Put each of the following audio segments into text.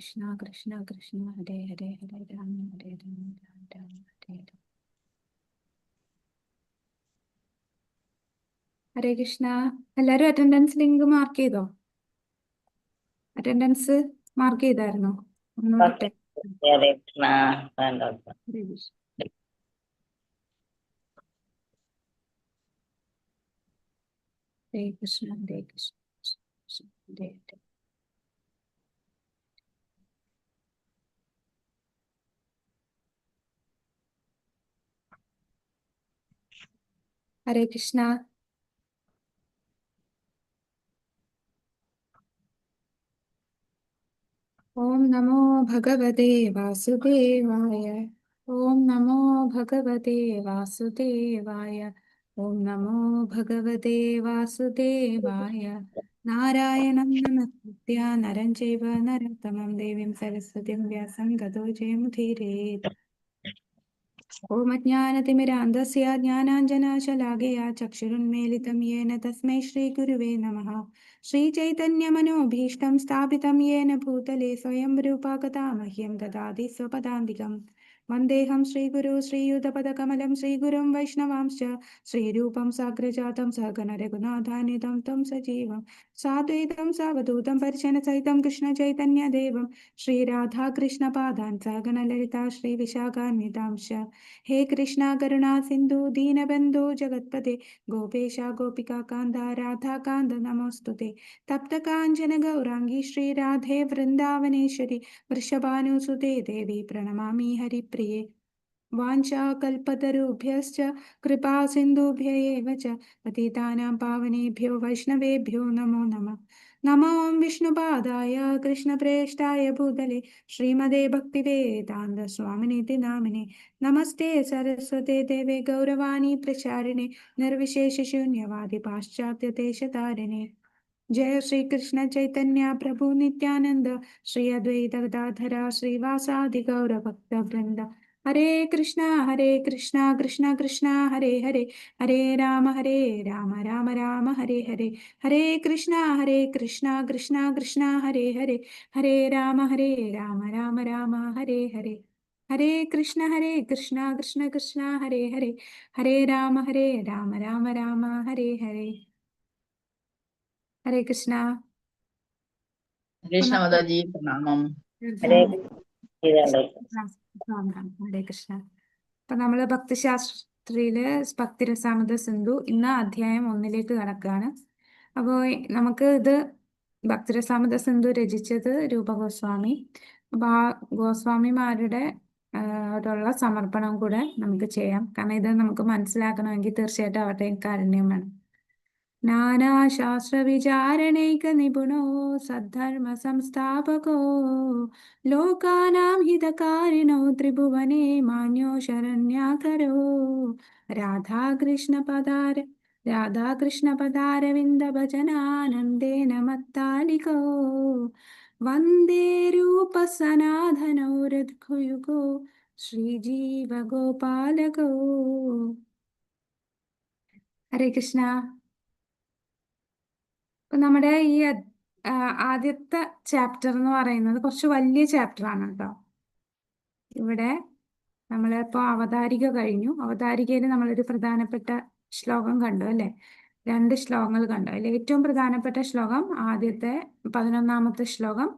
കൃഷ്ണ കൃഷ്ണ കൃഷ്ണ ഹരേ ഹരേ ഹരേ രാമ ഹരേ രാമ രാമ രാമ ഹരേ ഹരേ. ഹരേ കൃഷ്ണ. എല്ലാരും attendance link mark ചെയ്തോ? അറ്റൻഡൻസ് മാർക്ക് ചെയ്തായിരുന്നോ? ഒന്നുകൂടി ഓക്കെ. ഹരേ കൃഷ്ണ. സന്തോഷം. ഹരേ കൃഷ്ണ. ഹരേ കൃഷ്ണ ഹരേ കൃഷ്ണ കൃഷ്ണ കൃഷ്ണ ഹരേ ഹരേ. ഹരേ കൃഷ്ണ. ഓം നമോ ഭഗവതേ വാസുദേവായ. ഓം നമോ ഭഗവതേ വാസുദേവായ. ഓം നമോ ഭഗവതേ വാസുദേവായ. നാരായണം നമസ്കൃത്യ നരം ചൈവ നരോത്തമം ദേവീം സരസ്വതീം വ്യാസം തതോ ജയമുദീരയേത്. ഓം അജ്ഞാനതിമിരാന്ധസ്യ ജ്ഞാനാഞ്ജനശലാകയാ ചക്ഷുരുന്മീലിതം യേന തസ്മൈ ശ്രീഗുരുവേ നമഃ. ശ്രീചൈതന്യമനോഭീഷ്ടം സ്ഥാപിതം യേന ഭൂതലേ സ്വയം രൂപാ ഗതാ മഹ്യം ദദാതി സ്വപദാന്തികം. വന്ദേഹം ശ്രീഗുരു ശ്രീയുതപദകമലം ശ്രീഗുരും വൈഷ്ണവാംശ്ച ശ്രീരൂപം സാഗ്രജാതം സഹഗണ രഘുനാഥാന്വിതം ത്വം സജീവം സാദ്വൈതം സാവധൂതം പരിജനസഹിതം കൃഷ്ണചൈതന്യദേവം ശ്രീരാധാകൃഷ്ണപാദാൻ സഹഗണ ലളിതാ ശ്രീവിശാഖാന്വിതാംശ്ച. ഹേ കൃഷ്ണ കരുണാ സിന്ധു ദീനബന്ധു ജഗത്പതേ ഗോപേശ ഗോപികാകാന്ത രാധാകാന്ത നമോസ്തുതേ. തപ്തകാഞ്ചന ഗൗരാംഗി ശ്രീരാധേ വൃന്ദാവനേശ്വരി വൃഷഭാനുസുതേ ദേവി പ്രണമാമി ഹരിപ്രിയേ. വാഞ്ചാകൽപതരുഭ്യശ്ച കൃപാ സിന്ധുഭ്യ ഏവ ച പതിതാനാം പാവനേഭ്യോ വൈഷ്ണവേഭ്യോ നമോ നമഃ. നമോ വിഷ്ണുപാദായ കൃഷ്ണപ്രേഷ്ഠായ ഭൂതലേ ശ്രീമതേ ഭക്തിവേദാന്ത സ്വാമിനീതി നാമിനെ. നമസ്തേ സരസ്വതേ ദേവേ ഗൗരവാണി പ്രചാരിണേ നിർവിശേഷ ശൂന്യവാദി പാശ്ചാത്യ ദേശതാരിണേ. जय श्री कृष्ण चैतन्य प्रभु नित्यानंद श्री अद्वैत गदाधर श्रीवासादि गौर भक्त वृंद. हरे कृष्णा कृष्णा कृष्णा हरे हरे हरे राम राम राम हरे हरे. हरे कृष्णा कृष्णा कृष्णा हरे हरे हरे राम राम राम हरे हरे. हरे कृष्णा कृष्णा कृष्णा हरे हरे हरे राम राम राम हरे हरे. ഹരേ കൃഷ്ണ. കൃഷ്ണ മാതാജി പ്രണാമം. ഹരേ കൃഷ്ണ. ഹരേ കൃഷ്ണ. അപ്പൊ നമ്മള് ഭക്തിശാസ്ത്രയില് ഭക്തിരസാമൃത സിന്ധു ഇന്ന് അധ്യായം 1 കടക്കുകയാണ്. അപ്പോൾ നമുക്ക് ഇത് ഭക്തിരസാമൃത സിന്ധു രചിച്ചത് രൂപഗോസ്വാമി. അപ്പൊ ആ ഗോസ്വാമിമാരുടെ ുള്ള സമർപ്പണം കൂടെ നമുക്ക് ചെയ്യാം. കാരണം ഇത് നമുക്ക് മനസ്സിലാക്കണമെങ്കിൽ തീർച്ചയായിട്ടും അവരുടെ കാരുണ്യം വേണം. നാനാശാസ്ത്രവിചാരണൈക നിപുണോ സദ്ധർമ്മ സംസ്ഥാപകോ ലോകാനാം ഹിതകാരിണോ ത്രിഭുവനേ മാന്യോ ശരണ്യാകരോ. രാധാകൃഷ്ണപദാരവിന്ദ ഭജനാനന്ദേന മത്താലികോ വന്ദേ രൂപ സനാതനോ രഘുയുഗോ ശ്രീജീവ ഗോപാലകോ. ഹരേ കൃഷ്ണ. അപ്പൊ നമ്മുടെ ഈ ആദ്യത്തെ ചാപ്റ്റർ എന്ന് പറയുന്നത് കുറച്ച് വലിയ ചാപ്റ്റർ ആണ് കേട്ടോ. ഇവിടെ നമ്മളിപ്പോ അവതാരിക കഴിഞ്ഞു. അവതാരികയിൽ നമ്മളൊരു പ്രധാനപ്പെട്ട ശ്ലോകം കണ്ടു അല്ലെ. 2 ശ്ലോകങ്ങൾ കണ്ടു. അതിൽ ഏറ്റവും പ്രധാനപ്പെട്ട ശ്ലോകം ആദ്യത്തെ 11ാമത്തെ ശ്ലോകം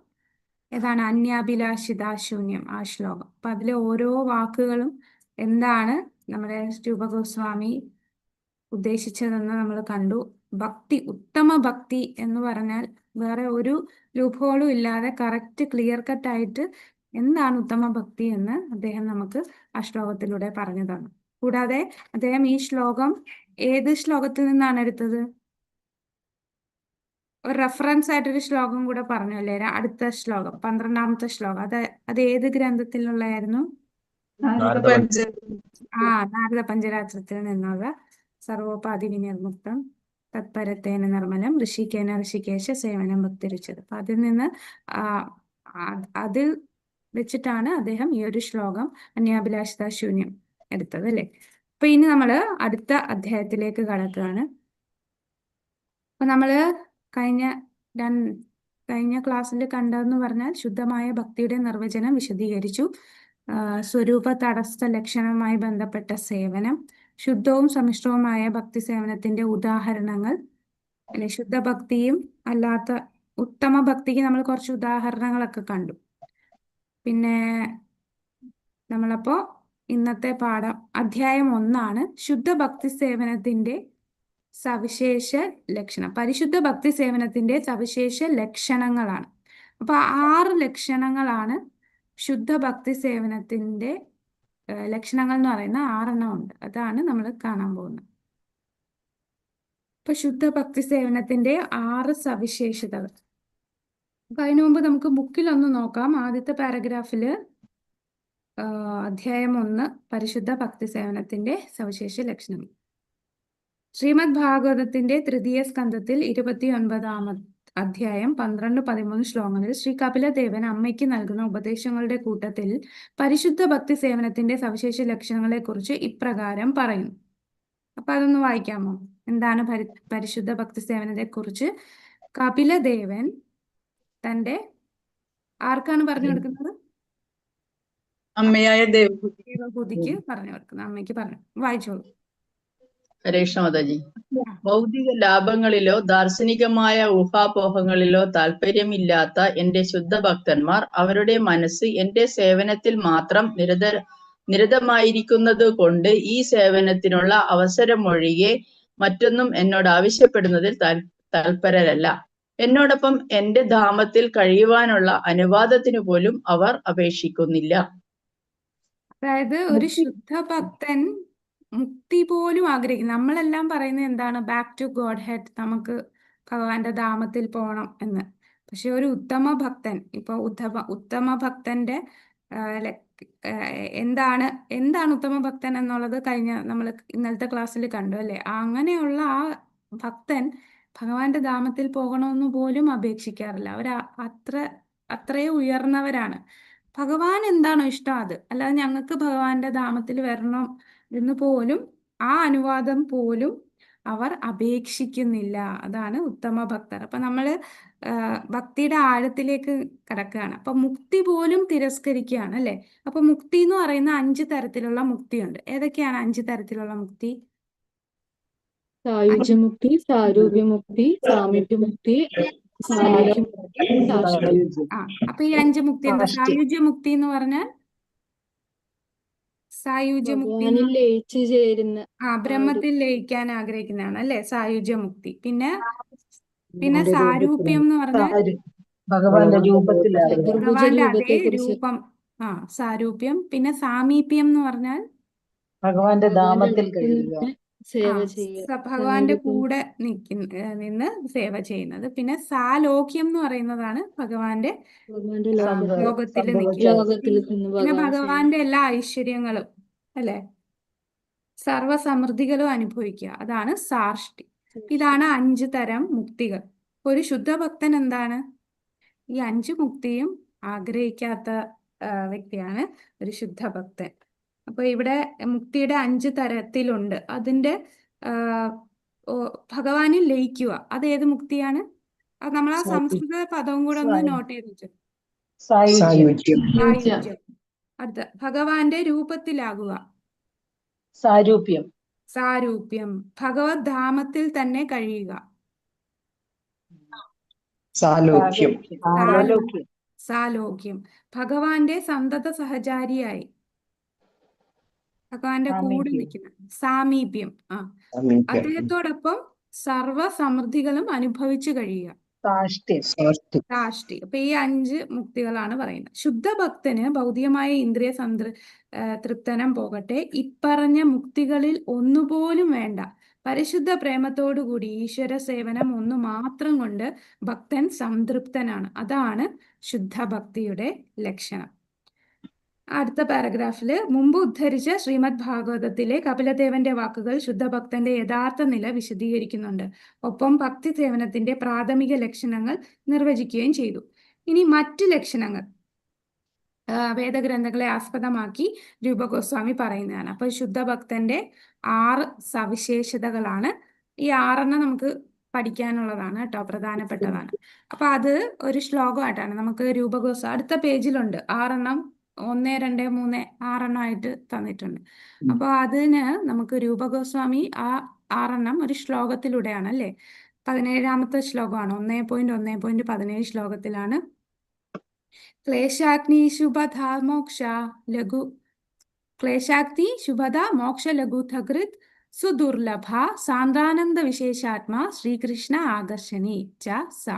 ഏതാണ്? അന്യാഭിലാഷിതാശൂന്യം ആ ശ്ലോകം. അപ്പൊ അതിലെ ഓരോ വാക്കുകളും എന്താണ് നമ്മുടെ രൂപഗോസ്വാമി ഉദ്ദേശിച്ചതെന്ന് നമ്മൾ കണ്ടു. ഭക്തി, ഉത്തമ ഭക്തി എന്ന് പറഞ്ഞാൽ വേറെ ഒരു ലൂപ്ഹോളും ഇല്ലാതെ കറക്റ്റ് ക്ലിയർ കട്ട് ആയിട്ട് എന്താണ് ഉത്തമ ഭക്തി എന്ന് അദ്ദേഹം നമുക്ക് ആ ശ്ലോകത്തിലൂടെ പറഞ്ഞു തന്നു. കൂടാതെ അദ്ദേഹം ഈ ശ്ലോകം ഏത് ശ്ലോകത്തിൽ നിന്നാണ് എടുത്തത്? ഒരു റെഫറൻസ് ആയിട്ടൊരു ശ്ലോകം കൂടെ പറഞ്ഞു അല്ലേ? അടുത്ത ശ്ലോകം 12ാമത്തെ ശ്ലോകം അത് ഏത് ഗ്രന്ഥത്തിലുള്ളതായിരുന്നു? നാരദ പഞ്ചരാത്രത്തിൽ നിന്നുള്ള സർവോപാധി വിനിർമുക്തം തത്പരത്തേന നിർമ്മലം ഋഷിക്കേന ഋഷികേശ സേവനം ഭക്തിരിച്ചത്. അപ്പൊ അതിൽ നിന്ന് അതിൽ വെച്ചിട്ടാണ് അദ്ദേഹം ഈ ഒരു ശ്ലോകം അന്യാഭിലാഷിത ശൂന്യം എടുത്തത് അല്ലെ. അപ്പൊ ഇനി നമ്മള് അടുത്ത അധ്യായത്തിലേക്ക് കടക്കുകയാണ്. അപ്പൊ നമ്മള് കഴിഞ്ഞ കഴിഞ്ഞ ക്ലാസ്സിൽ കണ്ടതെന്ന് പറഞ്ഞാൽ ശുദ്ധമായ ഭക്തിയുടെ നിർവചനം വിശദീകരിച്ചു. സ്വരൂപ തടസ്ഥ ലക്ഷണവുമായി ബന്ധപ്പെട്ട സേവനം, ശുദ്ധവും സമിഷ്ടവുമായ ഭക്തി സേവനത്തിന്റെ ഉദാഹരണങ്ങൾ, അല്ലെ, ശുദ്ധഭക്തിയും അല്ലാത്ത ഉത്തമ ഭക്തിക്ക് നമ്മൾ കുറച്ച് ഉദാഹരണങ്ങളൊക്കെ കണ്ടു. പിന്നെ നമ്മളപ്പോ ഇന്നത്തെ പാഠം അധ്യായം 1 ശുദ്ധ ഭക്തി സേവനത്തിന്റെ സവിശേഷ ലക്ഷണം. പരിശുദ്ധ ഭക്തി സേവനത്തിന്റെ സവിശേഷ ലക്ഷണങ്ങളാണ്. അപ്പൊ 6 ലക്ഷണങ്ങളാണ് ശുദ്ധ ഭക്തി സേവനത്തിന്റെ ലക്ഷണങ്ങൾ എന്ന് പറയുന്ന 6 ഉണ്ട്. അതാണ് നമ്മൾ കാണാൻ പോകുന്നത്. ഇപ്പൊ ശുദ്ധ ഭക്തി സേവനത്തിന്റെ 6 സവിശേഷതകൾ. അപ്പൊ അതിനു മുമ്പ് നമുക്ക് ബുക്കിലൊന്ന് നോക്കാം. ആദ്യത്തെ പാരഗ്രാഫില് അധ്യായം 1 പരിശുദ്ധ ഭക്തി സേവനത്തിന്റെ സവിശേഷ ലക്ഷണം. ശ്രീമദ് ഭാഗവതത്തിന്റെ തൃതീയ സ്കന്ധത്തിൽ 29 അധ്യായം 12-13 ശ്ലോകങ്ങളിൽ ശ്രീ കപിലദേവൻ അമ്മയ്ക്ക് നൽകുന്ന ഉപദേശങ്ങളുടെ കൂട്ടത്തിൽ പരിശുദ്ധ ഭക്തി സേവനത്തിന്റെ സവിശേഷ ലക്ഷണങ്ങളെ കുറിച്ച് ഇപ്രകാരം പറയുന്നു. അപ്പൊ അതൊന്ന് വായിക്കാമോ? എന്താണ് പരിശുദ്ധ ഭക്തി സേവനത്തെ കുറിച്ച് കപിലദേവൻ തന്റെ ആർക്കാണ് പറഞ്ഞു കൊടുക്കുന്നത്? അമ്മയായ ദേവഹൂതിക്ക് പറഞ്ഞു കൊടുക്കുന്നത്. അമ്മയ്ക്ക് പറഞ്ഞു. വായിച്ചോളൂ. ഹരേ കൃഷ്ണ മാതാജി. ഭൗതിക ലാഭങ്ങളിലോ ദാർശനികമായ ഊഹാപോഹങ്ങളിലോ താല്പര്യമില്ലാത്ത എന്റെ ശുദ്ധ ഭക്തന്മാർ അവരുടെ മനസ്സ് എന്റെ സേവനത്തിൽ മാത്രം നിരതമായിരിക്കുന്നത് കൊണ്ട് ഈ സേവനത്തിനുള്ള അവസരമൊഴികെ മറ്റൊന്നും എന്നോട് ആവശ്യപ്പെടുന്നതിൽ തൽപരരല്ല. എന്നോടൊപ്പം എന്റെ ധാമത്തിൽ കഴിയുവാനുള്ള അനുവാദത്തിനു പോലും അവർ അപേക്ഷിക്കുന്നില്ല. അതായത് ഒരു ശുദ്ധ ഭക്തൻ മുക്തി പോലും ആഗ്രഹിക്കുന്നു. നമ്മളെല്ലാം പറയുന്നത് എന്താണ്? ബാക്ക് ടു ഗോഡ് ഹെഡ്, നമുക്ക് ഭഗവാന്റെ ധാമത്തിൽ പോകണം എന്ന്. പക്ഷെ ഒരു ഉത്തമ ഭക്തൻ, ഇപ്പൊ ഉത്തമ ഭക്തന്റെ എന്താണ് ഉത്തമ ഭക്തൻ എന്നുള്ളത് നമ്മൾ ഇന്നലത്തെ ക്ലാസ്സിൽ കണ്ടു, അല്ലെ? അങ്ങനെയുള്ള ആ ഭക്തൻ ഭഗവാന്റെ ധാമത്തിൽ പോകണമെന്ന് പോലും അപേക്ഷിക്കാറില്ല. അത്രേ ഉയർന്നവരാണ്. ഭഗവാൻ എന്താണോ ഇഷ്ടം അത്, അല്ലാതെ ഞങ്ങൾക്ക് ഭഗവാന്റെ ധാമത്തിൽ വരണം എന്ന് പോലും, ആ അനുവാദം പോലും അവർ അപേക്ഷിക്കുന്നില്ല. അതാണ് ഉത്തമ ഭക്തർ. അപ്പൊ നമ്മള് ഭക്തിയുടെ ആഴത്തിലേക്ക് കിടക്കുകയാണ്. അപ്പൊ മുക്തി പോലും തിരസ്കരിക്കുകയാണ്, അല്ലെ? അപ്പൊ മുക്തി എന്ന് പറയുന്ന 5 തരത്തിലുള്ള മുക്തിയുണ്ട്. ഏതൊക്കെയാണ് 5 തരത്തിലുള്ള മുക്തി? സായുജ്യമുക്തി, സാരൂപ്യമുക്തി, സാമീപ്യമുക്തി, സാലോക്യമുക്തി, ശാശ്വതി. അപ്പൊ ഈ 5 മുക്തി എന്താ? സായുജ്യമുക്തി എന്ന് പറഞ്ഞാൽ സായുജ്യമുക്തി ലയിച്ചു ചേരുന്ന, ബ്രഹ്മത്തിൽ ലയിക്കാൻ ആഗ്രഹിക്കുന്നതാണ്, അല്ലെ? സായുജ്യമുക്തി. പിന്നെ സാരൂപ്യം എന്ന് പറഞ്ഞാൽ ഭഗവാന്റെ രൂപത്തിൽ ഭഗവാന്റെ അതേ രൂപം, സാരൂപ്യം. പിന്നെ സാമീപ്യം എന്ന് പറഞ്ഞാൽ ഭഗവാന്റെ ധാമത്തിൽ സേവ ചെയ്യുക, ഭഗവാന്റെ കൂടെ നിന്ന് സേവ ചെയ്യുന്നത്. പിന്നെ സാലോക്യം എന്ന് പറയുന്നതാണ് ഭഗവാന്റെ ലോകത്തിൽ പിന്നെ ഭഗവാന്റെ എല്ലാ ഐശ്വര്യങ്ങളും, അല്ലെ, സർവസമൃദ്ധികളും അനുഭവിക്കുക. അതാണ് സാർഷ്ടി. ഇതാണ് 5 തരം മുക്തികൾ. ഒരു ശുദ്ധഭക്തൻ എന്താണ്? ഈ 5 മുക്തിയും ആഗ്രഹിക്കാത്ത വ്യക്തിയാണ് ഒരു ശുദ്ധഭക്തൻ. അപ്പൊ ഇവിടെ മുക്തിയുടെ 5 തരത്തിലുണ്ട്. അതിന്റെ ഭഗവാനിൽ ലയിക്കുക, അത് ഏത് മുക്തിയാണ്? അത് നമ്മൾ ആ സംസ്കൃത പദവും കൂടെ ഒന്ന് നോട്ട് ചെയ്ത് വെച്ചു. സായുജ്യം. അടുത്ത ഭഗവാന്റെ രൂപത്തിലാകുക, സാരൂപ്യം. ഭഗവത് ധാമത്തിൽ തന്നെ കഴിയുക, സാലോക്യം. ഭഗവാന്റെ സന്തത സഹചാരിയായി ഭഗവാന്റെ കൂടെ നിൽക്കുന്ന, സാമീപ്യം. അദ്ദേഹത്തോടൊപ്പം സർവസമൃദ്ധികളും അനുഭവിച്ചു കഴിയുക, സാഷ്ടി. അപ്പൊ ഈ 5 മുക്തികളാണ് പറയുന്നത്. ശുദ്ധഭക്തന് ഭൗതികമായ ഇന്ദ്രിയ തൃപ്തനം പോകട്ടെ, ഇപ്പറഞ്ഞ മുക്തികളിൽ ഒന്നുപോലും വേണ്ട. പരിശുദ്ധ പ്രേമത്തോടുകൂടി ഈശ്വര സേവനം ഒന്ന് മാത്രം കൊണ്ട് ഭക്തൻ സംതൃപ്തനാണ്. അതാണ് ശുദ്ധഭക്തിയുടെ ലക്ഷണം. അടുത്ത പാരഗ്രാഫില് മുമ്പ് ഉദ്ധരിച്ച ശ്രീമദ് ഭാഗവതത്തിലെ കപിലദേവന്റെ വാക്കുകൾ ശുദ്ധഭക്തന്റെ യഥാർത്ഥ നില വിശദീകരിക്കുന്നുണ്ട്. ഒപ്പം ഭക്തി സേവനത്തിന്റെ പ്രാഥമിക ലക്ഷണങ്ങൾ നിർവചിക്കുകയും ചെയ്തു. ഇനി മറ്റ് ലക്ഷണങ്ങൾ വേദഗ്രന്ഥങ്ങളെ ആസ്പദമാക്കി രൂപഗോസ്വാമി പറയുന്നതാണ്. അപ്പൊ ശുദ്ധഭക്തന്റെ 6 സവിശേഷതകളാണ്. ഈ 6 നമുക്ക് പഠിക്കാനുള്ളതാണ് കേട്ടോ, പ്രധാനപ്പെട്ടതാണ്. അപ്പൊ അത് ഒരു ശ്ലോകമായിട്ടാണ് നമുക്ക് രൂപകോസം അടുത്ത പേജിലുണ്ട്. 6 1 2 3 6 ആയിട്ട് തന്നിട്ടുണ്ട്. അപ്പൊ അതിന് നമുക്ക് രൂപഗോസ്വാമി ആ 6 ഒരു ശ്ലോകത്തിലൂടെയാണ് അല്ലേ. 17ാമത്തെ ശ്ലോകമാണ്. 1.1.17 ശ്ലോകത്തിലാണ് ക്ലേശാഗ്നി ശുഭധാ മോക്ഷ ലഘു ക്ലേശാഗ്നി ശുഭദ മോക്ഷ ലഘുധകൃത് സുദുർലഭ സാന്ദ്രാനന്ദ വിശേഷാത്മാ ശ്രീകൃഷ്ണ ആകർഷണി ച സ.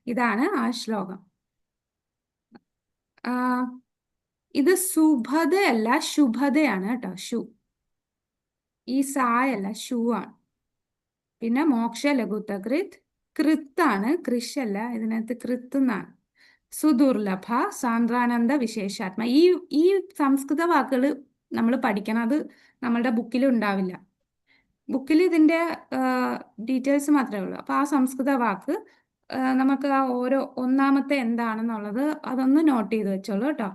ഇതാണ് ആ ശ്ലോകം. ഇത് സുഭതയല്ല, ശുഭതയാണ് കേട്ടോ. ശു, ഈ സായല്ല, ശു ആണ്. പിന്നെ മോക്ഷ ലഘുതകൃത്, കൃത്താണ്, കൃഷല്ല, ഇതിനകത്ത് കൃത്തെന്നാണ്. സുദുർലഭ സാന്ദ്രാനന്ദ വിശേഷാത്മ. ഈ സംസ്കൃത വാക്കുകൾ നമ്മൾ പഠിക്കണം. അത് നമ്മളുടെ ബുക്കിൽ ഉണ്ടാവില്ല. ബുക്കിൽ ഇതിന്റെ ഡീറ്റെയിൽസ് മാത്രമേ ഉള്ളൂ. അപ്പൊ ആ സംസ്കൃത വാക്ക് നമുക്ക് ആ ഓരോ ഒന്നാമത്തെ എന്താണെന്നുള്ളത് അതൊന്ന് നോട്ട് ചെയ്ത് വെച്ചോളൂ കേട്ടോ.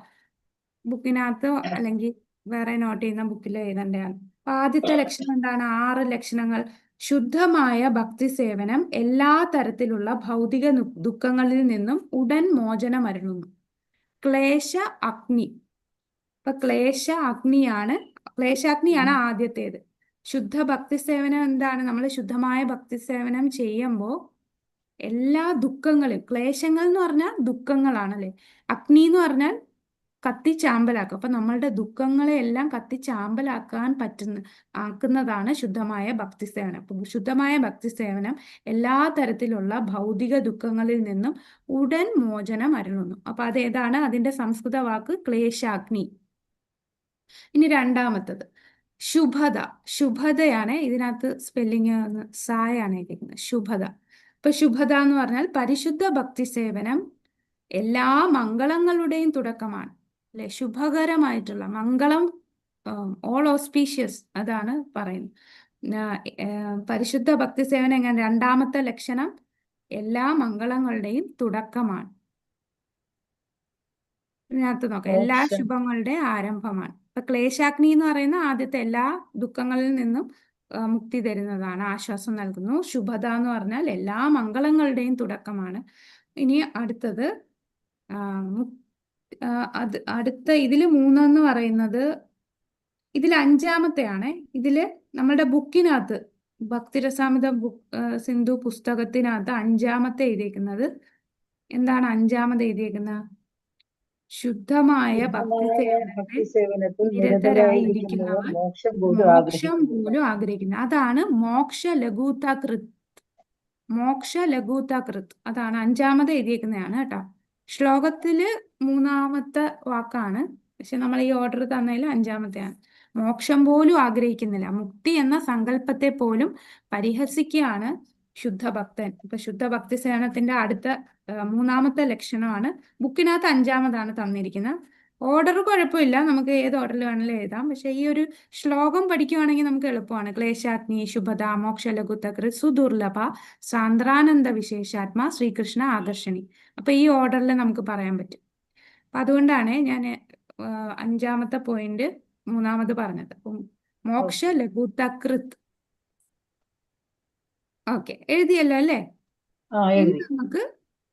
ബുക്കിനകത്തോ അല്ലെങ്കിൽ വേറെ നോട്ട് ചെയ്യുന്ന ബുക്കിൽ എഴുതേണ്ടതാണ്. അപ്പൊ ആദ്യത്തെ ലക്ഷണം എന്താണ്? 6 ലക്ഷണങ്ങൾ. ശുദ്ധമായ ഭക്തി സേവനം എല്ലാ തരത്തിലുള്ള ഭൗതിക ദുഃഖങ്ങളിൽ നിന്നും ഉടൻ മോചനം അരുളുന്നു. ക്ലേശ അഗ്നി. ഇപ്പൊ ക്ലേശാഗ്നിയാണ് ആദ്യത്തേത്. ശുദ്ധ ഭക്തി സേവനം എന്താണ്? നമ്മൾ ശുദ്ധമായ ഭക്തി സേവനം ചെയ്യുമ്പോൾ എല്ലാ ദുഃഖങ്ങളും, ക്ലേശങ്ങൾ എന്ന് പറഞ്ഞാൽ ദുഃഖങ്ങളാണല്ലേ. അഗ്നി എന്ന് പറഞ്ഞാൽ കത്തിച്ചാമ്പലാക്കും. അപ്പൊ നമ്മളുടെ ദുഃഖങ്ങളെ എല്ലാം കത്തിച്ചാമ്പലാക്കാൻ ആക്കുന്നതാണ് ശുദ്ധമായ ഭക്തി സേവനം. അപ്പൊ ശുദ്ധമായ ഭക്തി സേവനം എല്ലാ തരത്തിലുള്ള ഭൗതിക ദുഃഖങ്ങളിൽ നിന്നും ഉടൻ മോചനം അരുളുന്നു. അപ്പൊ അതേതാണ്? അതിന്റെ സംസ്കൃത വാക്ക് ക്ലേശാഗ്നി. ഇനി രണ്ടാമത്തത് ശുഭത. ശുഭതയാണ് ഇതിനകത്ത് സ്പെല്ലിങ് സായാണ് എഴുതിയിരിക്കുന്നത്. ശുഭത. ഇപ്പൊ ശുഭത എന്ന് പറഞ്ഞാൽ പരിശുദ്ധ ഭക്തി സേവനം എല്ലാ മംഗളങ്ങളുടെയും തുടക്കമാണ് അല്ലെ. ശുഭകരമായിട്ടുള്ള മംഗളം, ഓൾ ഓസ്പീഷ്യസ്, അതാണ് പറയുന്നത്. പരിശുദ്ധ ഭക്തി സേവനം എങ്ങനെ? രണ്ടാമത്തെ ലക്ഷണം എല്ലാ മംഗളങ്ങളുടെയും തുടക്കമാണ്. ഇതിനകത്ത് നോക്കാം, എല്ലാ ശുഭങ്ങളുടെ ആരംഭമാണ്. ഇപ്പൊ ക്ലേശാഗ്നി എന്ന് പറയുന്ന ആദ്യത്തെ എല്ലാ ദുഃഖങ്ങളിൽ നിന്നും മുക്തി തരുന്നതാണ്, ആശ്വാസം നൽകുന്നു. ശുഭത എന്ന് പറഞ്ഞാൽ എല്ലാ മംഗളങ്ങളുടെയും തുടക്കമാണ്. ഇനി അടുത്തത് അടുത്ത ഇതില് 3 പറയുന്നത് ഇതിൽ 5-മത്തെയാണ്. ഇതില് നമ്മുടെ ബുക്കിനകത്ത് ഭക്തിരസാമൃത സിന്ധു പുസ്തകത്തിനകത്ത് 5-മത്തെ എഴുതിയിരിക്കുന്നത് എന്താണ്? 5-മത് എഴുതിയിരിക്കുന്നത് ശുദ്ധമായ ഭക്തി സേവനത്തിൽ നിരതരായിരിക്കുന്നവർ മോക്ഷം പോലും ആഗ്രഹിക്കുന്നു. അതാണ് മോക്ഷ ലഘൂതകൃത്. മോക്ഷ ലഘൂതകൃത് അതാണ് 5-മത് എഴുതിയിരിക്കുന്നതാണ് കേട്ടോ. ശ്ലോകത്തില് 3-മത്തെ വാക്കാണ്, പക്ഷെ നമ്മൾ ഈ ഓർഡർ തന്നതിൽ 5-മത്തെയാണ്. മോക്ഷം പോലും ആഗ്രഹിക്കുന്നില്ല, മുക്തി എന്ന സങ്കല്പത്തെ പോലും പരിഹസിക്കുകയാണ് ശുദ്ധഭക്തൻ. ഇപ്പൊ ശുദ്ധഭക്തി സേവനത്തിന്റെ അടുത്ത 3-മത്തെ ലക്ഷണമാണ്. ബുക്കിനകത്ത് 5-മതാണ് തന്നിരിക്കുന്നത്. ഓർഡർ കുഴപ്പമില്ല, നമുക്ക് ഏത് ഓർഡറിൽ വേണമെങ്കിലും എഴുതാം. പക്ഷെ ഈ ഒരു ശ്ലോകം പഠിക്കുവാണെങ്കിൽ നമുക്ക് എളുപ്പമാണ്. ക്ലേശാഗ്നി ശുഭത മോക്ഷ ലഘുതകൃത് സുദുർലഭ സാന്ദ്രാനന്ദ വിശേഷാത്മാ ശ്രീകൃഷ്ണ ആകർഷണി. അപ്പൊ ഈ ഓർഡറിൽ നമുക്ക് പറയാൻ പറ്റും. അപ്പൊ അതുകൊണ്ടാണ് ഞാൻ 5-മത്തെ പോയിന്റ് 3-മത് പറഞ്ഞത്. മോക്ഷ ലഘുതകൃത്. ഓക്കെ, എഴുതിയല്ലോ അല്ലേ? നമുക്ക്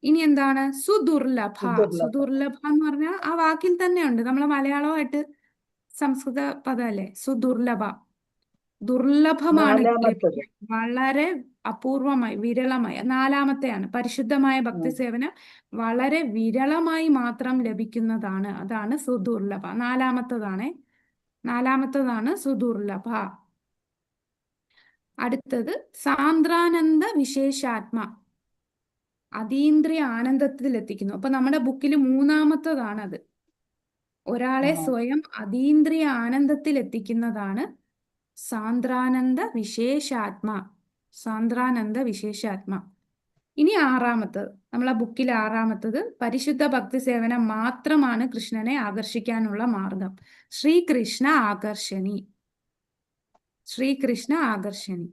ഇനി എന്താണ്? സുദുർലഭ. സുദുർലഭ എന്ന് പറഞ്ഞാൽ ആ വാക്കിൽ തന്നെ ഉണ്ട്. നമ്മളെ മലയാളമായിട്ട് സംസ്കൃത പദമല്ലേ സുദുർലഭ. ദുർലഭമാണ്, വളരെ അപൂർവമായി, വിരളമായി. 4-മത്തെയാണ് പരിശുദ്ധമായ ഭക്തി സേവനം വളരെ വിരളമായി മാത്രം ലഭിക്കുന്നതാണ്. അതാണ് സുദുർലഭ. 4-മത്തതാണ് സുദുർലഭ. അടുത്തത് സാന്ദ്രാനന്ദ വിശേഷാത്മ, അതീന്ദ്രിയ ആനന്ദത്തിൽ എത്തിക്കുന്നു. അപ്പൊ നമ്മുടെ ബുക്കിൽ 3-മത്തതാണത്. ഒരാളെ സ്വയം അതീന്ദ്രിയ ആനന്ദത്തിൽ എത്തിക്കുന്നതാണ് സാന്ദ്രാനന്ദ വിശേഷാത്മ. സാന്ദ്രാനന്ദ വിശേഷാത്മ. ഇനി 6-മത്തത്, നമ്മളെ ബുക്കിൽ 6-മത്തത് പരിശുദ്ധ ഭക്തി സേവനം മാത്രമാണ് കൃഷ്ണനെ ആകർഷിക്കാനുള്ള മാർഗം. ശ്രീകൃഷ്ണ ആകർഷണി. ശ്രീകൃഷ്ണ ആകർഷണി.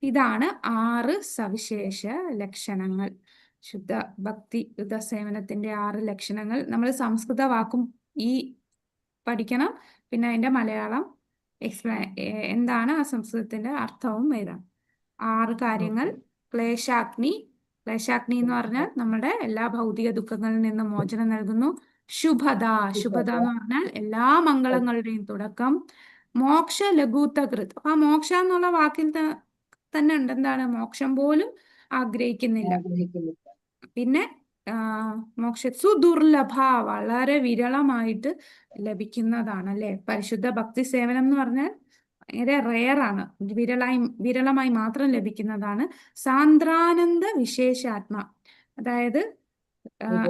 ഇതാണ് 6 സവിശേഷ ലക്ഷണങ്ങൾ. ശുദ്ധ ഭക്തി സേവനത്തിന്റെ 6 ലക്ഷണങ്ങൾ. നമ്മൾ സംസ്കൃത വാക്കും ഈ പഠിക്കണം, പിന്നെ അതിന്റെ മലയാളം എന്താണ് ആ സംസ്കൃതത്തിന്റെ അർത്ഥവും എഴുതാം. 6 കാര്യങ്ങൾ ക്ലേശാഗ്നി. ക്ലേശാഗ്നി എന്ന് പറഞ്ഞാൽ നമ്മുടെ എല്ലാ ഭൗതിക ദുഃഖങ്ങളിൽ നിന്നും മോചനം നൽകുന്നു. ശുഭദ. ശുഭദ എന്ന് പറഞ്ഞാൽ എല്ലാ മംഗളങ്ങളുടെയും തുടക്കം. മോക്ഷ ലഘൂതകൃത്. അപ്പൊ ആ മോക്ഷ എന്നുള്ള വാക്കിൽ തന്നെ ഉണ്ട് എന്താണ്? മോക്ഷം പോലും ആഗ്രഹിക്കുന്നില്ല. പിന്നെ മോക്ഷ സുദുർലഭ, വളരെ വിരളമായിട്ട് ലഭിക്കുന്നതാണ് അല്ലെ. പരിശുദ്ധ ഭക്തി സേവനം എന്ന് പറഞ്ഞാൽ വളരെ റെയറാണ്, വിരളമായി മാത്രം ലഭിക്കുന്നതാണ്. സാന്ദ്രാനന്ദ വിശേഷാത്മ, അതായത്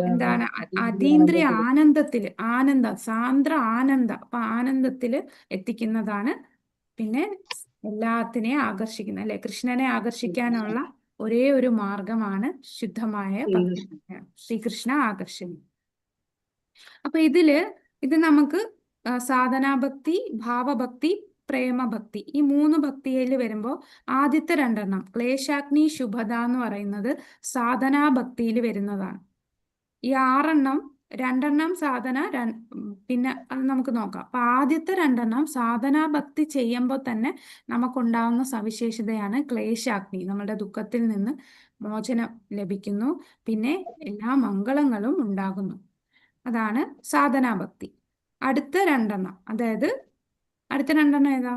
എന്താണ്? അതീന്ദ്രിയ ആനന്ദത്തില്, സാന്ദ്ര ആനന്ദ, അപ്പൊ ആനന്ദത്തില് എത്തിക്കുന്നതാണ്. പിന്നെ എല്ലാത്തിനെയും ആകർഷിക്കുന്ന അല്ലെ, കൃഷ്ണനെ ആകർഷിക്കാനുള്ള ഒരേ ഒരു മാർഗമാണ് ശുദ്ധമായ ഭക്തി, ശ്രീകൃഷ്ണ ആകർഷണം. അപ്പൊ ഇത് നമുക്ക് സാധനാഭക്തി, ഭാവഭക്തി, പ്രേമഭക്തി, ഈ 3 ഭക്തിയിൽ വരുമ്പോൾ ആദ്യത്തെ 2 ക്ലേശാഗ്നി, ശുഭദ എന്ന് പറയുന്നത് സാധനാഭക്തിയിൽ വരുന്നതാണ്. ഈ 6 2 സാധന, പിന്നെ അത് നമുക്ക് നോക്കാം. അപ്പൊ ആദ്യത്തെ 2 സാധനാഭക്തി ചെയ്യുമ്പോൾ തന്നെ നമുക്കുണ്ടാവുന്ന സവിശേഷതയാണ് ക്ലേശാഗ്നി. നമ്മുടെ ദുഃഖത്തിൽ നിന്ന് മോചനം ലഭിക്കുന്നു, പിന്നെ എല്ലാ മംഗളങ്ങളും ഉണ്ടാകുന്നു. അതാണ് സാധനാഭക്തി. അടുത്ത 2 അതായത് അടുത്ത 2 ഏതാ?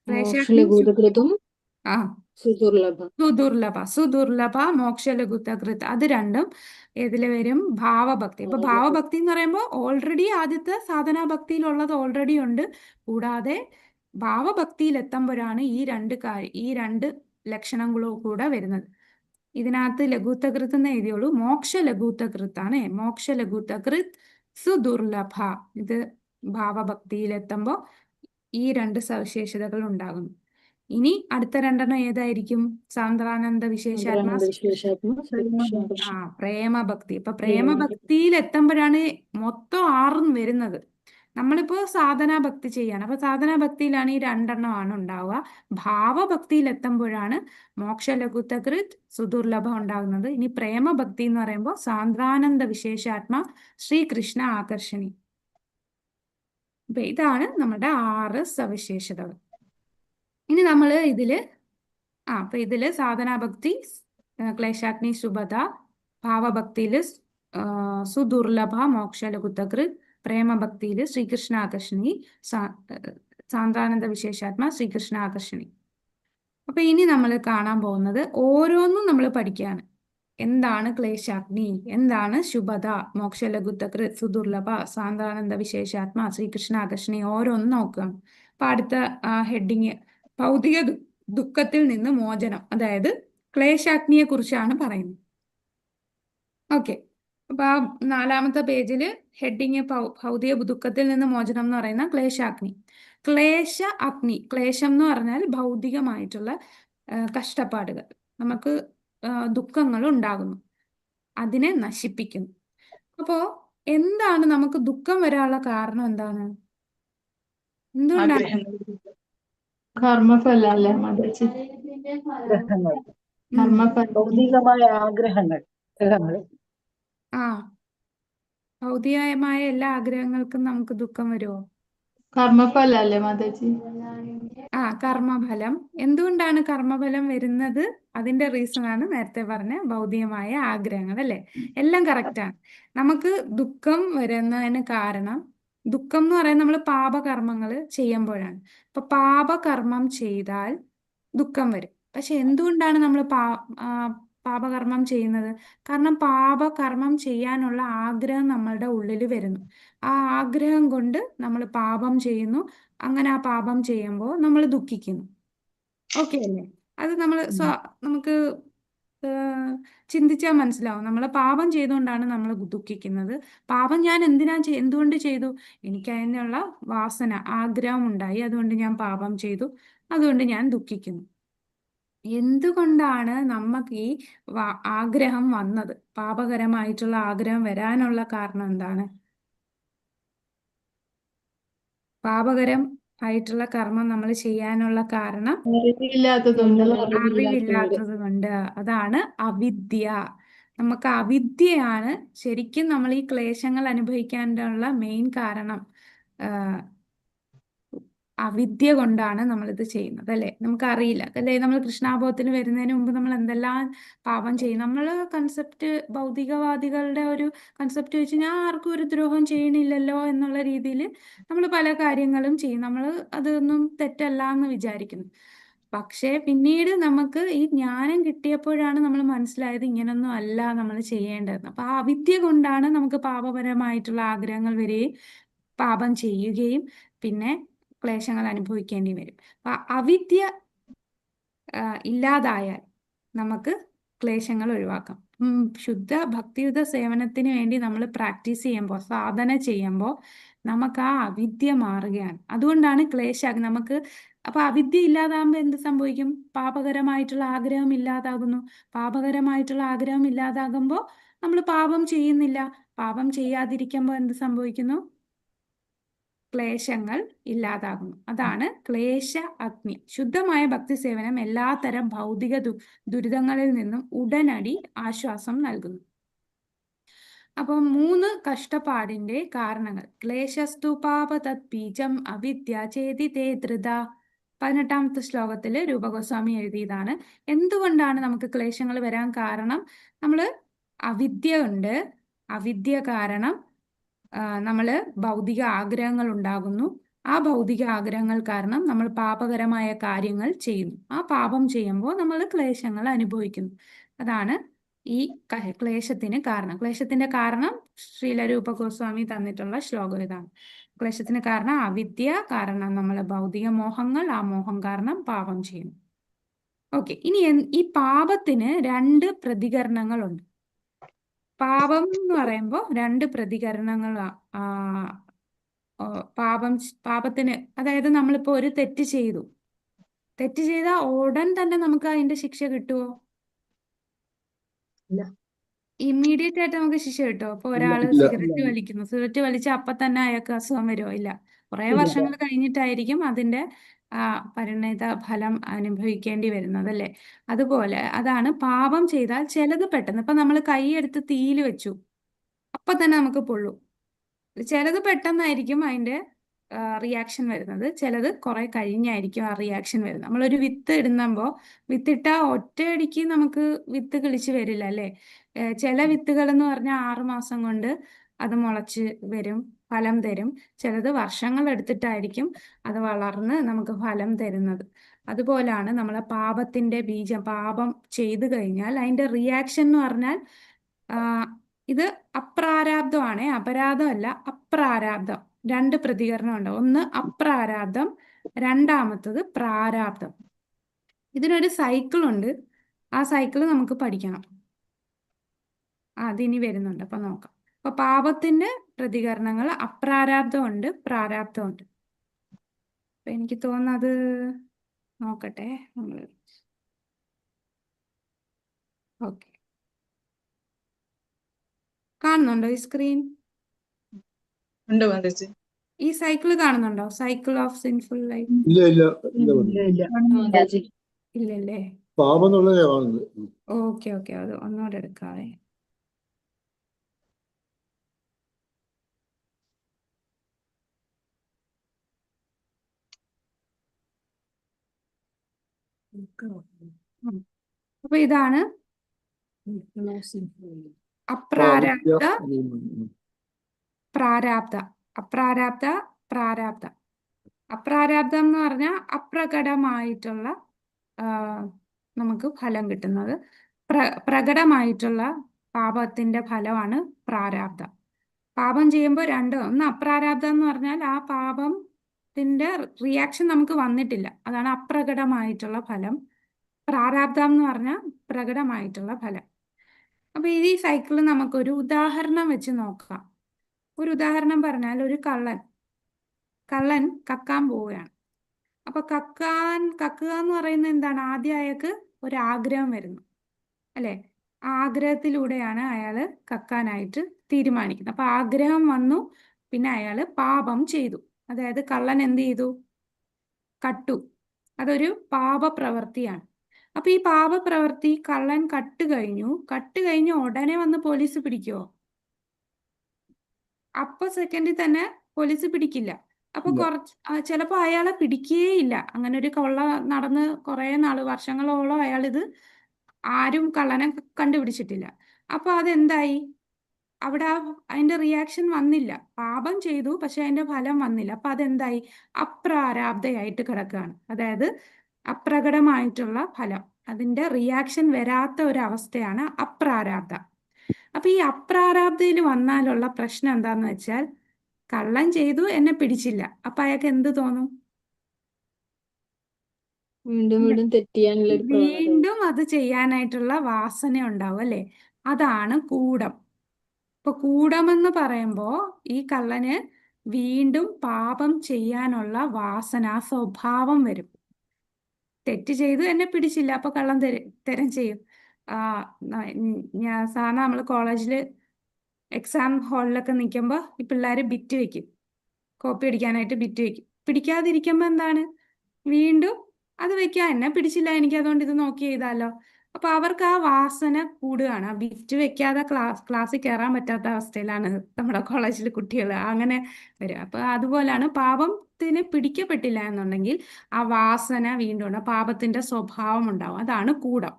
മോക്ഷലഘൂതകൃതും ആ സുദുർലഭ മോക്ഷലഘുതകൃത്, അത് 2 ഏതില് വരും? ഭാവഭക്തി. അപ്പൊ ഭാവഭക്തി എന്ന് പറയുമ്പോൾ ഓൾറെഡി ആദ്യത്തെ സാധനാഭക്തിയിലുള്ളത് ഓൾറെഡി ഉണ്ട്. കൂടാതെ ഭാവഭക്തിയിൽ എത്തുമ്പോഴാണ് ഈ രണ്ട് ലക്ഷണങ്ങളും കൂടെ വരുന്നത്. ഇതിനകത്ത് ലഘൂതകൃത് എന്ന് എഴുതിയോളൂ. മോക്ഷ ലഘൂതകൃത്താണ്. മോക്ഷ ലഘൂതകൃത് സുദുർലഭ. ഇത് ഭാവഭക്തിയിലെത്തുമ്പോൾ ഈ 2 സവിശേഷതകൾ ഉണ്ടാകുന്നു. ഇനി അടുത്ത 2 ഏതായിരിക്കും? സാന്ദ്രാനന്ദ വിശേഷാത്മ, പ്രേമഭക്തി. അപ്പൊ പ്രേമഭക്തിയിൽ എത്തുമ്പോഴാണ് മൊത്തം 6 വരുന്നത്. നമ്മളിപ്പോ സാധനാഭക്തി ചെയ്യാണ്. അപ്പൊ സാധനാഭക്തിയിലാണ് ഈ 2 ഉണ്ടാവുക. ഭാവഭക്തിയിൽ എത്തുമ്പോഴാണ് മോക്ഷലഘുതകൃത് സുദുർലഭം ഉണ്ടാകുന്നത്. ഇനി പ്രേമഭക്തി എന്ന് പറയുമ്പോൾ സാന്ദ്രാനന്ദ വിശേഷാത്മ ശ്രീകൃഷ്ണ ആകർഷണി. അപ്പൊ ഇതാണ് നമ്മുടെ 6 സവിശേഷതകൾ. ഇനി നമ്മൾ ഇതില് സാധനാഭക്തി ക്ലേശാഗ്നി, ശുഭദ, ഭാവഭക്തിയില് സുദുർലഭ മോക്ഷലഘുതകൃത്, പ്രേമഭക്തിയില് ശ്രീകൃഷ്ണ ആകർഷണി, സാന്ദ്രാനന്ദ വിശേഷാത്മ ശ്രീകൃഷ്ണ ആകർഷണി. അപ്പൊ ഇനി നമ്മൾ കാണാൻ പോകുന്നത് ഓരോന്നും നമ്മൾ പഠിക്കുകയാണ്. എന്താണ് ക്ലേശാഗ്നി, എന്താണ് ശുഭദ, മോക്ഷലഘുതകൃത്, സുദുർലഭ, സാന്ദ്രാനന്ദ വിശേഷാത്മ ശ്രീകൃഷ്ണ ആകർഷണി, ഓരോന്നും നോക്കുകയാണ്. അപ്പൊ അടുത്ത ഹെഡിങ് ഭൗതിക ദുഃഖത്തിൽ നിന്ന് മോചനം, അതായത് ക്ലേശാഗ്നിയെ കുറിച്ചാണ് പറയുന്നത്. ഓക്കെ, അപ്പൊ ആ 4ാമത്തെ പേജില് ഹെഡിങ് ഭൗതിക ദുഃഖത്തിൽ നിന്ന് മോചനം എന്ന് പറയുന്ന ക്ലേശാഗ്നി. ക്ലേശ അഗ്നി, ക്ലേശം എന്ന് പറഞ്ഞാൽ ഭൗതികമായിട്ടുള്ള കഷ്ടപ്പാടുകൾ, നമുക്ക് ദുഃഖങ്ങൾ ഉണ്ടാകുന്നു, അതിനെ നശിപ്പിക്കുന്നു. അപ്പോ എന്താണ് നമുക്ക് ദുഃഖം വരാനുള്ള കാരണം? എന്താണ്? എന്തുകൊണ്ടാണ്? കർമ്മഫലല്ലേ മാതാജി? ഭൗതികമായ ആഗ്രഹങ്ങൾ. ഭൗതികമായ എല്ലാ ആഗ്രഹങ്ങൾക്കും നമുക്ക് ദുഃഖം വരുമോ? കർമ്മഫലല്ലേ മാതാജി? കർമ്മഫലം. എന്തുകൊണ്ടാണ് കർമ്മഫലം വരുന്നത്? അതിന്റെ റീസൺ ആണ് നേരത്തെ പറഞ്ഞ ഭൗതികമായ ആഗ്രഹങ്ങൾ അല്ലെ. എല്ലാം കറക്റ്റാണ്. നമുക്ക് ദുഃഖം വരുന്നതിന് കാരണം, ദുഃഖം എന്ന് പറയുന്നത് നമ്മൾ പാപകർമ്മങ്ങൾ ചെയ്യുമ്പോഴാണ്. അപ്പൊ പാപകർമ്മം ചെയ്താൽ ദുഃഖം വരും. പക്ഷെ എന്തുകൊണ്ടാണ് നമ്മൾ പാപകർമ്മം ചെയ്യുന്നത്? കാരണം പാപകർമ്മം ചെയ്യാനുള്ള ആഗ്രഹം നമ്മളുടെ ഉള്ളിൽ വരുന്നു. ആ ആഗ്രഹം കൊണ്ട് നമ്മൾ പാപം ചെയ്യുന്നു. അങ്ങനെ ആ പാപം ചെയ്യുമ്പോൾ നമ്മൾ ദുഃഖിക്കുന്നു. ഓക്കെ അല്ലേ? അത് നമുക്ക് ചിന്തിച്ചാൽ മനസ്സിലാവും. നമ്മൾ പാപം ചെയ്തുകൊണ്ടാണ് നമ്മൾ ദുഃഖിക്കുന്നത്. പാപം ഞാൻ എന്തുകൊണ്ട് ചെയ്തു? എനിക്ക് അതിനുള്ള വാസന, ആഗ്രഹം ഉണ്ടായി, അതുകൊണ്ട് ഞാൻ പാപം ചെയ്തു, അതുകൊണ്ട് ഞാൻ ദുഃഖിക്കുന്നു. എന്തുകൊണ്ടാണ് നമുക്ക് ഈ ആഗ്രഹം വന്നത്? പാപകരമായിട്ടുള്ള ആഗ്രഹം വരാനുള്ള കാരണം എന്താണ്? പാപകരം ആയിട്ടുള്ള കർമ്മം നമ്മൾ ചെയ്യാനുള്ള കാരണം അറിവില്ലാത്തത് കൊണ്ട്. അതാണ് അവിദ്യ. നമുക്ക് അവിദ്യയാണ് ശരിക്കും നമ്മൾ ഈ ക്ലേശങ്ങൾ അനുഭവിക്കാനുള്ള മെയിൻ കാരണം. അവിദ്യ കൊണ്ടാണ് നമ്മളിത് ചെയ്യുന്നത് അല്ലേ? നമുക്കറിയില്ല അല്ലേ? നമ്മൾ കൃഷ്ണാബോധത്തിന് വരുന്നതിന് മുമ്പ് നമ്മൾ എന്തെല്ലാം പാപം ചെയ്യും. നമ്മൾ കൺസെപ്റ്റ് ഭൗതികവാദികളുടെ ഒരു കൺസെപ്റ്റ് വെച്ച് ഞാൻ ആർക്കും ഒരു ദ്രോഹം ചെയ്യണില്ലല്ലോ എന്നുള്ള രീതിയിൽ നമ്മൾ പല കാര്യങ്ങളും ചെയ്യും. നമ്മൾ അതൊന്നും തെറ്റല്ല എന്ന് വിചാരിക്കുന്നു. പക്ഷേ പിന്നീട് നമുക്ക് ഈ ജ്ഞാനം കിട്ടിയപ്പോഴാണ് നമ്മൾ മനസ്സിലായത് ഇങ്ങനൊന്നും അല്ല നമ്മൾ ചെയ്യേണ്ടത്. അപ്പൊ ആ അവിദ്യ കൊണ്ടാണ് നമുക്ക് പാപപരമായിട്ടുള്ള ആഗ്രഹങ്ങൾ വരികയും പാപം ചെയ്യുകയും പിന്നെ ക്ലേശങ്ങൾ അനുഭവിക്കേണ്ടി വരും. അപ്പൊ അവിദ്യ ഇല്ലാതായാൽ നമുക്ക് ക്ലേശങ്ങൾ ഒഴിവാക്കാം. ശുദ്ധ ഭക്തിയുത സേവനത്തിന് വേണ്ടി നമ്മൾ പ്രാക്ടീസ് ചെയ്യുമ്പോൾ, സാധന ചെയ്യുമ്പോൾ നമുക്ക് ആ അവിദ്യ മാറുകയാണ്. അതുകൊണ്ടാണ് നമുക്ക് അപ്പൊ അവിദ്യ ഇല്ലാതാകുമ്പോൾ എന്ത് സംഭവിക്കും? പാപകരമായിട്ടുള്ള ആഗ്രഹം ഇല്ലാതാകുന്നു. പാപകരമായിട്ടുള്ള ആഗ്രഹം ഇല്ലാതാകുമ്പോൾ നമ്മൾ പാപം ചെയ്യുന്നില്ല. പാപം ചെയ്യാതിരിക്കുമ്പോൾ എന്ത് സംഭവിക്കുന്നു? ക്ലേശങ്ങൾ ഇല്ലാതാകുന്നു. അതാണ് ക്ലേശ അഗ്നി. ശുദ്ധമായ ഭക്തി സേവനം എല്ലാത്തരം ഭൗതിക ദുരിതങ്ങളിൽ നിന്നും ഉടനടി ആശ്വാസം നൽകുന്നു. അപ്പം 3 കഷ്ടപ്പാടിന്റെ കാരണങ്ങൾ. ക്ലേശസ്തു പാപ തത് ബീജം അവിദ്യ ചേതി തേ ധൃത. 18ാമത്തെ ശ്ലോകത്തിൽ രൂപഗോസ്വാമി എഴുതിയതാണ്. എന്തുകൊണ്ടാണ് നമുക്ക് ക്ലേശങ്ങൾ വരാൻ കാരണം? നമ്മൾ അവിദ്യ ഉണ്ട്. അവിദ്യ കാരണം നമ്മൾ ഭൗതിക ആഗ്രഹങ്ങൾ ഉണ്ടാകുന്നു. ആ ഭൗതിക ആഗ്രഹങ്ങൾ കാരണം നമ്മൾ പാപകരമായ കാര്യങ്ങൾ ചെയ്യുന്നു. ആ പാപം ചെയ്യുമ്പോൾ നമ്മൾ ക്ലേശങ്ങൾ അനുഭവിക്കുന്നു. അതാണ് ഈ ക്ലേശത്തിന് കാരണം. ക്ലേശത്തിന്റെ കാരണം ശ്രീല രൂപ ഗോസ്വാമി തന്നിട്ടുള്ള ശ്ലോകം ഇതാണ്. ക്ലേശത്തിന് കാരണം അവിദ്യ കാരണം നമ്മൾ ഭൗതിക മോഹങ്ങൾ, ആ മോഹം കാരണം പാപം ചെയ്യുന്നു. ഓക്കെ, ഇനി ഈ പാപത്തിന് 2 പ്രതികരണങ്ങളുണ്ട്. പാപം എന്ന് പറയുമ്പോൾ 2 പ്രതികരണങ്ങളാണ്. പാപത്തിന്, അതായത് നമ്മളിപ്പോ ഒരു തെറ്റ് ചെയ്തു. തെറ്റ് ചെയ്താൽ ഉടൻ തന്നെ നമുക്ക് അതിന്റെ ശിക്ഷ കിട്ടുമോ? ഇല്ല. ഇമ്മീഡിയറ്റ് ആയിട്ട് നമുക്ക് ശിക്ഷ കിട്ടുമോ? അപ്പൊ ഒരാള് സിഗരറ്റ് വലിക്കുന്നു, സിഗരറ്റ് വലിച്ച അപ്പൊ തന്നെ അയാൾക്ക് അസുഖം വരുമോ? ഇല്ല. കുറെ വർഷങ്ങൾ കഴിഞ്ഞിട്ടായിരിക്കും അതിന്റെ പരിണിത ഫലം അനുഭവിക്കേണ്ടി വരുന്നത് അല്ലേ? അതുപോലെ അതാണ് പാപം ചെയ്താൽ ചിലത് പെട്ടെന്ന്, ഇപ്പൊ നമ്മൾ കൈയെടുത്ത് തീയിൽ വെച്ചു, അപ്പൊ തന്നെ നമുക്ക് പൊള്ളും. ചിലത് പെട്ടെന്നായിരിക്കും അതിന്റെ റിയാക്ഷൻ വരുന്നത്, ചിലത് കുറെ കഴിഞ്ഞായിരിക്കും ആ റിയാക്ഷൻ വരുന്നത്. നമ്മളൊരു വിത്ത് ഇടുമ്പോൾ വിത്തിട്ട ഒറ്റയടിക്ക് നമുക്ക് വിത്ത് കിളിച്ച് വരില്ല അല്ലേ? ചില വിത്തുകൾ എന്ന് പറഞ്ഞാൽ 6 മാസം കൊണ്ട് അത് മുളച്ച് വരും, ഫലം തരും. ചിലത് വർഷങ്ങൾ എടുത്തിട്ടായിരിക്കും അത് വളർന്ന് നമുക്ക് ഫലം തരുന്നത്. അതുപോലാണ് നമ്മളെ പാപത്തിന്റെ ബീജം. പാപം ചെയ്തു കഴിഞ്ഞാൽ അതിന്റെ റിയാക്ഷൻ എന്ന് പറഞ്ഞാൽ ഇത് അപ്രാരാബ്ധമാണ്, അപരാധമല്ല, അപ്രാരാബ്ധം. 2 പ്രതികരണമുണ്ട്. ഒന്ന് അപ്രാരാബ്ധം, രണ്ടാമത്തത് പ്രാരാബ്ധം. ഇതിനൊരു സൈക്കിൾ ഉണ്ട്. ആ സൈക്കിൾ നമുക്ക് പഠിക്കണം. അതിനി വരുന്നുണ്ട്, അപ്പൊ നോക്കാം. അപ്പൊ പാപത്തിന്റെ പ്രതികരണങ്ങൾ അപ്രാരാബ്ധമുണ്ട്, പ്രാരാബ്ധമുണ്ട്. അപ്പൊ എനിക്ക് തോന്നുന്നത് നോക്കട്ടെ നമ്മൾ. ഓക്കെ, കാണുന്നുണ്ടോ ഈ സ്ക്രീൻ? ഉണ്ട് മാതാജി. ഈ സൈക്കിൾ കാണുന്നുണ്ടോ? Cycle of sinful life. ഇല്ല. മാതാജി. ഇല്ലല്ലേ? പാപം എന്നുള്ളതേ കാണുന്നത്. ഓക്കെ ഓക്കെ, അത് ഒന്നുകൂടെ എടുക്കാവേ. അപ്പൊ ഇതാണ് അപ്രാരാബ്ധ, പ്രാരാബ്ധ, അപ്രാരാബ്ധ, പ്രാരാബ്ധ. അപ്രാരാബ്ധം എന്ന് പറഞ്ഞാൽ അപ്രകടമായിട്ടുള്ള നമുക്ക് ഫലം കിട്ടുന്നത്. പ്രകടമായിട്ടുള്ള പാപത്തിന്റെ ഫലമാണ് പ്രാരാബ്ധം. പാപം ചെയ്യുമ്പോൾ ഒന്ന് അപ്രാരാബ്ധം എന്ന് പറഞ്ഞാൽ ആ പാപത്തിന്റെ റിയാക്ഷൻ നമുക്ക് വന്നിട്ടില്ല, അതാണ് അപ്രകടമായിട്ടുള്ള ഫലം. പ്രാരാബ്ധം എന്ന് പറഞ്ഞാൽ പ്രകടമായിട്ടുള്ള ഫലം. അപ്പൊ ഈ സൈക്കിളിൽ നമുക്കൊരു ഉദാഹരണം വെച്ച് നോക്കാം. ഒരു ഉദാഹരണം പറഞ്ഞാൽ, ഒരു കള്ളൻ കക്കാൻ പോവുകയാണ്. അപ്പൊ കക്കുക എന്ന് പറയുന്നത് എന്താണ്? ആദ്യം അയാൾക്ക് ഒരു ആഗ്രഹം വരുന്നു അല്ലെ? ആഗ്രഹത്തിലൂടെയാണ് അയാള് കക്കാനായിട്ട് തീരുമാനിക്കുന്നത്. അപ്പൊ ആഗ്രഹം വന്നു, പിന്നെ അയാള് പാപം ചെയ്തു. അതായത് കള്ളൻ എന്ത് ചെയ്തു? കട്ടു. അതൊരു പാപപ്രവൃത്തിയാണ്. അപ്പൊ ഈ പാപപ്രവൃത്തി കള്ളൻ കട്ട് കഴിഞ്ഞു ഉടനെ വന്ന് പോലീസ് പിടിക്കുവോ? അപ്പൊ സെക്കൻഡിൽ തന്നെ പോലീസ് പിടിക്കില്ല. അപ്പൊ ഇല്ല. ചിലപ്പോ അയാളെ പിടിക്കേയില്ല. അങ്ങനെ ഒരു കൊള്ള നടന്ന് കുറെ നാള് വർഷങ്ങളോളം അയാളിത് ആരും കള്ളനെ കണ്ടുപിടിച്ചിട്ടില്ല. അപ്പൊ അതെന്തായി? അവിടെ അതിന്റെ റിയാക്ഷൻ വന്നില്ല. പാപം ചെയ്തു, പക്ഷെ അതിന്റെ ഫലം വന്നില്ല. അപ്പൊ അതെന്തായി? അപ്രാരാബ്ധയായിട്ട് കിടക്കുകയാണ്. അതായത് അപ്രകടമായിട്ടുള്ള ഫലം, അതിന്റെ റിയാക്ഷൻ വരാത്ത ഒരു അവസ്ഥയാണ് അപ്രാരാബ്ധ. അപ്പൊ ഈ അപ്രാരാബ്ധയിൽ വന്നാലുള്ള പ്രശ്നം എന്താന്ന് വെച്ചാൽ, കള്ളൻ ചെയ്തു, എന്നെ പിടിച്ചില്ല. അപ്പൊ അയാൾക്ക് എന്ത് തോന്നും? വീണ്ടും വീണ്ടും തെറ്റ് ചെയ്യാനുള്ള ഒരു പ്രവണത. വീണ്ടും അത് ചെയ്യാനായിട്ടുള്ള വാസന ഉണ്ടാവും, അല്ലെ? അതാണ് കൂടം. ഇപ്പൊ കൂടമെന്ന് പറയുമ്പോ ഈ കള്ളന് വീണ്ടും പാപം ചെയ്യാനുള്ള വാസന, ആ സ്വഭാവം വരും. തെറ്റ് ചെയ്തു, എന്നെ പിടിച്ചില്ല, അപ്പൊ കള്ളം തരം ചെയ്യും. ഞാൻ സാധാരണ നമ്മൾ കോളേജിൽ എക്സാം ഹാളിലൊക്കെ നിൽക്കുമ്പോ ഈ പിള്ളേര് ബിറ്റ് വെക്കും, കോപ്പി അടിക്കാനായിട്ട് ബിറ്റ് വെക്കും. പിടിക്കാതിരിക്കുമ്പോ എന്താണ്? വീണ്ടും അത് വെക്കാം, എന്നെ പിടിച്ചില്ല, എനിക്ക് അതുകൊണ്ട് ഇത് നോക്കി ചെയ്താലോ. അപ്പൊ അവർക്ക് ആ വാസന കൂടുകയാണ്. ആ ബിറ്റ് വെക്കാതെ ക്ലാസ്സിൽ കയറാൻ പറ്റാത്ത അവസ്ഥയിലാണ് നമ്മുടെ കോളേജിൽ കുട്ടികൾ. അങ്ങനെ വരും. അപ്പൊ അതുപോലാണ് പാപത്തിന് പിടിക്കപ്പെട്ടില്ല എന്നുണ്ടെങ്കിൽ ആ വാസന വീണ്ടും ഉണ്ട്, പാപത്തിന്റെ സ്വഭാവം ഉണ്ടാവും. അതാണ് കൂടം.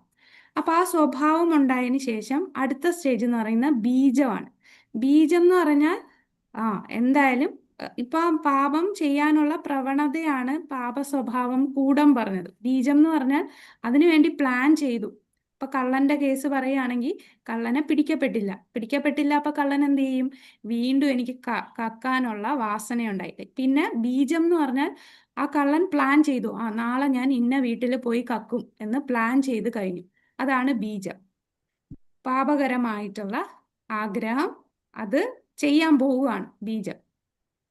അപ്പൊ ആ സ്വഭാവം ഉണ്ടായതിനു ശേഷം അടുത്ത സ്റ്റേജ് എന്ന് പറയുന്നത് ബീജമാണ്. ബീജം എന്ന് പറഞ്ഞാൽ എന്തായാലും ഇപ്പൊ പാപം ചെയ്യാനുള്ള പ്രവണതയാണ് പാപ സ്വഭാവം കൂടം പറഞ്ഞത്. ബീജം എന്ന് പറഞ്ഞാൽ അതിനുവേണ്ടി പ്ലാൻ ചെയ്തു. ഇപ്പൊ കള്ളന്റെ കേസ് പറയുകയാണെങ്കിൽ കള്ളനെ പിടിക്കപ്പെട്ടില്ല. അപ്പൊ കള്ളൻ എന്ത് ചെയ്യും? വീണ്ടും എനിക്ക് കക്കാനുള്ള വാസനയുണ്ടായി. പിന്നെ ബീജം എന്ന് പറഞ്ഞാൽ ആ കള്ളൻ പ്ലാൻ ചെയ്തു, നാളെ ഞാൻ ഇന്ന വീട്ടിൽ പോയി കക്കും എന്ന് പ്ലാൻ ചെയ്ത് കഴിഞ്ഞു. അതാണ് ബീജം. പാപകരമായിട്ടുള്ള ആഗ്രഹം, അത് ചെയ്യാൻ പോവുകയാണ് ബീജം.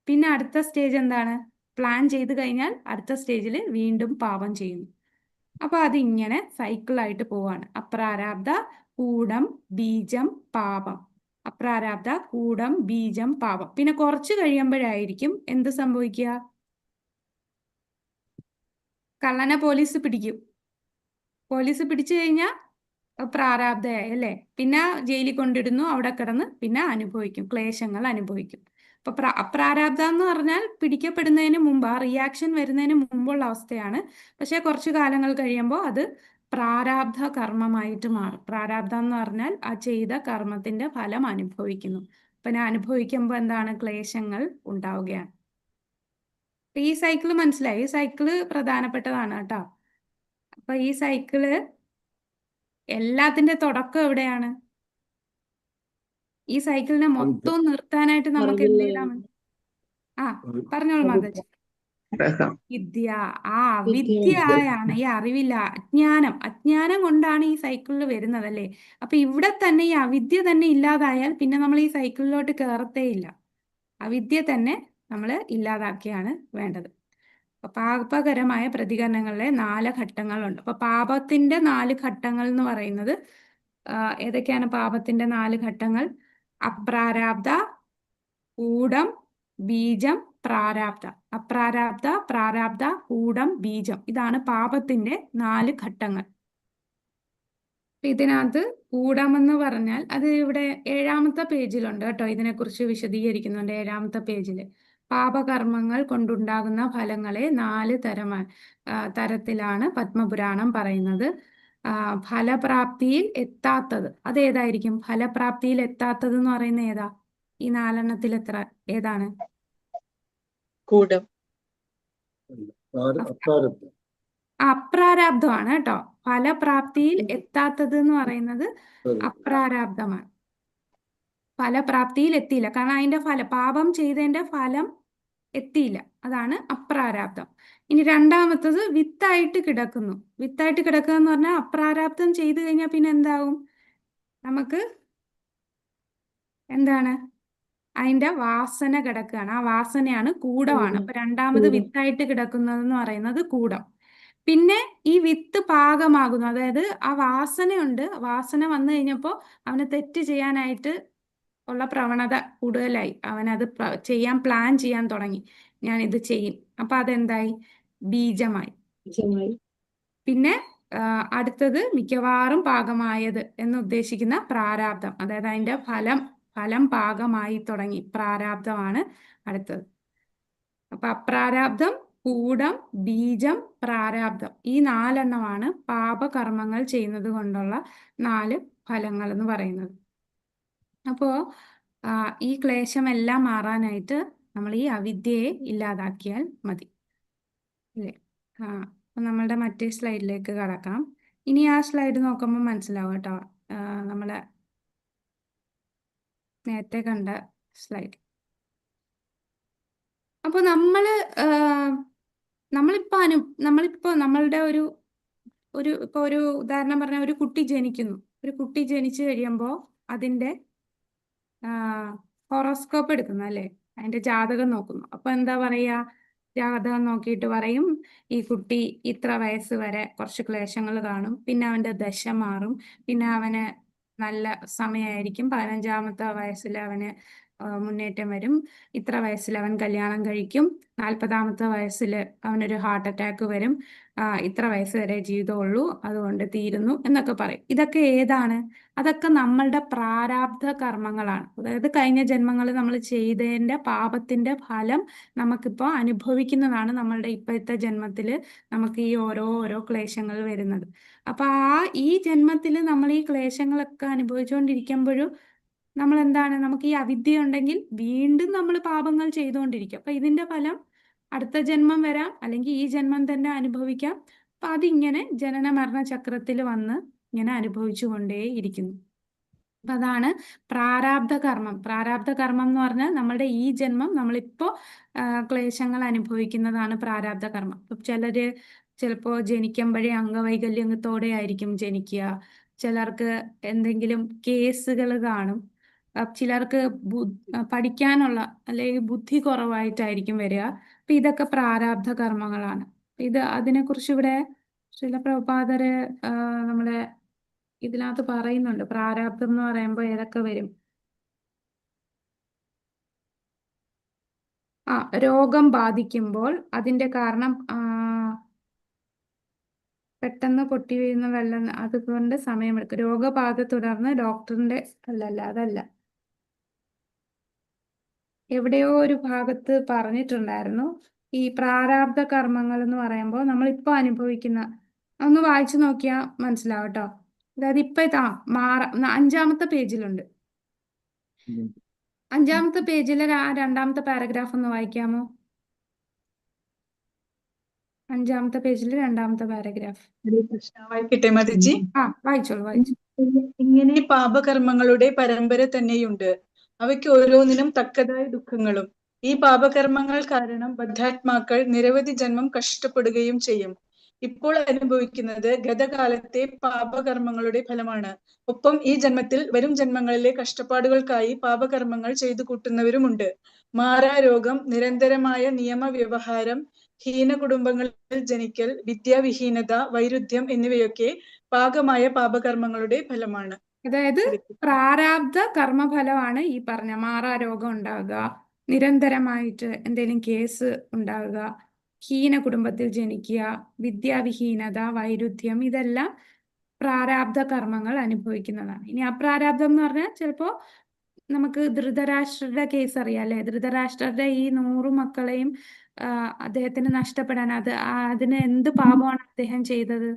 പിന്നെ അടുത്ത സ്റ്റേജ് എന്താണ്? പ്ലാൻ ചെയ്ത് കഴിഞ്ഞാൽ അടുത്ത സ്റ്റേജിൽ വീണ്ടും പാപം ചെയ്യുന്നു. അപ്പൊ അതിങ്ങനെ സൈക്കിളായിട്ട് പോവാണ്. അപ്രാരാബ്ധ, കൂടം, ബീജം, പാപം. അപ്രാരാബ്ധ, കൂടം, ബീജം, പാപം. പിന്നെ കുറച്ച് കഴിയുമ്പോഴായിരിക്കും എന്ത് സംഭവിക്കുക? കള്ളനെ പോലീസ് പിടിക്കും. പോലീസ് പിടിച്ചു കഴിഞ്ഞാൽ പ്രാരാബ്ധയായി, അല്ലേ? പിന്നെ ജയിലിൽ കൊണ്ടിടുന്നു, അവിടെ കിടന്ന് പിന്നെ അനുഭവിക്കും, ക്ലേശങ്ങൾ അനുഭവിക്കും. അപ്പൊ അപ്രാരാബ്ധ എന്ന് പറഞ്ഞാൽ പിടിക്കപ്പെടുന്നതിന് മുമ്പ്, ആ റിയാക്ഷൻ വരുന്നതിന് മുമ്പുള്ള അവസ്ഥയാണ്. പക്ഷെ കുറച്ചു കാലങ്ങൾ കഴിയുമ്പോൾ അത് പ്രാരാബ്ധ കർമ്മമായിട്ട് മാറും. പ്രാരാബ്ധം എന്ന് പറഞ്ഞാൽ ആ ചെയ്ത കർമ്മത്തിന്റെ ഫലം അനുഭവിക്കുന്നു. പിന്നെ അനുഭവിക്കുമ്പോൾ എന്താണ്? ക്ലേശങ്ങൾ ഉണ്ടാവുകയാണ്. ഈ സൈക്കിള് മനസ്സിലായി? ഈ സൈക്കിള് പ്രധാനപ്പെട്ടതാണ് കേട്ടോ. അപ്പൊ ഈ സൈക്കിള് എല്ലാത്തിന്റെ തുടക്കം എവിടെയാണ്? ഈ സൈക്കിളിനെ മൊത്തം നിർത്താനായിട്ട് നമുക്ക് എന്ത് ചെയ്താൽ മതി? പറഞ്ഞോളൂ മാതാജി. വിദ്യ. അവിദ്യയാണ്, ഈ അറിവില്ല, അജ്ഞാനം കൊണ്ടാണ് ഈ സൈക്കിളിൽ വരുന്നത്, അല്ലേ? അപ്പൊ ഇവിടെ തന്നെ ഈ അവിദ്യ തന്നെ ഇല്ലാതായാൽ പിന്നെ നമ്മൾ ഈ സൈക്കിളിലോട്ട് കയറത്തേ ഇല്ല. അവിദ്യ തന്നെ നമ്മൾ ഇല്ലാതാക്കിയാണ് വേണ്ടത്. പാപകരമായ പ്രതികരണങ്ങളിലെ 4 ഘട്ടങ്ങളുണ്ട്. അപ്പൊ പാപത്തിന്റെ 4 ഘട്ടങ്ങൾ എന്ന് പറയുന്നത് ഏതൊക്കെയാണ്? പാപത്തിന്റെ 4 ഘട്ടങ്ങൾ: അപ്രാരാബ്ധ, കൂടം, ബീജം, പ്രാരാബ്ധ. അപ്രാരാബ്ധ, പ്രാരാബ്ധ, കൂടം, ബീജം. ഇതാണ് പാപത്തിന്റെ 4 ഘട്ടങ്ങൾ. ഇതിനകത്ത് കൂടമെന്ന് പറഞ്ഞാൽ അത് ഇവിടെ 7ാമത്തെ പേജിലുണ്ട് കേട്ടോ. ഇതിനെക്കുറിച്ച് വിശദീകരിക്കുന്നുണ്ട് 7ാമത്തെ പേജിൽ. പാപകർമ്മങ്ങൾ കൊണ്ടുണ്ടാകുന്ന ഫലങ്ങളെ 4 തരത്തിലാണ് പത്മപുരാണം പറയുന്നത്. ഫലപ്രാപ്തിയിൽ എത്താത്തത് അതേതായിരിക്കും? ഫലപ്രാപ്തിയിൽ എത്താത്തത് എന്ന് പറയുന്നത് ഏതാ? ഈ 4എണ്ണത്തിൽ ഏതാണ്? കൂടം. അപ്രാരാബ്ധമാണ് കേട്ടോ. ഫലപ്രാപ്തിയിൽ എത്താത്തത് എന്ന് പറയുന്നത് അപ്രാരാബ്ധമാണ്. ഫലപ്രാപ്തിയിൽ എത്തിയില്ല, കാരണം അതിന്റെ പാപം ചെയ്തതിന്റെ ഫലം എത്തിയില്ല, അതാണ് അപ്രാരാബ്ധം. ഇനി 2ാമത്തത് വിത്തായിട്ട് കിടക്കുന്നു. വിത്തായിട്ട് കിടക്കുക എന്ന് പറഞ്ഞാൽ അപ്രാരാബ്ധം ചെയ്തു കഴിഞ്ഞാൽ പിന്നെ എന്താവും? നമുക്ക് എന്താണ്? അതിന്റെ വാസന കിടക്കുകയാണ്. ആ വാസനയാണ് കൂടമാണ്. അപ്പൊ 2ാമത് വിത്തായിട്ട് കിടക്കുന്നതെന്ന് പറയുന്നത് കൂടം. പിന്നെ ഈ വിത്ത് പാകമാകുന്നു, അതായത് ആ വാസനയുണ്ട്. വാസന വന്നു കഴിഞ്ഞപ്പോൾ അവന് തെറ്റ് ചെയ്യാനായിട്ട് ഉള്ള പ്രവണത കൂടുതലായി. അവനത് പ്ലാൻ ചെയ്യാൻ തുടങ്ങി, ഞാൻ ഇത് ചെയ്യും. അപ്പൊ അതെന്തായി? ബീജമായി. പിന്നെ അടുത്തത് മിക്കവാറും പാകമായത് എന്ന് ഉദ്ദേശിക്കുന്ന പ്രാരാബ്ധം, അതായത് അതിന്റെ ഫലം പാകമായി തുടങ്ങി, പ്രാരാബ്ധമാണ് അടുത്തത്. അപ്പൊ അപ്രാരാബ്ധം, കൂടം, ബീജം, പ്രാരാബ്ധം, ഈ 4 പാപകർമ്മങ്ങൾ ചെയ്യുന്നത് കൊണ്ടുള്ള 4 ഫലങ്ങൾ എന്ന് പറയുന്നത്. അപ്പോ ഈ ക്ലേശമെല്ലാം മാറാനായിട്ട് നമ്മൾ ഈ അവിദ്യയെ ഇല്ലാതാക്കിയാൽ മതി, അല്ലേ? അപ്പൊ നമ്മളുടെ മറ്റേ സ്ലൈഡിലേക്ക് കടക്കാം. ഇനി ആ സ്ലൈഡ് നോക്കുമ്പോൾ മനസ്സിലാവും കേട്ടോ, നമ്മളെ നേരത്തെ കണ്ട സ്ലൈഡ്. അപ്പോൾ നമ്മളിപ്പോ നമ്മളുടെ ഒരു ഉദാഹരണം പറഞ്ഞാൽ ഒരു കുട്ടി ജനിക്കുന്നു. ഒരു കുട്ടി ജനിച്ചു കഴിയുമ്പോൾ അതിന്റെ ഹൊറോസ്കോപ്പ് എടുക്കുന്നു, അല്ലേ? അതിന്റെ ജാതകം നോക്കുന്നു. അപ്പൊ എന്താ പറയാ? ജാതകം നോക്കിയിട്ട് പറയും, ഈ കുട്ടി ഇത്ര വയസ്സ് വരെ കുറച്ച് ക്ലേശങ്ങൾ കാണും, പിന്നെ അവന്റെ ദശ മാറും, പിന്നെ അവന് നല്ല സമയമായിരിക്കും, 15-ാമത്തെ വയസ്സിൽ അവന് മുന്നേറ്റം വരും, ഇത്ര വയസ്സിൽ അവൻ കല്യാണം കഴിക്കും, 40-ാമത്തെ വയസ്സിൽ അവനൊരു ഹാർട്ട് അറ്റാക്ക് വരും, ഇത്ര വയസ്സ് വരെ ജീവിതമുള്ളൂ, അതുകൊണ്ട് തീരുന്നു എന്നൊക്കെ പറയും. ഇതൊക്കെ ഏതാണ്? അതൊക്കെ നമ്മളുടെ പ്രാരാബ്ധ കർമ്മങ്ങളാണ്. അതായത് കഴിഞ്ഞ ജന്മങ്ങളിൽ നമ്മൾ ചെയ്തതിന്റെ പാപത്തിന്റെ ഫലം നമുക്കിപ്പോൾ അനുഭവിക്കുന്നതാണ് നമ്മളുടെ ഇപ്പോഴത്തെ ജന്മത്തിൽ നമുക്ക് ഈ ഓരോ ക്ലേശങ്ങൾ വരുന്നത്. അപ്പൊ ഈ ജന്മത്തിൽ നമ്മൾ ഈ ക്ലേശങ്ങളൊക്കെ അനുഭവിച്ചുകൊണ്ടിരിക്കുമ്പോഴും നമ്മൾ എന്താണ്, നമുക്ക് ഈ അവിദ്യ ഉണ്ടെങ്കിൽ വീണ്ടും നമ്മൾ പാപങ്ങൾ ചെയ്തുകൊണ്ടിരിക്കും. അപ്പൊ ഇതിന്റെ ഫലം അടുത്ത ജന്മം വരാം, അല്ലെങ്കിൽ ഈ ജന്മം തന്നെ അനുഭവിക്കാം. അപ്പൊ അതിങ്ങനെ ജനന മരണ ചക്രത്തിൽ വന്ന് ഇങ്ങനെ അനുഭവിച്ചു കൊണ്ടേയിരിക്കുന്നു. അപ്പൊ അതാണ് പ്രാരാബ്ധ കർമ്മം. പ്രാരാബ്ധ കർമ്മം എന്ന് പറഞ്ഞാൽ നമ്മളുടെ ഈ ജന്മം നമ്മളിപ്പോ ക്ലേശങ്ങൾ അനുഭവിക്കുന്നതാണ് പ്രാരാബ്ധ കർമ്മം. ഇപ്പൊ ചിലപ്പോ ജനിക്കുമ്പോഴേ അംഗവൈകല്യത്തോടെ ആയിരിക്കും ജനിക്കുക. ചിലർക്ക് എന്തെങ്കിലും കേസുകൾ കാണും. ചിലർക്ക് പഠിക്കാനുള്ള അല്ലെങ്കിൽ ബുദ്ധി കുറവായിട്ടായിരിക്കും വരിക. അപ്പൊ ഇതൊക്കെ പ്രാരാബ്ധ കർമ്മങ്ങളാണ്. അതിനെക്കുറിച്ച് ഇവിടെ ശ്രീല പ്രഭുപാദര് നമ്മുടെ ഇതിനകത്ത് പറയുന്നുണ്ട്. പ്രാരാബ്ധം എന്ന് പറയുമ്പോൾ ഏതൊക്കെ വരും? രോഗം ബാധിക്കുമ്പോൾ അതിന്റെ കാരണം പെട്ടെന്ന് പൊട്ടി വീഴുന്ന വെള്ളം, അതുകൊണ്ട് സമയമെടുക്കും. രോഗബാധ തുടർന്ന് ഡോക്ടറിന്റെ അതല്ല, എവിടെയോ ഒരു ഭാഗത്ത് പറഞ്ഞിട്ടുണ്ടായിരുന്നു ഈ പ്രാരാബ്ധ കർമ്മങ്ങൾ എന്ന് പറയുമ്പോൾ നമ്മളിപ്പോ അനുഭവിക്കുന്ന, ഒന്ന് വായിച്ചു നോക്കിയാൽ മനസ്സിലാവും കേട്ടോ. അതായത് ഇപ്പൊ 5-ാമത്തെ പേജിലുണ്ട്. 5-ാമത്തെ പേജിലെ 2-ാമത്തെ പാരഗ്രാഫ് ഒന്ന് വായിക്കാമോ? 5-ാമത്തെ പേജിലെ 2-ാമത്തെ പാരഗ്രാഫ്. വായിക്കട്ടെ മതിജി? വായിച്ചോളൂ. ഇങ്ങനെ പാപകർമ്മങ്ങളുടെ പരമ്പര തന്നെയുണ്ട്. അവയ്ക്ക് ഓരോന്നിനും തക്കതായ ദുഃഖങ്ങളും. ഈ പാപകർമ്മങ്ങൾ കാരണം ബദ്ധാത്മാക്കൾ നിരവധി ജന്മം കഷ്ടപ്പെടുകയും ചെയ്യും. ഇപ്പോൾ അനുഭവിക്കുന്നത് ഗതകാലത്തെ പാപകർമ്മങ്ങളുടെ ഫലമാണ്. ഒപ്പം ഈ ജന്മത്തിൽ വരും ജന്മങ്ങളിലെ കഷ്ടപ്പാടുകൾക്കായി പാപകർമ്മങ്ങൾ ചെയ്തു കൂട്ടുന്നവരുമുണ്ട്. മാറാരോഗം, നിരന്തരമായ നിയമവ്യവഹാരം, ഹീന കുടുംബങ്ങളിൽ ജനിക്കൽ, വിദ്യാവിഹീനത, വൈരുദ്ധ്യം എന്നിവയൊക്കെ പാകമായ പാപകർമ്മങ്ങളുടെ ഫലമാണ്. അതായത് പ്രാരാബ്ധ കർമ്മഫലമാണ് ഈ പറഞ്ഞ മാറാരോഗം ഉണ്ടാകുക, നിരന്തരമായിട്ട് എന്തെങ്കിലും കേസ് ഉണ്ടാകുക, ഹീന കുടുംബത്തിൽ ജനിക്കുക, വിദ്യാവിഹീനത, വൈരുദ്ധ്യം, ഇതെല്ലാം പ്രാരാബ്ധ കർമ്മങ്ങൾ അനുഭവിക്കുന്നതാണ്. ഇനി അപ്രാരാബ്ധം എന്ന് പറഞ്ഞാൽ ചിലപ്പോ നമുക്ക് ധൃതരാഷ്ട്രരുടെ കേസ് അറിയാം, അല്ലെ? ധൃതരാഷ്ട്രരുടെ ഈ 100 മക്കളെയും അദ്ദേഹത്തിന് നഷ്ടപ്പെടാൻ, അതിന് എന്ത് പാപമാണ് അദ്ദേഹം ചെയ്തത്?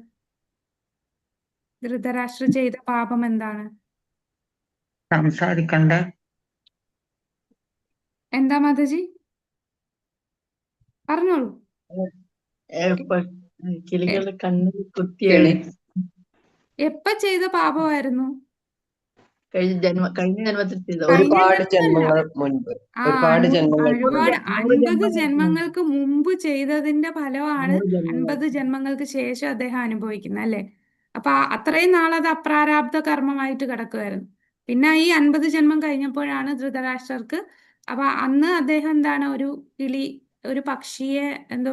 ധൃതരാഷ്ട്ര ചെയ്ത പാപം എന്താണ്? സംസാരിക്കണ്ട. എന്താ മാതാജി? പറഞ്ഞോളൂ. കിളികളുടെ കണ്ണിൽ കുത്തിയാണ്. എപ്പ ചെയ്ത പാപമായിരുന്നു? കഴിഞ്ഞ ജന്മത്തിൽ ചെയ്ത. ഒരുപാട് ജന്മങ്ങൾ മുൻപ്, ഒരുപാട് 50 ജന്മങ്ങൾക്ക് മുമ്പ് ചെയ്തതിന്റെ ഫലമാണ് 50 ജന്മങ്ങൾക്ക് ശേഷം അദ്ദേഹം അനുഭവിക്കുന്നത്, അല്ലെ? അപ്പൊ അത്രയും നാളത് അപ്രാരാബ്ധ കർമ്മമായിട്ട് കിടക്കുമായിരുന്നു. പിന്നെ ഈ 50 ജന്മം കഴിഞ്ഞപ്പോഴാണ് ധൃതരാഷ്ട്രർക്ക്, അപ്പൊ അന്ന് അദ്ദേഹം എന്താണ്, ഒരു പക്ഷിയെ എന്തോ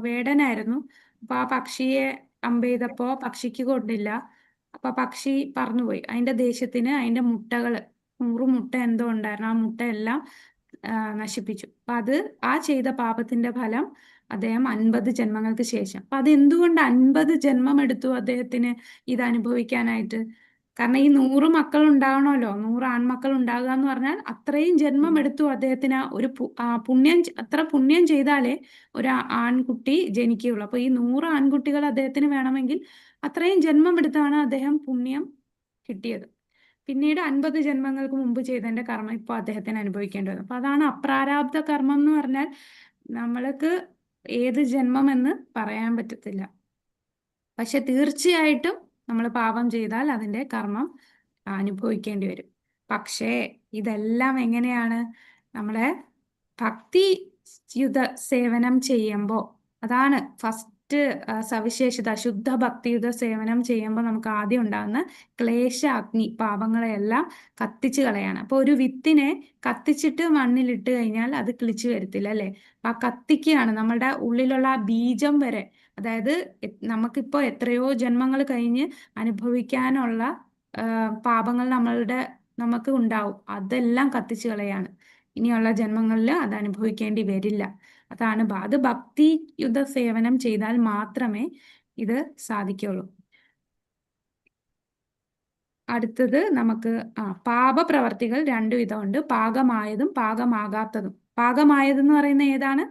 വേടനായിരുന്നു. അപ്പൊ ആ പക്ഷിയെ അമ്പെയ്തപ്പോ പക്ഷിക്ക് കൊണ്ടില്ല. അപ്പൊ പക്ഷി പറന്നുപോയി. അതിന്റെ ദേഷ്യത്തിന് അതിന്റെ മുട്ടകള് 100 മുട്ട എന്തോ ഉണ്ടായിരുന്നു, ആ മുട്ടയെല്ലാം നശിപ്പിച്ചു. അപ്പൊ ആ ചെയ്ത പാപത്തിന്റെ ഫലം അദ്ദേഹം 50 ജന്മങ്ങൾക്ക് ശേഷം. അപ്പൊ അതെന്തുകൊണ്ട് 50 ജന്മം എടുത്തു അദ്ദേഹത്തിന് ഇത് അനുഭവിക്കാനായിട്ട്? കാരണം ഈ 100 മക്കൾ ഉണ്ടാകണമല്ലോ, 100 ആൺമക്കൾ ഉണ്ടാകുക എന്ന് പറഞ്ഞാൽ അത്രയും ജന്മം എടുത്തു അദ്ദേഹത്തിന്. അത്ര പുണ്യം ചെയ്താലേ ഒരു ആൺകുട്ടി ജനിക്കുകയുള്ളൂ. അപ്പൊ ഈ 100 ആൺകുട്ടികൾ അദ്ദേഹത്തിന് വേണമെങ്കിൽ അത്രയും ജന്മം എടുത്താണ് അദ്ദേഹം പുണ്യം കിട്ടിയത്. പിന്നീട് 50 ജന്മങ്ങൾക്ക് മുമ്പ് ചെയ്തതിന്റെ കർമ്മം ഇപ്പോൾ അദ്ദേഹത്തിന് അനുഭവിക്കേണ്ടി വന്നു. അപ്പൊ അതാണ് അപ്രാരാബ്ധ കർമ്മം എന്ന് പറഞ്ഞാൽ നമ്മൾക്ക് ഏത് ജന്മം എന്ന് പറയാൻ പറ്റത്തില്ല. പക്ഷെ തീർച്ചയായിട്ടും നമ്മൾ പാപം ചെയ്താൽ അതിന്റെ കർമ്മം അനുഭവിക്കേണ്ടി വരും. പക്ഷേ ഇതെല്ലാം എങ്ങനെയാണ്? നമ്മളെ ഭക്തിയുത സേവനം ചെയ്യുമ്പോൾ, അതാണ് ഫസ്റ്റ് സവിശേഷത. ശുദ്ധ ഭക്തിയുത സേവനം ചെയ്യുമ്പോൾ നമുക്ക് ആദ്യം ഉണ്ടാകുന്ന ക്ലേശ അഗ്നി, പാപങ്ങളെയെല്ലാം കത്തിച്ച് കളയാണ്. അപ്പൊ ഒരു വിത്തിനെ കത്തിച്ചിട്ട് മണ്ണിലിട്ട് കഴിഞ്ഞാൽ അത് കിളിച്ചു വരത്തില്ല, അല്ലെ? അപ്പൊ ആ കത്തിക്കുകയാണ് നമ്മളുടെ ഉള്ളിലുള്ള ആ ബീജം വരെ. അതായത് നമുക്കിപ്പോ എത്രയോ ജന്മങ്ങൾ കഴിഞ്ഞ് അനുഭവിക്കാനുള്ള പാപങ്ങൾ നമുക്ക് ഉണ്ടാവും. അതെല്ലാം കത്തിച്ചു കളയാണ്. ഇനിയുള്ള ജന്മങ്ങളിൽ അത് അനുഭവിക്കേണ്ടി വരില്ല. അത് ഭക്തിയുത സേവനം ചെയ്താൽ മാത്രമേ ഇത് സാധിക്കുള്ളൂ. അടുത്തത് നമുക്ക് പാപപ്രവർത്തികൾ 2 വിധമുണ്ട്. പാകമായതും പാകമാകാത്തതും. പാകമായതെന്ന് പറയുന്നത് ഏതാണ്?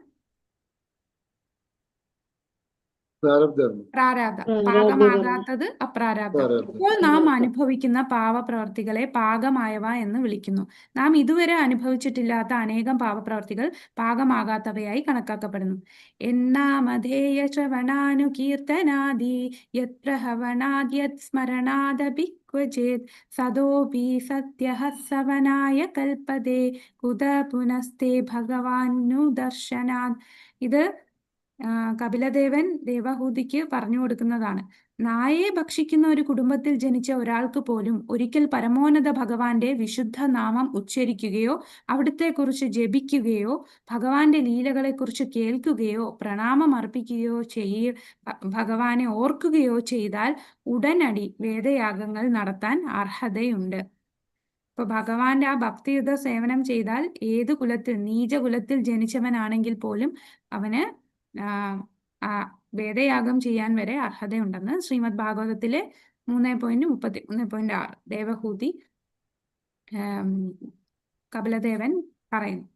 പ്രാരാബ്ധം. പാകമാകാത്തത് അപ്രാരാബ്ധം. ഇപ്പോൾ നാം അനുഭവിക്കുന്ന പാപപ്രവർത്തികളെ പാകമായവ എന്ന് വിളിക്കുന്നു. നാം ഇതുവരെ അനുഭവിച്ചിട്ടില്ലാത്ത അനേകം പാപപ്രവർത്തികൾ പാകമാകാത്തവയായി കണക്കാക്കപ്പെടുന്നു. എന്നാമധേയ ശ്രവണാനു കീർത്തനാദി യത്ര ഹവനാദ്യത് സ്മരണാദപി ക്വചിത് സദോപി സത്യഃ സവനായ കൽപ്പതേ കുത പുനസ്തേ ഭഗവാനു ദർശനാത്. ഇത് കപിലദേവൻ ദേവഹൂതിക്ക് പറഞ്ഞു കൊടുക്കുന്നതാണ്. നായയെ ഭക്ഷിക്കുന്ന ഒരു കുടുംബത്തിൽ ജനിച്ച ഒരാൾക്ക് പോലും ഒരിക്കൽ പരമോന്നത ഭഗവാന്റെ വിശുദ്ധ നാമം ഉച്ചരിക്കുകയോ അവിടുത്തെ കുറിച്ച് ജപിക്കുകയോ ഭഗവാന്റെ ലീലകളെ കുറിച്ച് കേൾക്കുകയോ പ്രണാമം അർപ്പിക്കുകയോ ഭഗവാനെ ഓർക്കുകയോ ചെയ്താൽ ഉടനടി വേദയാഗങ്ങൾ നടത്താൻ അർഹതയുണ്ട്. ഇപ്പൊ ഭഗവാന്റെ ആ ഭക്തിയുത സേവനം ചെയ്താൽ ഏത് കുലത്തിൽ, നീചകുലത്തിൽ ജനിച്ചവനാണെങ്കിൽ പോലും അവന് വേദയാഗം ചെയ്യാൻ വരെ അർഹതയുണ്ടെന്ന് ശ്രീമദ് ഭാഗവതത്തിലെ 3.33.6 ദേവഹൂതി കപിലദേവൻ പറയുന്നു.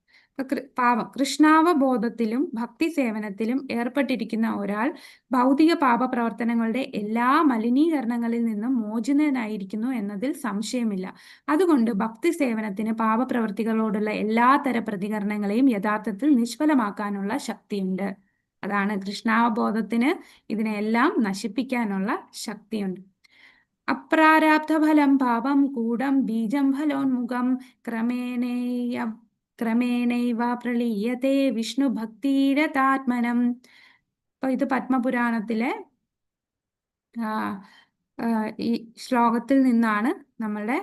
കൃഷ്ണാവബോധത്തിലും ഭക്തി സേവനത്തിലും ഏർപ്പെട്ടിരിക്കുന്ന ഒരാൾ ഭൗതിക പാപപ്രവർത്തനങ്ങളുടെ എല്ലാ മലിനീകരണങ്ങളിൽ നിന്നും മോചിതനായിരിക്കുന്നു എന്നതിൽ സംശയമില്ല. അതുകൊണ്ട് ഭക്തി സേവനത്തിന് പാപപ്രവർത്തികളോടുള്ള എല്ലാത്തര പ്രതികരണങ്ങളെയും യഥാർത്ഥത്തിൽ നിഷ്ഫലമാക്കാനുള്ള ശക്തിയുണ്ട്. അതാണ് കൃഷ്ണാവബോധത്തിന് ഇതിനെല്ലാം നശിപ്പിക്കാനുള്ള ശക്തിയുണ്ട്. അപ്രാരാബ്ധഫലം പാപം കൂടം ബീജം ഫലോന്മുഖം ക്രമേണൈവ പ്രളീയത്തെ വിഷ്ണു ഭക്തിരതാത്മനം. അപ്പൊ ഇത് പത്മപുരാണത്തിലെ ഈ ശ്ലോകത്തിൽ നിന്നാണ് നമ്മളുടെ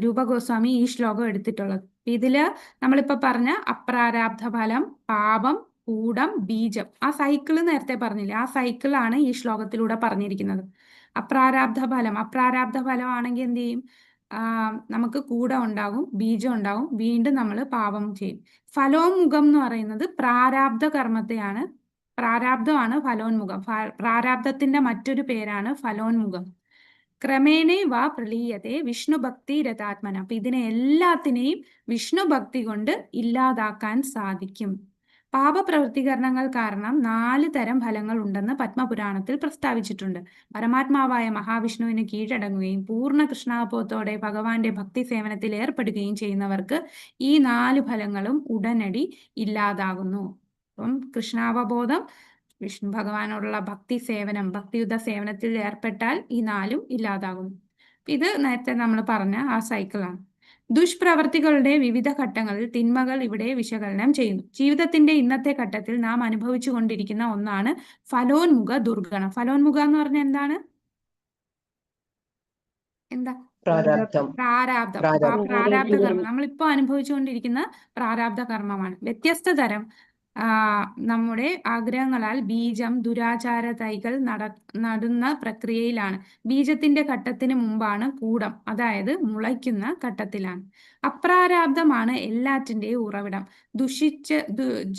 രൂപഗോസ്വാമി ഈ ശ്ലോകം എടുത്തിട്ടുള്ളത്. ഇതില് നമ്മളിപ്പോ പറഞ്ഞ അപ്രാരാബ്ധ ഫലം, പാപം, കൂടം, ബീജം, ആ സൈക്കിള് നേരത്തെ പറഞ്ഞില്ലേ, ആ സൈക്കിളാണ് ഈ ശ്ലോകത്തിലൂടെ പറഞ്ഞിരിക്കുന്നത്. അപ്രാരാബ്ധ ഫലം ആണെങ്കിൽ എന്ത് ചെയ്യും? നമുക്ക് കൂടം ഉണ്ടാകും, ബീജം ഉണ്ടാകും, വീണ്ടും നമ്മൾ പാപം ചെയ്യും. ഫലോന്മുഖം എന്ന് പറയുന്നത് പ്രാരാബ്ധ കർമ്മത്തെയാണ്. പ്രാരാബ്ധമാണ് ഫലോന്മുഖം. പ്രാരാബ്ധത്തിന്റെ മറ്റൊരു പേരാണ് ഫലോന്മുഖം. ക്രമേണ വാ പ്രളീയത്തെ വിഷ്ണു ഭക്തി രഥാത്മന. അപ്പൊ ഇതിനെ എല്ലാത്തിനെയും വിഷ്ണു ഭക്തി കൊണ്ട് ഇല്ലാതാക്കാൻ സാധിക്കും. പാപപ്രവൃത്തികരണങ്ങൾ കാരണം 4 തരം ഫലങ്ങൾ ഉണ്ടെന്ന് പത്മപുരാണത്തിൽ പ്രസ്താവിച്ചിട്ടുണ്ട്. പരമാത്മാവായ മഹാവിഷ്ണുവിന് കീഴടങ്ങുകയും പൂർണ്ണ കൃഷ്ണാവബോധത്തോടെ ഭഗവാന്റെ ഭക്തി സേവനത്തിൽ ഏർപ്പെടുകയും ചെയ്യുന്നവർക്ക് ഈ 4 ഫലങ്ങളും ഉടനടി ഇല്ലാതാകുന്നു. അപ്പം കൃഷ്ണാവബോധം, വിഷ്ണു ഭഗവാനോടുള്ള ഭക്തി സേവനം, ഭക്തിയുത സേവനത്തിൽ ഏർപ്പെട്ടാൽ ഈ 4ഉം ഇല്ലാതാകുന്നു. ഇത് നേരത്തെ നമ്മൾ പറഞ്ഞ ആ സൈക്കിളാണ്. ദുഷ്പ്രവർത്തികളുടെ വിവിധ ഘട്ടങ്ങളിൽ തിന്മകൾ ഇവിടെ വിശകലനം ചെയ്യുന്നു. ജീവിതത്തിന്റെ ഇന്നത്തെ ഘട്ടത്തിൽ നാം അനുഭവിച്ചു കൊണ്ടിരിക്കുന്ന ഒന്നാണ് ഫലോന്മുഖ ദുർഗണം. ഫലോന്മുഖ എന്ന് പറഞ്ഞാൽ എന്താണ്? പ്രാരാബ്ധം. പ്രാരാബ്ധ കർമ്മം. നമ്മളിപ്പോ അനുഭവിച്ചുകൊണ്ടിരിക്കുന്ന പ്രാരാബ്ധ കർമ്മമാണ്. വ്യത്യസ്ത തരം നമ്മുടെ ആഗ്രഹങ്ങളാൽ ബീജം ദുരാചാര തൈകൾ നടുന്ന പ്രക്രിയയിലാണ്. ബീജത്തിന്റെ ഘട്ടത്തിന് മുമ്പാണ് കൂടം, അതായത് മുളയ്ക്കുന്ന ഘട്ടത്തിലാണ്. അപ്രാരാബ്ധമാണ് എല്ലാറ്റിന്റെയും ഉറവിടം. ദുഷിച്ച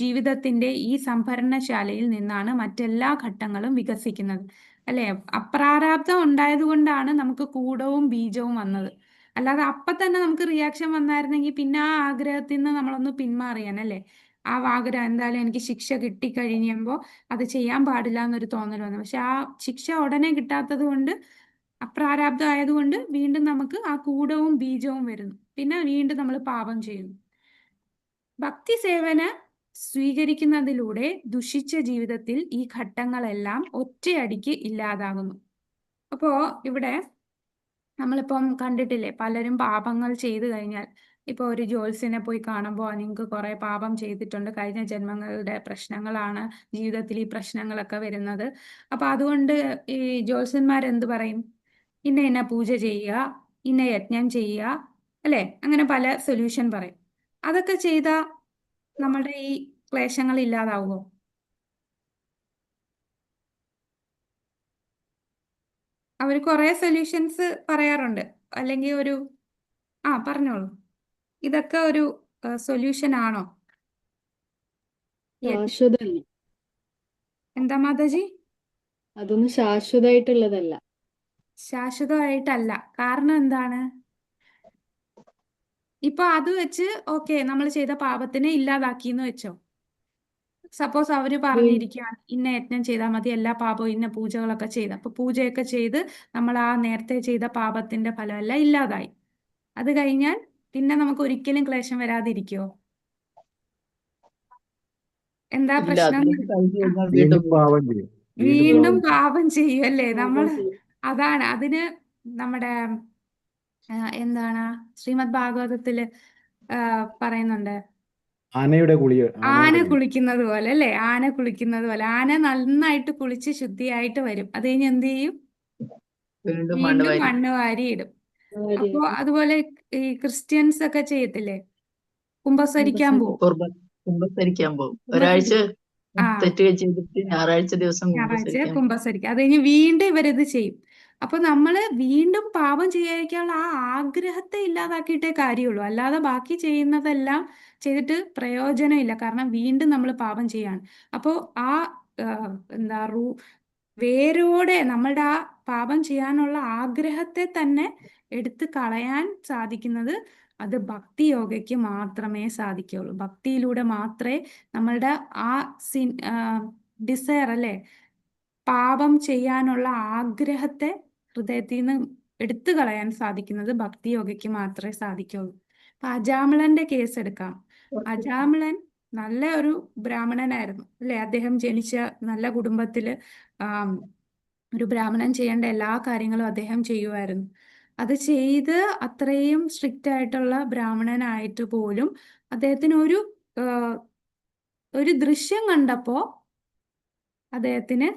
ജീവിതത്തിന്റെ ഈ സംഭരണശാലയിൽ നിന്നാണ് മറ്റെല്ലാ ഘട്ടങ്ങളും വികസിക്കുന്നത്. അല്ലെ? അപ്രാരാബ്ധം ഉണ്ടായത് കൊണ്ടാണ് നമുക്ക് കൂടവും ബീജവും വന്നത്. അല്ലാതെ അപ്പൊ തന്നെ നമുക്ക് റിയാക്ഷൻ വന്നായിരുന്നെങ്കിൽ പിന്നെ ആ ആഗ്രഹത്തിൽ നിന്ന് നമ്മളൊന്ന് പിന്മാറിയാനല്ലേ? ആ ആഗ്രഹം എന്തായാലും എനിക്ക് ശിക്ഷ കിട്ടിക്കഴിയുമ്പോൾ അത് ചെയ്യാൻ പാടില്ല എന്നൊരു തോന്നൽ വന്നു. പക്ഷെ ആ ശിക്ഷ ഉടനെ കിട്ടാത്തത് കൊണ്ട്, അപ്രാരാബ്ധം ആയതുകൊണ്ട് വീണ്ടും നമുക്ക് ആ കൂടവും ബീജവും വരുന്നു. പിന്നെ വീണ്ടും നമ്മൾ പാപം ചെയ്യുന്നു. ഭക്തി സേവന സ്വീകരിക്കുന്നതിലൂടെ ദുഷിച്ച ജീവിതത്തിൽ ഈ ഘട്ടങ്ങളെല്ലാം ഒറ്റയടിക്ക് ഇല്ലാതാകുന്നു. അപ്പോ ഇവിടെ നമ്മളിപ്പം കണ്ടിട്ടില്ലേ, പലരും പാപങ്ങൾ ചെയ്തു കഴിഞ്ഞാൽ, ഇപ്പൊ ഒരു ജ്യോത്സ്യനെ പോയി കാണുമ്പോൾ നിങ്ങൾക്ക് കുറെ പാപം ചെയ്തിട്ടുണ്ട്, കഴിഞ്ഞ ജന്മങ്ങളുടെ പ്രശ്നങ്ങളാണ് ജീവിതത്തിൽ ഈ പ്രശ്നങ്ങളൊക്കെ വരുന്നത്. അപ്പൊ അതുകൊണ്ട് ഈ ജ്യോത്സ്യന്മാരെന്ത് പറയും? ഇന്ന ഇന്ന പൂജ ചെയ്യുക, ഇന്ന യജ്ഞം ചെയ്യുക, അല്ലെ? അങ്ങനെ പല സൊല്യൂഷൻ പറയും. അതൊക്കെ ചെയ്താ നമ്മുടെ ഈ ക്ലേശങ്ങൾ ഇല്ലാതാവുമോ? അവർ കുറെ സൊല്യൂഷൻസ് പറയാറുണ്ട്. അല്ലെങ്കിൽ പറഞ്ഞോളൂ. ഇതൊക്കെ ഒരു സൊല്യൂഷൻ ആണോ? ശാശ്വതമല്ല. എന്താ മാതാജി? അതൊന്നും ശാശ്വതമായിട്ടുള്ളതല്ല. ശാശ്വതമായിട്ടല്ല. കാരണം എന്താണ്? ഇപ്പൊ അത് വെച്ച് ഓക്കെ, നമ്മൾ ചെയ്ത പാപത്തിനെ ഇല്ലാതാക്കിന്ന് വെച്ചോ. സപ്പോസ് അവര് പറഞ്ഞിരിക്കുകയാണ് ഇന്ന യജ്ഞം ചെയ്താൽ മതി, എല്ലാ പാപവും ഇന്ന പൂജകളൊക്കെ ചെയ്ത്, അപ്പൊ പൂജയൊക്കെ ചെയ്ത് നമ്മൾ ആ നേരത്തെ ചെയ്ത പാപത്തിന്റെ ഫലമെല്ലാം ഇല്ലാതായി. അത് കഴിഞ്ഞാൽ പിന്നെ നമുക്ക് ഒരിക്കലും ക്ലേശം വരാതിരിക്കുവോ? എന്താ ഇല്ല, പ്രശ്നം? അതിലേക്ക് കഴിഞ്ഞു കഴിഞ്ഞാൽ വീണ്ടും വീണ്ടും പാവം ചെയ്യും. വീണ്ടും പാവം ചെയ്യും. പാപം ചെയ്യും അല്ലേ? നമ്മൾ പാപം ചെയ്യും. അതാണ് അതിന് നമ്മുടെ എന്താണ് ശ്രീമദ് ഭാഗവതത്തില് പറയുന്നുണ്ട്, ആനയുടെ ഗുളിക ആന കുളിക്കുന്നത് പോലെ അല്ലേ? ആന കുളിക്കുന്നത് പോലെ. ആന നന്നായിട്ട് കുളിച്ച് ശുദ്ധിയായിട്ട് വരും. അത് കഴിഞ്ഞ് എന്ത് ചെയ്യും? വീണ്ടും മണ്ണ് വീണ്ടും വാരി. മണ്ണ് വാരി ഇടും. വാരി അപ്പോ ഇടും. അതുപോലെ ഈ ക്രിസ്ത്യൻസ് ഒക്കെ ചെയ്യത്തില്ലേ? കുമ്പസരിക്കാൻ പോകും. കുമ്പസരിക്കാൻ പോകും. ഒരാഴ്ച ആ തെറ്റ് ചെയ്തിട്ട് ഞായറാഴ്ച ദിവസം ഞായറാഴ്ച കുമ്പസരിക്കാൻ പോകും. കുമ്പസരിക്കും. അത് കഴിഞ്ഞ് വീണ്ടും ഇവരിത് ചെയ്യും. അപ്പൊ നമ്മള് വീണ്ടും പാപം ചെയ്യാതിരിക്കാനുള്ള ആ ആഗ്രഹത്തെ ഇല്ലാതാക്കിയിട്ടേ കാര്യമുള്ളൂ. അല്ലാതെ ബാക്കി ചെയ്യുന്നതെല്ലാം ചെയ്തിട്ട് പ്രയോജനമില്ല. കാരണം വീണ്ടും നമ്മൾ പാപം ചെയ്യാണ്. അപ്പോൾ ആ എന്താ വേരോടെ നമ്മളുടെ ആ പാപം ചെയ്യാനുള്ള ആഗ്രഹത്തെ തന്നെ എടുത്ത് കളയാൻ സാധിക്കുന്നത് അത് ഭക്തി യോഗയ്ക്ക് മാത്രമേ സാധിക്കുള്ളൂ. ഭക്തിയിലൂടെ മാത്രമേ നമ്മളുടെ ആ ഡിസയർ അല്ലേ, പാപം ചെയ്യാനുള്ള ആഗ്രഹത്തെ ഹൃദയത്തിൽ നിന്ന് എടുത്തു കളയാൻ സാധിക്കുന്നത് ഭക്തി യോഗയ്ക്ക് മാത്രമേ സാധിക്കുള്ളൂ. അപ്പൊ അജാമിളന്റെ കേസ് എടുക്കാം. അജാമിളൻ നല്ല ഒരു ബ്രാഹ്മണനായിരുന്നു അല്ലെ? അദ്ദേഹം ജനിച്ച നല്ല കുടുംബത്തില് ഒരു ബ്രാഹ്മണൻ ചെയ്യേണ്ട എല്ലാ കാര്യങ്ങളും അദ്ദേഹം ചെയ്യുമായിരുന്നു. അത് ചെയ്ത് അത്രയും സ്ട്രിക്റ്റ് ആയിട്ടുള്ള ബ്രാഹ്മണനായിട്ട് പോലും അദ്ദേഹത്തിന് ഒരു ദൃശ്യം കണ്ടപ്പോ അദ്ദേഹത്തിന്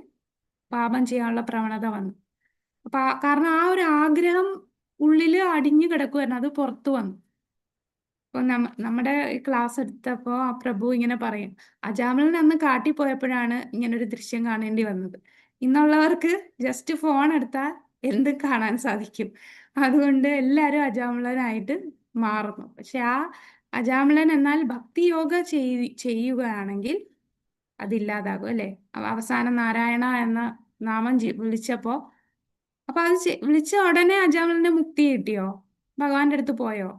പാപം ചെയ്യാനുള്ള പ്രവണത വന്നു. അപ്പൊ കാരണം ആ ഒരു ആഗ്രഹം ഉള്ളില് അടിഞ്ഞു കിടക്കുമായിരുന്നു, അത് പുറത്തു വന്നു. അപ്പൊ നമ്മുടെ ക്ലാസ് എടുത്തപ്പോ ആ പ്രഭു ഇങ്ങനെ പറയും, അജാമിളിന് അന്ന് കാട്ടിപ്പോയപ്പോഴാണ് ഇങ്ങനൊരു ദൃശ്യം കാണേണ്ടി വന്നത്. ഇന്നുള്ളവർക്ക് ജസ്റ്റ് ഫോൺ എടുത്താൽ എന്തും കാണാൻ സാധിക്കും. അതുകൊണ്ട് എല്ലാവരും അജാമിളനായിട്ട് മാറുന്നു. പക്ഷെ ആ അജാമിളൻ എന്നാൽ ഭക്തി യോഗ ചെയ്യുകയാണെങ്കിൽ അതില്ലാതാകും അല്ലെ? അവസാനം നാരായണ എന്ന നാമം വിളിച്ചപ്പോ, അപ്പൊ അത് വിളിച്ച ഉടനെ അജാമിളിന് മുക്തി കിട്ടിയോ? ഭഗവാന്റെ അടുത്ത് പോയോ?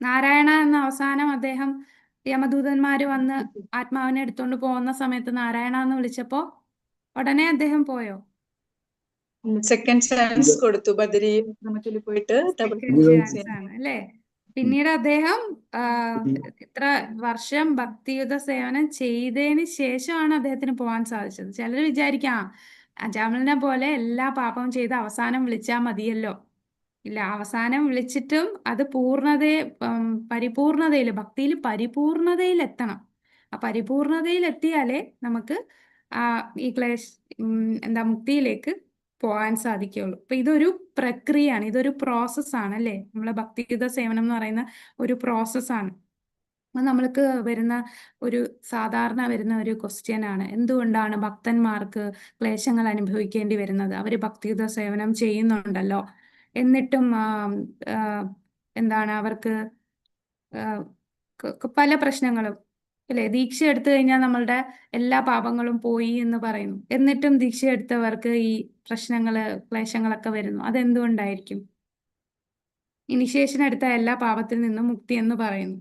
നാരായണ എന്ന അവസാനം അദ്ദേഹം യമദൂതന്മാര് വന്ന് ആത്മാവിനെ എടുത്തോണ്ട് പോകുന്ന സമയത്ത് നാരായണ എന്ന് വിളിച്ചപ്പോ ഉടനെ അദ്ദേഹം പോയോ? സെക്കൻഡ് ചാൻസ് കൊടുത്തു. ബദരി ആശ്രമത്തിൽ പോയിട്ട് സെക്കൻഡ് ചാൻസ് ആണ് അല്ലേ? പിന്നീട് അദ്ദേഹം ഇത്ര വർഷം ഭക്തിയുത സേവനം ചെയ്തതിന് ശേഷമാണ് അദ്ദേഹത്തിന് പോകാൻ സാധിച്ചത്. ചിലർ വിചാരിക്കാം അജാമിളിനെ പോലെ എല്ലാ പാപവും ചെയ്ത് അവസാനം വിളിച്ചാൽ മതിയല്ലോ. ഇല്ല, അവസാനം വിളിച്ചിട്ടും അത് പരിപൂർണതയിൽ, ഭക്തിയിൽ പരിപൂർണതയിൽ എത്തണം. ആ പരിപൂർണതയിൽ എത്തിയാലേ നമുക്ക് ഈ മുക്തിയിലേക്ക് പോകാൻ സാധിക്കുള്ളൂ. അപ്പൊ ഇതൊരു പ്രക്രിയയാണ്, ഇതൊരു പ്രോസസ്സാണ് അല്ലേ? നമ്മളെ ഭക്തിയുത സേവനം എന്ന് പറയുന്ന ഒരു പ്രോസസ്സാണ്. അപ്പൊ നമ്മൾക്ക് സാധാരണ വരുന്ന ഒരു ക്വസ്റ്റ്യൻ ആണ്, എന്തുകൊണ്ടാണ് ഭക്തന്മാർക്ക് ക്ലേശങ്ങൾ അനുഭവിക്കേണ്ടി വരുന്നത്? അവര് ഭക്തിയുത സേവനം ചെയ്യുന്നുണ്ടല്ലോ, എന്നിട്ടും എന്താണ് അവർക്ക് പല പ്രശ്നങ്ങളും അല്ലെ? ദീക്ഷ എടുത്തു കഴിഞ്ഞാൽ നമ്മളുടെ എല്ലാ പാപങ്ങളും പോയി എന്ന് പറയുന്നു. എന്നിട്ടും ദീക്ഷ എടുത്തവർക്ക് ഈ പ്രശ്നങ്ങള്, ക്ലേശങ്ങളൊക്കെ വരുന്നു. അതെന്തുകൊണ്ടായിരിക്കും? ഇനിഷ്യേഷൻ എടുത്ത എല്ലാ പാപത്തിൽ നിന്നും മുക്തി എന്ന് പറയുന്നു.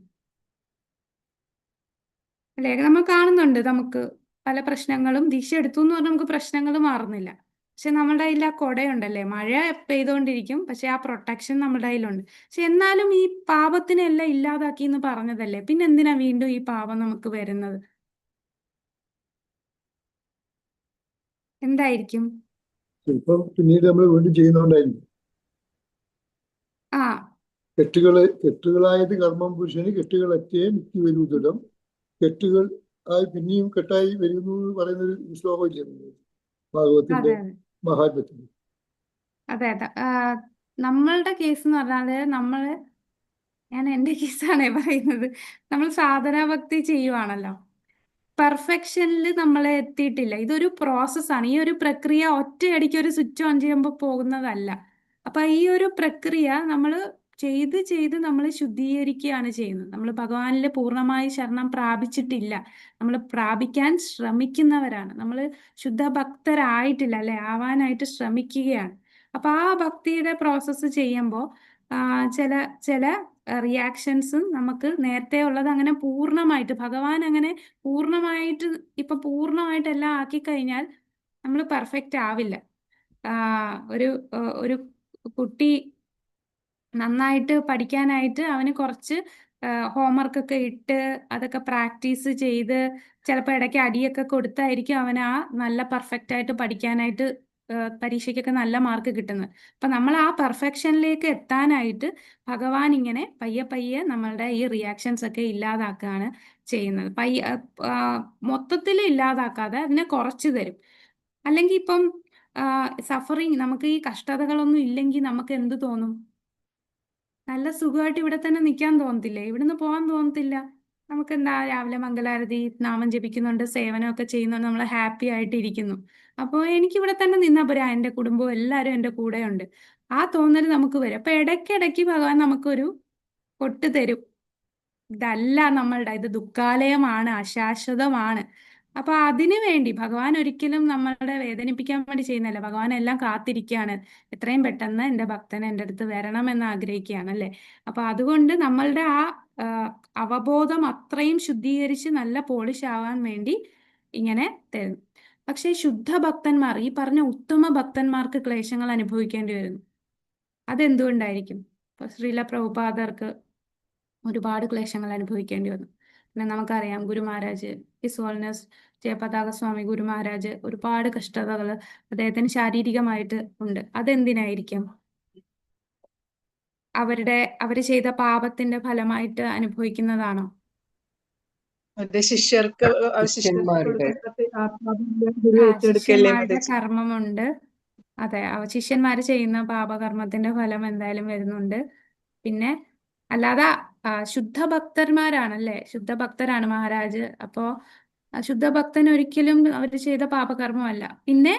അല്ലേ? നമ്മൾ കാണുന്നുണ്ട്, നമുക്ക് പല പ്രശ്നങ്ങളും ദീക്ഷ എടുത്തു എന്ന് പറഞ്ഞാൽ നമുക്ക് പ്രശ്നങ്ങൾ മാറുന്നില്ല. പക്ഷെ നമ്മുടെ കയ്യിൽ ആ കൊടയുണ്ടല്ലേ, മഴ പെയ്തുകൊണ്ടിരിക്കും, പക്ഷെ ആ പ്രൊട്ടക്ഷൻ നമ്മുടെ കയ്യിലുണ്ട്. പക്ഷെ എന്നാലും ഈ പാപത്തിനെല്ലാം ഇല്ലാതാക്കി എന്ന് പറഞ്ഞതല്ലേ, പിന്നെ എന്തിനാ വീണ്ടും ഈ പാപം നമുക്ക് വരുന്നത്? എന്തായിരിക്കും? ചിലപ്പം പിന്നീട് നമ്മൾ വീണ്ടും ചെയ്യുന്നോണ്ടായിരിക്കും. ആ കെട്ടുകളായത് കർമ്മം പുരുഷന് കെട്ടുകളറ്റേ മുക്തി വരൂതടം, കെട്ടുകൾ ആയി പിന്നെയും കെട്ടായി വരുന്നു എന്ന് പറയുന്നൊരു ശ്ലോകം ഇല്ലേ ഭാഗവത്തിന്റെ അതെ അതെ മഹാത്മ്യത്തിൽ. അതെ അതെ. നമ്മളുടെ കേസ് എന്ന് പറഞ്ഞാല് ഞാൻ എന്റെ കേസാണേ പറയുന്നത്. നമ്മൾ സാധനാഭക്തി ചെയ്യുവാണല്ലോ, പെർഫെക്ഷനിൽ നമ്മളെ എത്തിയിട്ടില്ല. ഇതൊരു പ്രോസസ്സാണ്. ഈ ഒരു പ്രക്രിയ ഒറ്റയടിക്ക് ഒരു സ്വിച്ച് ഓൺ ചെയ്യുമ്പോൾ പോകുന്നതല്ല. അപ്പൊ ഈ ഒരു പ്രക്രിയ നമ്മൾ ചെയ്ത് ചെയ്ത് നമ്മൾ ശുദ്ധീകരിക്കുകയാണ് ചെയ്യുന്നത്. നമ്മൾ ഭഗവാനിൽ പൂർണ്ണമായി ശരണം പ്രാപിച്ചിട്ടില്ല, നമ്മൾ പ്രാപിക്കാൻ ശ്രമിക്കുന്നവരാണ്. നമ്മൾ ശുദ്ധ ഭക്തരായിട്ടില്ല, അല്ലെ? ആവാനായിട്ട് ശ്രമിക്കുകയാണ്. അപ്പൊ ആ ഭക്തിയുടെ പ്രോസസ്സ് ചെയ്യുമ്പോൾ ചില ചില റിയാക്ഷൻസും നമുക്ക് നേരത്തെ ഉള്ളത് അങ്ങനെ പൂർണ്ണമായിട്ട് ഭഗവാൻ അങ്ങനെ പൂർണ്ണമായിട്ട് ഇപ്പൊ പൂർണ്ണമായിട്ട് എല്ലാം ആക്കി കഴിഞ്ഞാൽ നമ്മൾ പെർഫെക്റ്റ് ആവില്ല. ഒരു കുട്ടി നന്നായിട്ട് പഠിക്കാനായിട്ട് അവന് കുറച്ച് ഹോംവർക്ക് ഒക്കെ ഇട്ട് അതൊക്കെ പ്രാക്ടീസ് ചെയ്ത് ചിലപ്പോൾ ഇടയ്ക്ക് അടിയൊക്കെ കൊടുത്തായിരിക്കും അവൻ ആ നല്ല പെർഫെക്റ്റ് ആയിട്ട് പഠിക്കാനായിട്ട് പരീക്ഷയ്ക്കൊക്കെ നല്ല മാർക്ക് കിട്ടുന്നത്. അപ്പൊ നമ്മൾ ആ പെർഫെക്ഷനിലേക്ക് എത്താനായിട്ട് ഭഗവാൻ ഇങ്ങനെ പയ്യെ പയ്യെ നമ്മളുടെ ഈ റിയാക്ഷൻസ് ഒക്കെ ഇല്ലാതാക്കുകയാണ് ചെയ്യുന്നത്. മൊത്തത്തിൽ ഇല്ലാതാക്കാതെ അതിനെ കുറച്ച് തരും. അല്ലെങ്കിൽ ഇപ്പം സഫറിങ്, നമുക്ക് ഈ കഷ്ടതകളൊന്നും ഇല്ലെങ്കിൽ നമുക്ക് എന്ത് തോന്നും? നല്ല സുഖമായിട്ട് ഇവിടെ തന്നെ നിൽക്കാൻ തോന്നത്തില്ലേ? ഇവിടുന്ന് പോകാൻ തോന്നത്തില്ല. നമുക്ക് എന്താ, രാവിലെ മംഗലാരതി നാമം ജപിക്കുന്നുണ്ട്, സേവനമൊക്കെ ചെയ്യുന്നുണ്ട്, നമ്മൾ ഹാപ്പി ആയിട്ട് ഇരിക്കുന്നു. അപ്പോൾ എനിക്ക് ഇവിടെ തന്നെ നിന്നാ പോരാ, എൻ്റെ കുടുംബവും എല്ലാവരും എൻ്റെ കൂടെയുണ്ട്, ആ തോന്നൽ നമുക്ക് വരും. അപ്പൊ ഇടയ്ക്കിടയ്ക്ക് ഭഗവാൻ നമുക്കൊരു കൊട്ട് തരും. ഇതല്ല നമ്മളുടെ, ഇത് ദുഃഖാലയമാണ്, അശാശ്വതമാണ്. അപ്പൊ അതിനു വേണ്ടി ഭഗവാൻ ഒരിക്കലും നമ്മളെ വേദനിപ്പിക്കാൻ വേണ്ടി ചെയ്യുന്നതല്ല. ഭഗവാൻ എല്ലാം കാത്തിരിക്കുകയാണ്, എത്രയും പെട്ടെന്ന് എൻ്റെ ഭക്തൻ എൻ്റെ അടുത്ത് വരണം എന്ന് ആഗ്രഹിക്കുകയാണ്, അല്ലെ? അപ്പൊ അതുകൊണ്ട് നമ്മളുടെ ആ അവബോധം അത്രയും ശുദ്ധീകരിച്ച് നല്ല പോളിഷ് ആവാൻ വേണ്ടി ഇങ്ങനെ തരുന്നു. പക്ഷെ ശുദ്ധ ഭക്തന്മാർ, ഈ പറഞ്ഞ ഉത്തമ ഭക്തന്മാർക്ക് ക്ലേശങ്ങൾ അനുഭവിക്കേണ്ടി വരുന്നു. അതെന്തുകൊണ്ടായിരിക്കും? ഇപ്പൊ ശ്രീല പ്രഭുപാദർക്ക് ഒരുപാട് ക്ലേശങ്ങൾ അനുഭവിക്കേണ്ടി വന്നു. പിന്നെ നമുക്കറിയാം, ഗുരു മഹാരാജ്, ഹിസ് ഹോൾനെസ് ജയപതാക സ്വാമി ഗുരു മഹാരാജ്, ഒരുപാട് കഷ്ടതകൾ അദ്ദേഹത്തിന് ശാരീരികമായിട്ട് ഉണ്ട്. അതെന്തിനായിരിക്കും? അവര് ചെയ്ത പാപത്തിന്റെ ഫലമായിട്ട് അനുഭവിക്കുന്നതാണോ? അതെ, ശിഷ്യർക്ക് ശിഷ്യന്മാരുടെ ഗുരു ഏറ്റെടുക്കല്ലേ ശിഷ്യന്മാരുടെ മതേച്ചി? കർമ്മമുണ്ട്. അതെ, ശിഷ്യന്മാര് ചെയ്യുന്ന പാപകർമ്മത്തിന്റെ ഫലം എന്തായാലും വരുന്നുണ്ട്. പിന്നെ അല്ലാതെ ശുദ്ധ ഭക്തന്മാരാണല്ലേ, ശുദ്ധ ഭക്തരാണ് മഹാരാജ്. അപ്പോ ശുദ്ധ ഭക്തൻ ഒരിക്കലും അവർ ചെയ്ത പാപകർമ്മമല്ല. പിന്നെ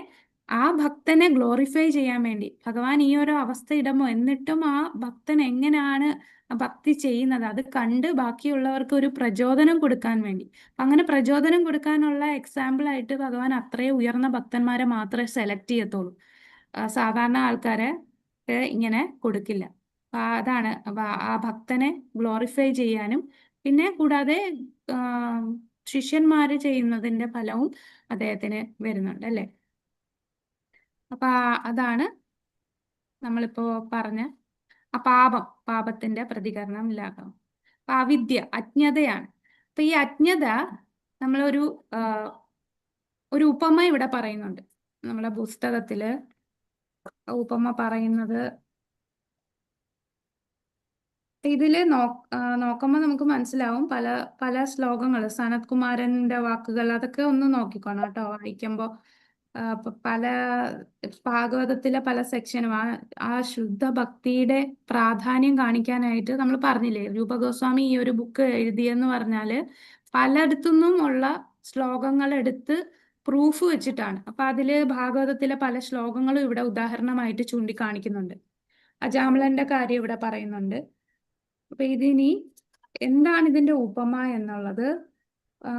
ആ ഭക്തനെ ഗ്ലോറിഫൈ ചെയ്യാൻ വേണ്ടി ഭഗവാൻ ഈ ഒരു അവസ്ഥ ഇടുമോ, എന്നിട്ടും ആ ഭക്തൻ എങ്ങനെയാണ് ആ ഭക്തി ചെയ്യുന്നത് അത് കണ്ട് ബാക്കിയുള്ളവർക്ക് ഒരു പ്രചോദനം കൊടുക്കാൻ വേണ്ടി, അങ്ങനെ പ്രചോദനം കൊടുക്കാനുള്ള എക്സാമ്പിൾ ആയിട്ട് ഭഗവാൻ അത്രയും ഉയർന്ന ഭക്തന്മാരെ മാത്രമേ സെലക്ട് ചെയ്യത്തുള്ളൂ. സാധാരണ ആൾക്കാരെ ഇങ്ങനെ കൊടുക്കില്ല. അതാണ് ആ ഭക്തനെ ഗ്ലോറിഫൈ ചെയ്യാനും, പിന്നെ കൂടാതെ ശിഷ്യന്മാര് ചെയ്യുന്നതിന്റെ ഫലവും അദ്ദേഹത്തിന് വരുന്നുണ്ട്, അല്ലെ? അപ്പൊ അതാണ് നമ്മളിപ്പോ പറഞ്ഞ പാപത്തിന്റെ പ്രതികരണം ഇല്ലാതാവും. അപ്പൊ അവിദ്യ, അജ്ഞതയാണ്. അപ്പൊ ഈ അജ്ഞത നമ്മളൊരു ഒരു ഉപമ ഇവിടെ പറയുന്നുണ്ട്. നമ്മളെ പുസ്തകത്തില് ഉപമ പറയുന്നത്, ഇതില് നോക്കുമ്പോൾ നമുക്ക് മനസ്സിലാവും, പല പല ശ്ലോകങ്ങൾ, സനത് കുമാരന്റെ വാക്കുകൾ, അതൊക്കെ ഒന്ന് നോക്കിക്കോണം കേട്ടോ വായിക്കുമ്പോ. പല ഭാഗവതത്തിലെ പല സെക്ഷനും ആ ശുദ്ധ ഭക്തിയുടെ പ്രാധാന്യം കാണിക്കാനായിട്ട് നമ്മൾ പറഞ്ഞില്ലേ, രൂപ ഗോസ്വാമി ഈ ഒരു ബുക്ക് എഴുതിയെന്ന് പറഞ്ഞാല് പലയിടത്തുനിന്നും ഉള്ള ശ്ലോകങ്ങൾ എടുത്ത് പ്രൂഫ് വെച്ചിട്ടാണ്. അപ്പൊ അതില് ഭാഗവതത്തിലെ പല ശ്ലോകങ്ങളും ഇവിടെ ഉദാഹരണമായിട്ട് ചൂണ്ടിക്കാണിക്കുന്നുണ്ട്. അജാമളന്റെ കാര്യം ഇവിടെ പറയുന്നുണ്ട്. അപ്പൊ ഇതിനി എന്താണ് ഇതിന്റെ ഉപമ എന്നുള്ളത് ആ,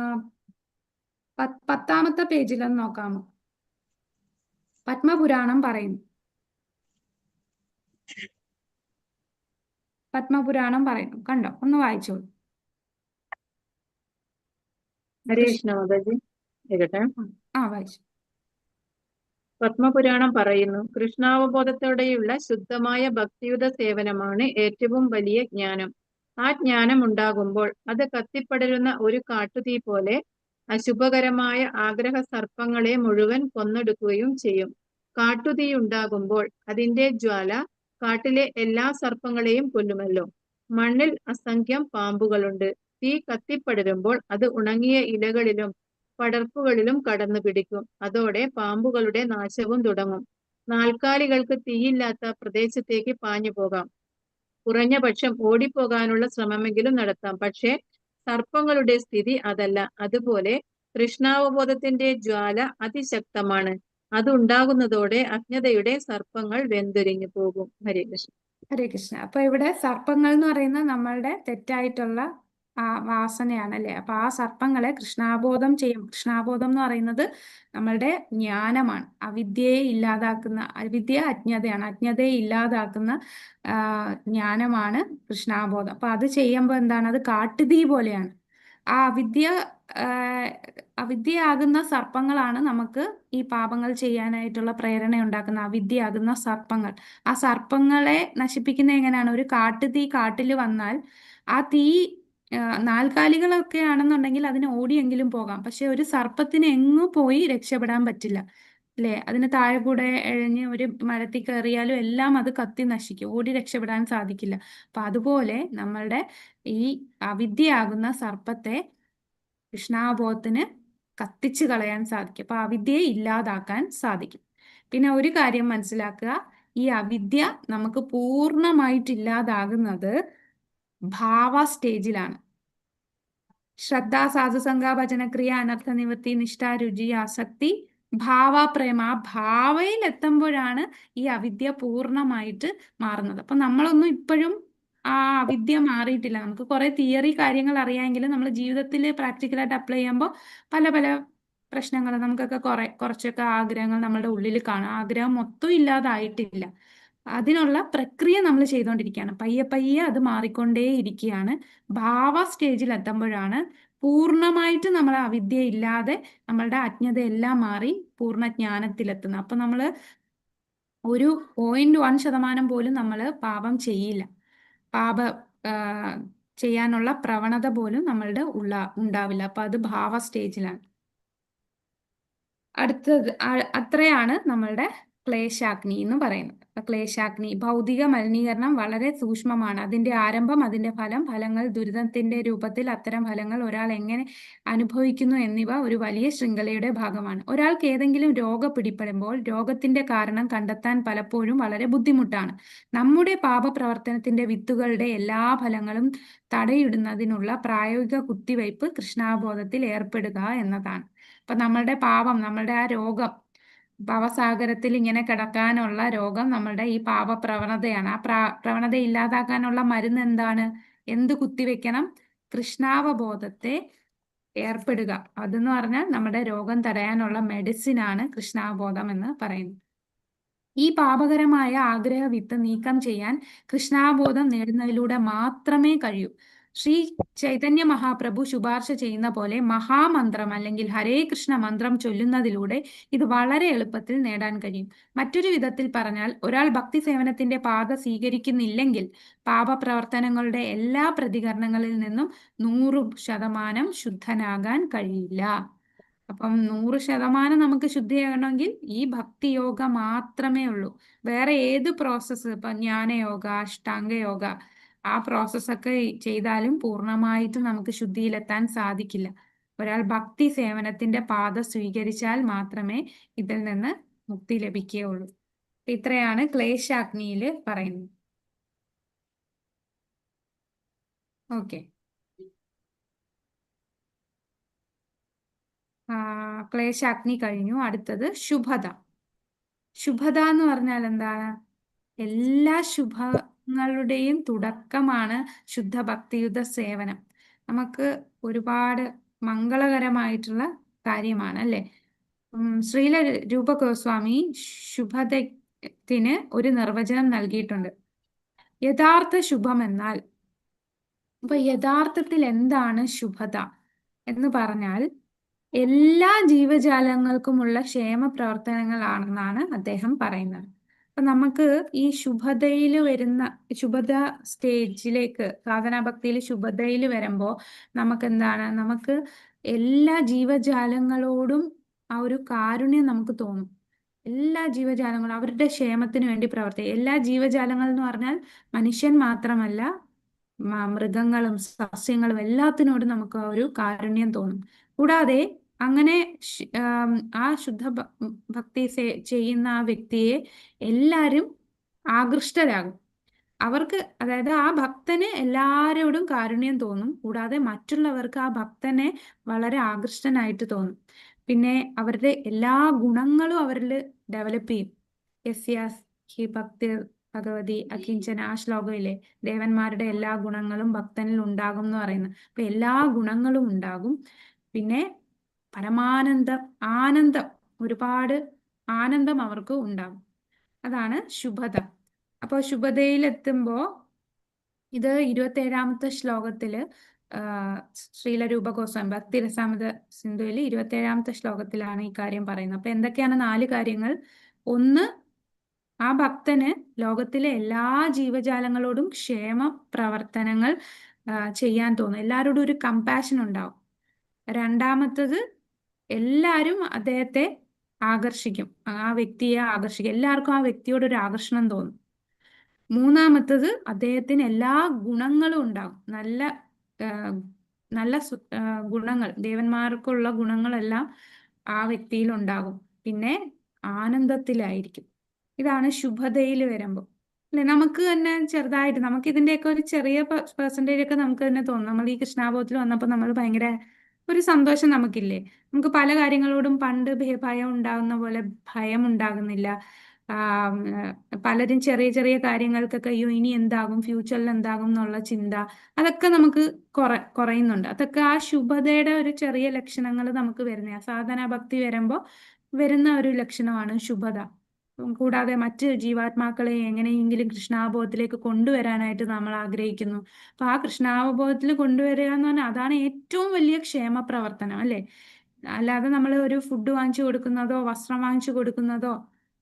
10-ാമത്തെ പേജിലൊന്ന് നോക്കാമോ? പത്മപുരാണം പറയുന്നു. പത്മപുരാണം പറയുന്നു, കണ്ടോ? ഒന്ന് വായിച്ചോളൂ. ഹരേ കൃഷ്ണ മാതാജി കേട്ടെ. വായിച്ചു. പത്മപുരാണം പറയുന്നു, കൃഷ്ണാവബോധത്തോടെയുള്ള ശുദ്ധമായ ഭക്തിയുത സേവനമാണ് ഏറ്റവും വലിയ ജ്ഞാനം. ആ ജ്ഞാനം ഉണ്ടാകുമ്പോൾ അത് കത്തിപ്പടരുന്ന ഒരു കാട്ടുതീ പോലെ അശുഭകരമായ ആഗ്രഹ സർപ്പങ്ങളെ മുഴുവൻ കൊന്നെടുക്കുകയും ചെയ്യും. കാട്ടുതീ ഉണ്ടാകുമ്പോൾ അതിന്റെ ജ്വാല കാട്ടിലെ എല്ലാ സർപ്പങ്ങളെയും കൊല്ലുമല്ലോ. മണ്ണിൽ അസംഖ്യം പാമ്പുകളുണ്ട്. തീ കത്തിപ്പടരുമ്പോൾ അത് ഉണങ്ങിയ ഇലകളിലും പടർപ്പുകളിലും കടന്നു പിടിക്കും. അതോടെ പാമ്പുകളുടെ നാശവും തുടങ്ങും. നാൽക്കാലികൾക്ക് തീയില്ലാത്ത പ്രദേശത്തേക്ക് പാഞ്ഞു പോകാം. കുറഞ്ഞ പക്ഷം ഓടിപ്പോകാനുള്ള ശ്രമമെങ്കിലും നടത്താം. പക്ഷേ സർപ്പങ്ങളുടെ സ്ഥിതി അതല്ല. അതുപോലെ കൃഷ്ണാവബോധത്തിന്റെ ജ്വാല അതിശക്തമാണ്. അതുണ്ടാകുന്നതോടെ അജ്ഞതയുടെ സർപ്പങ്ങൾ വെന്തുരിഞ്ഞു പോകും. ഹരേ കൃഷ്ണ. ഹരേ കൃഷ്ണ. അപ്പൊ ഇവിടെ സർപ്പങ്ങൾ എന്ന് പറയുന്നത് നമ്മളുടെ തെറ്റായിട്ടുള്ള വാസനയാണ്, അല്ലെ? അപ്പൊ ആ സർപ്പങ്ങളെ കൃഷ്ണാബോധം ചെയ്യും. കൃഷ്ണാബോധം എന്ന് പറയുന്നത് നമ്മളുടെ ജ്ഞാനമാണ്. അവിദ്യയെ ഇല്ലാതാക്കുന്ന, അവിദ്യ അജ്ഞതയാണ്. അജ്ഞതയെ ഇല്ലാതാക്കുന്ന ജ്ഞാനമാണ് കൃഷ്ണാബോധം. അപ്പൊ അത് ചെയ്യുമ്പോൾ എന്താണ്? അത് കാട്ടുതീ പോലെയാണ്. ആ അവിദ്യയാകുന്ന സർപ്പങ്ങളാണ് നമുക്ക് ഈ പാപങ്ങൾ ചെയ്യാനായിട്ടുള്ള പ്രേരണ ഉണ്ടാക്കുന്ന അവിദ്യയാകുന്ന സർപ്പങ്ങൾ. ആ സർപ്പങ്ങളെ നശിപ്പിക്കുന്ന എങ്ങനെയാണ്? ഒരു കാട്ടുതീ കാട്ടിൽ വന്നാൽ ആ തീ നാൽക്കാലികളൊക്കെ ആണെന്നുണ്ടെങ്കിൽ അതിന് ഓടിയെങ്കിലും പോകാം. പക്ഷെ ഒരു സർപ്പത്തിന് എങ്ങും പോയി രക്ഷപ്പെടാൻ പറ്റില്ല, അല്ലേ? അതിന് താഴെ കൂടെ എഴഞ്ഞ് ഒരു മരത്തിൽ കയറിയാലും എല്ലാം അത് കത്തി നശിക്കും. ഓടി രക്ഷപ്പെടാൻ സാധിക്കില്ല. അപ്പൊ അതുപോലെ നമ്മളുടെ ഈ അവിദ്യയാകുന്ന സർപ്പത്തെ കൃഷ്ണാബോധത്തിന് കത്തിച്ചു കളയാൻ സാധിക്കും. അപ്പൊ അവിദ്യയെ ഇല്ലാതാക്കാൻ സാധിക്കും. പിന്നെ ഒരു കാര്യം മനസ്സിലാക്കുക, ഈ അവിദ്യ നമുക്ക് പൂർണ്ണമായിട്ട് ഇല്ലാതാകുന്നത് ഭാവ സ്റ്റേജിലാണ്. ശ്രദ്ധ, സാധുസംഗ, ഭജനക്രിയ, അനർത്ഥ നിവൃത്തി, നിഷ്ഠ, രുചി, ആസക്തി, ഭാവ, പ്രേമ. ആ ഭാവയിൽ എത്തുമ്പോഴാണ് ഈ അവിദ്യ പൂർണ്ണമായിട്ട് മാറുന്നത്. അപ്പൊ നമ്മളൊന്നും ഇപ്പോഴും ആ അവിദ്യ മാറിയിട്ടില്ല. നമുക്ക് കുറെ തിയറി കാര്യങ്ങൾ അറിയാമെങ്കിലും നമ്മൾ ജീവിതത്തിൽ പ്രാക്ടിക്കലായിട്ട് അപ്ലൈ ചെയ്യുമ്പോൾ പല പല പ്രശ്നങ്ങൾ, നമുക്കൊക്കെ കുറച്ചൊക്കെ ആഗ്രഹങ്ങൾ നമ്മുടെ ഉള്ളിൽ കാണാം. ആഗ്രഹം മൊത്തം ഇല്ലാതായിട്ടില്ല. അതിനുള്ള പ്രക്രിയ നമ്മൾ ചെയ്തുകൊണ്ടിരിക്കുകയാണ്. പയ്യെ പയ്യെ അത് മാറിക്കൊണ്ടേ ഇരിക്കുകയാണ്. ഭാവ സ്റ്റേജിൽ എത്തുമ്പോഴാണ് പൂർണ്ണമായിട്ട് നമ്മൾ അവിദ്യ ഇല്ലാതെ നമ്മളുടെ അജ്ഞതയെല്ലാം മാറി പൂർണ്ണ ജ്ഞാനത്തിലെത്തുന്നത്. അപ്പൊ നമ്മൾ ഒരു 0.1% പോലും നമ്മൾ പാപം ചെയ്യില്ല. പാപ ചെയ്യാനുള്ള പ്രവണത പോലും നമ്മളുടെ ഉണ്ടാവില്ല. അപ്പൊ അത് ഭാവ സ്റ്റേജിലാണ്. അടുത്തത് അത്രയാണ് നമ്മളുടെ ക്ലേശാഗ്നി എന്ന് പറയുന്നത്. ക്ലേശാഗ്നി, ഭൗതിക മലിനീകരണം വളരെ സൂക്ഷ്മമാണ്. അതിന്റെ ആരംഭം, അതിന്റെ ഫലങ്ങൾ, ദുരിതത്തിന്റെ രൂപത്തിൽ അത്തരം ഫലങ്ങൾ ഒരാൾ എങ്ങനെ അനുഭവിക്കുന്നു എന്നിവ ഒരു വലിയ ശൃംഖലയുടെ ഭാഗമാണ്. ഒരാൾക്ക് ഏതെങ്കിലും രോഗം പിടിപ്പെടുമ്പോൾ രോഗത്തിന്റെ കാരണം കണ്ടെത്താൻ പലപ്പോഴും വളരെ ബുദ്ധിമുട്ടാണ്. നമ്മുടെ പാപപ്രവർത്തനത്തിന്റെ വിത്തുകളുടെ എല്ലാ ഫലങ്ങളും തടയിടുന്നതിനുള്ള പ്രായോഗിക കുത്തിവയ്പ് കൃഷ്ണാബോധത്തിൽ ഏർപ്പെടുക എന്നതാണ്. അപ്പൊ നമ്മളുടെ പാപം, നമ്മളുടെ ആ രോഗം, ഭവസാഗരത്തിൽ ഇങ്ങനെ കിടക്കാനുള്ള രോഗം നമ്മളുടെ ഈ പാപപ്രവണതയാണ്. ആ പ്രവണത ഇല്ലാതാക്കാനുള്ള മരുന്ന് എന്താണ്? എന്ത് കുത്തിവെക്കണം? കൃഷ്ണാവബോധത്തെ ഏർപ്പെടുക. അതെന്ന് പറഞ്ഞാൽ നമ്മുടെ രോഗം തടയാനുള്ള മെഡിസിനാണ് കൃഷ്ണാവബോധം എന്ന് പറയുന്നത്. ഈ പാപകരമായ ആഗ്രഹ വിത്ത് നീക്കം ചെയ്യാൻ കൃഷ്ണാബോധം നേടുന്നതിലൂടെ മാത്രമേ കഴിയൂ. ശ്രീ ചൈതന്യ മഹാപ്രഭു ശുപാർശ ചെയ്യുന്ന പോലെ മഹാമന്ത്രം അല്ലെങ്കിൽ ഹരേ കൃഷ്ണ മന്ത്രം ചൊല്ലുന്നതിലൂടെ ഇത് വളരെ എളുപ്പത്തിൽ നേടാൻ കഴിയും. മറ്റൊരു വിധത്തിൽ പറഞ്ഞാൽ, ഒരാൾ ഭക്തി സേവനത്തിന്റെ പാത സ്വീകരിക്കുന്നില്ലെങ്കിൽ പാപപ്രവർത്തനങ്ങളുടെ എല്ലാ പ്രതികരണങ്ങളിൽ നിന്നും 100% ശുദ്ധനാകാൻ കഴിയില്ല. അപ്പം 100% നമുക്ക് ശുദ്ധിയാകണമെങ്കിൽ ഈ ഭക്തിയോഗ മാത്രമേ ഉള്ളൂ. വേറെ ഏത് പ്രോസസ്സ്, ഇപ്പൊ ജ്ഞാനയോഗ, അഷ്ടാംഗയോഗ, ആ പ്രോസസ്സൊക്കെ ചെയ്താലും പൂർണ്ണമായിട്ടും നമുക്ക് ശുദ്ധിയിലെത്താൻ സാധിക്കില്ല. ഒരാൾ ഭക്തി സേവനത്തിന്റെ പാത സ്വീകരിച്ചാൽ മാത്രമേ ഇതിൽ നിന്ന് മുക്തി ലഭിക്കുകയുള്ളൂ. ഇത്രയാണ് ക്ലേശാഗ്നിയിൽ പറയുന്നത്. ഓക്കെ. ക്ലേശാഗ്നി കഴിഞ്ഞു. അടുത്തത് ശുഭത. ശുഭത എന്ന് പറഞ്ഞാൽ എന്താണ്? എല്ലാ ശുഭങ്ങളുടെയും തുടക്കമാണ് ശുദ്ധ ഭക്തിയുത സേവനം. നമുക്ക് ഒരുപാട് മംഗളകരമായിട്ടുള്ള കാര്യമാണ് അല്ലേ? ശ്രീല രൂപ ഗോസ്വാമി ശുഭതത്തിന് ഒരു നിർവചനം നൽകിയിട്ടുണ്ട്. യഥാർത്ഥ ശുഭം എന്നാൽ, അപ്പൊ യഥാർത്ഥത്തിൽ എന്താണ് ശുഭത എന്ന് പറഞ്ഞാൽ എല്ലാ ജീവജാലങ്ങൾക്കുമുള്ള ക്ഷേമ പ്രവർത്തനങ്ങളാണെന്നാണ് അദ്ദേഹം പറയുന്നത്. അപ്പൊ നമുക്ക് ഈ ശുഭതയിൽ വരുന്ന ശുഭത സ്റ്റേജിലേക്ക്, സാധനാഭക്തിയിൽ ശുഭതയിൽ വരുമ്പോൾ നമുക്ക് എന്താണ്, നമുക്ക് എല്ലാ ജീവജാലങ്ങളോടും ആ ഒരു കാരുണ്യം നമുക്ക് തോന്നും. എല്ലാ ജീവജാലങ്ങളും അവരുടെ ക്ഷേമത്തിന് വേണ്ടി പ്രവർത്തിക്കും. എല്ലാ ജീവജാലങ്ങൾ എന്ന് പറഞ്ഞാൽ മനുഷ്യൻ മാത്രമല്ല, മൃഗങ്ങളും സസ്യങ്ങളും എല്ലാത്തിനോടും നമുക്ക് ആ ഒരു കാരുണ്യം തോന്നും. കൂടാതെ അങ്ങനെ ആ ശുദ്ധ ഭക്തി ചെയ്യുന്ന ആ വ്യക്തിയെ എല്ലാവരും ആകൃഷ്ടരാകും. അവർക്ക്, അതായത് ആ ഭക്തന് എല്ലാവരോടും കാരുണ്യം തോന്നും. കൂടാതെ മറ്റുള്ളവർക്ക് ആ ഭക്തനെ വളരെ ആകൃഷ്ടനായിട്ട് തോന്നും. പിന്നെ അവരുടെ എല്ലാ ഗുണങ്ങളും അവരിൽ ഡെവലപ്പ് ചെയ്യും. യസ്യാഹി ഭക്തി ഭഗവതി അകിഞ്ചന, ആ ശ്ലോകമില്ലേ, ദേവന്മാരുടെ എല്ലാ ഗുണങ്ങളും ഭക്തനിൽ ഉണ്ടാകും എന്ന് പറയുന്നത്. അപ്പൊ എല്ലാ ഗുണങ്ങളും ഉണ്ടാകും. പിന്നെ ആനന്ദം, ഒരുപാട് ആനന്ദം അവർക്ക് ഉണ്ടാകും. അതാണ് ശുഭത. അപ്പോൾ ശുഭതയിലെത്തുമ്പോ ഇത് 27ാമത്തെ ശ്ലോകത്തില് ശ്രീല രൂപ ഗോസ്വാമി ഭക്തിരസാമൃത സിന്ധുവിൽ 27ാമത്തെ ശ്ലോകത്തിലാണ് ഈ കാര്യം പറയുന്നത്. അപ്പൊ എന്തൊക്കെയാണ് 4 കാര്യങ്ങൾ? ഒന്ന്, ആ ഭക്തന് ലോകത്തിലെ എല്ലാ ജീവജാലങ്ങളോടും ക്ഷേമ പ്രവർത്തനങ്ങൾ ചെയ്യാൻ തോന്നും. എല്ലാവരോടും ഒരു കമ്പാഷൻ ഉണ്ടാവും. രണ്ടാമത്തത്, എല്ലാവരും അദ്ദേഹത്തെ ആകർഷിക്കും, ആ വ്യക്തിയെ ആകർഷിക്കും. എല്ലാവർക്കും ആ വ്യക്തിയോട് ഒരു ആകർഷണം തോന്നും. മൂന്നാമത്തത്, അദ്ദേഹത്തിന് എല്ലാ ഗുണങ്ങളും ഉണ്ടാകും. നല്ല ഗുണങ്ങൾ, ദേവന്മാർക്കുള്ള ഗുണങ്ങളെല്ലാം ആ വ്യക്തിയിൽ ഉണ്ടാകും. പിന്നെ ആനന്ദത്തിലായിരിക്കും. ഇതാണ് ശുഭതയിൽ വരുമ്പോൾ അല്ലെ? നമുക്ക് തന്നെ ചെറുതായിട്ട്, നമുക്ക് ഇതിന്റെയൊക്കെ ഒരു ചെറിയ പെർസെൻറ്റേജ് ഒക്കെ നമുക്ക് തന്നെ തോന്നും. നമ്മൾ ഈ കൃഷ്ണാബോധത്തിൽ വന്നപ്പോൾ നമ്മൾ ഭയങ്കര ഒരു സന്തോഷം നമുക്കില്ലേ? നമുക്ക് പല കാര്യങ്ങളോടും പണ്ട് ഭയം ഉണ്ടാകുന്ന പോലെ ഭയം ഉണ്ടാകുന്നില്ല. പലരും ചെറിയ ചെറിയ കാര്യങ്ങൾക്കൊക്കെ അയ്യോ ഇനി എന്താകും, ഫ്യൂച്ചറിൽ എന്താകും എന്നുള്ള ചിന്ത, അതൊക്കെ നമുക്ക് കുറയുന്നുണ്ട്. അതൊക്കെ ആ ശുഭതയുടെ ഒരു ചെറിയ ലക്ഷണങ്ങൾ നമുക്ക് വരുന്ന, സാധനാ ഭക്തി വരുമ്പോൾ വരുന്ന ഒരു ലക്ഷണമാണ് ശുഭത. കൂടാതെ മറ്റ് ജീവാത്മാക്കളെ എങ്ങനെയെങ്കിലും കൃഷ്ണാവബോധത്തിലേക്ക് കൊണ്ടുവരാനായിട്ട് നമ്മൾ ആഗ്രഹിക്കുന്നു. അപ്പൊ ആ കൃഷ്ണാവബോധത്തിൽ കൊണ്ടുവരിക എന്ന് പറഞ്ഞാൽ അതാണ് ഏറ്റവും വലിയ ക്ഷേമ പ്രവർത്തനം അല്ലേ? അല്ലാതെ നമ്മൾ ഒരു ഫുഡ് വാങ്ങിച്ചു കൊടുക്കുന്നതോ വസ്ത്രം വാങ്ങിച്ചു കൊടുക്കുന്നതോ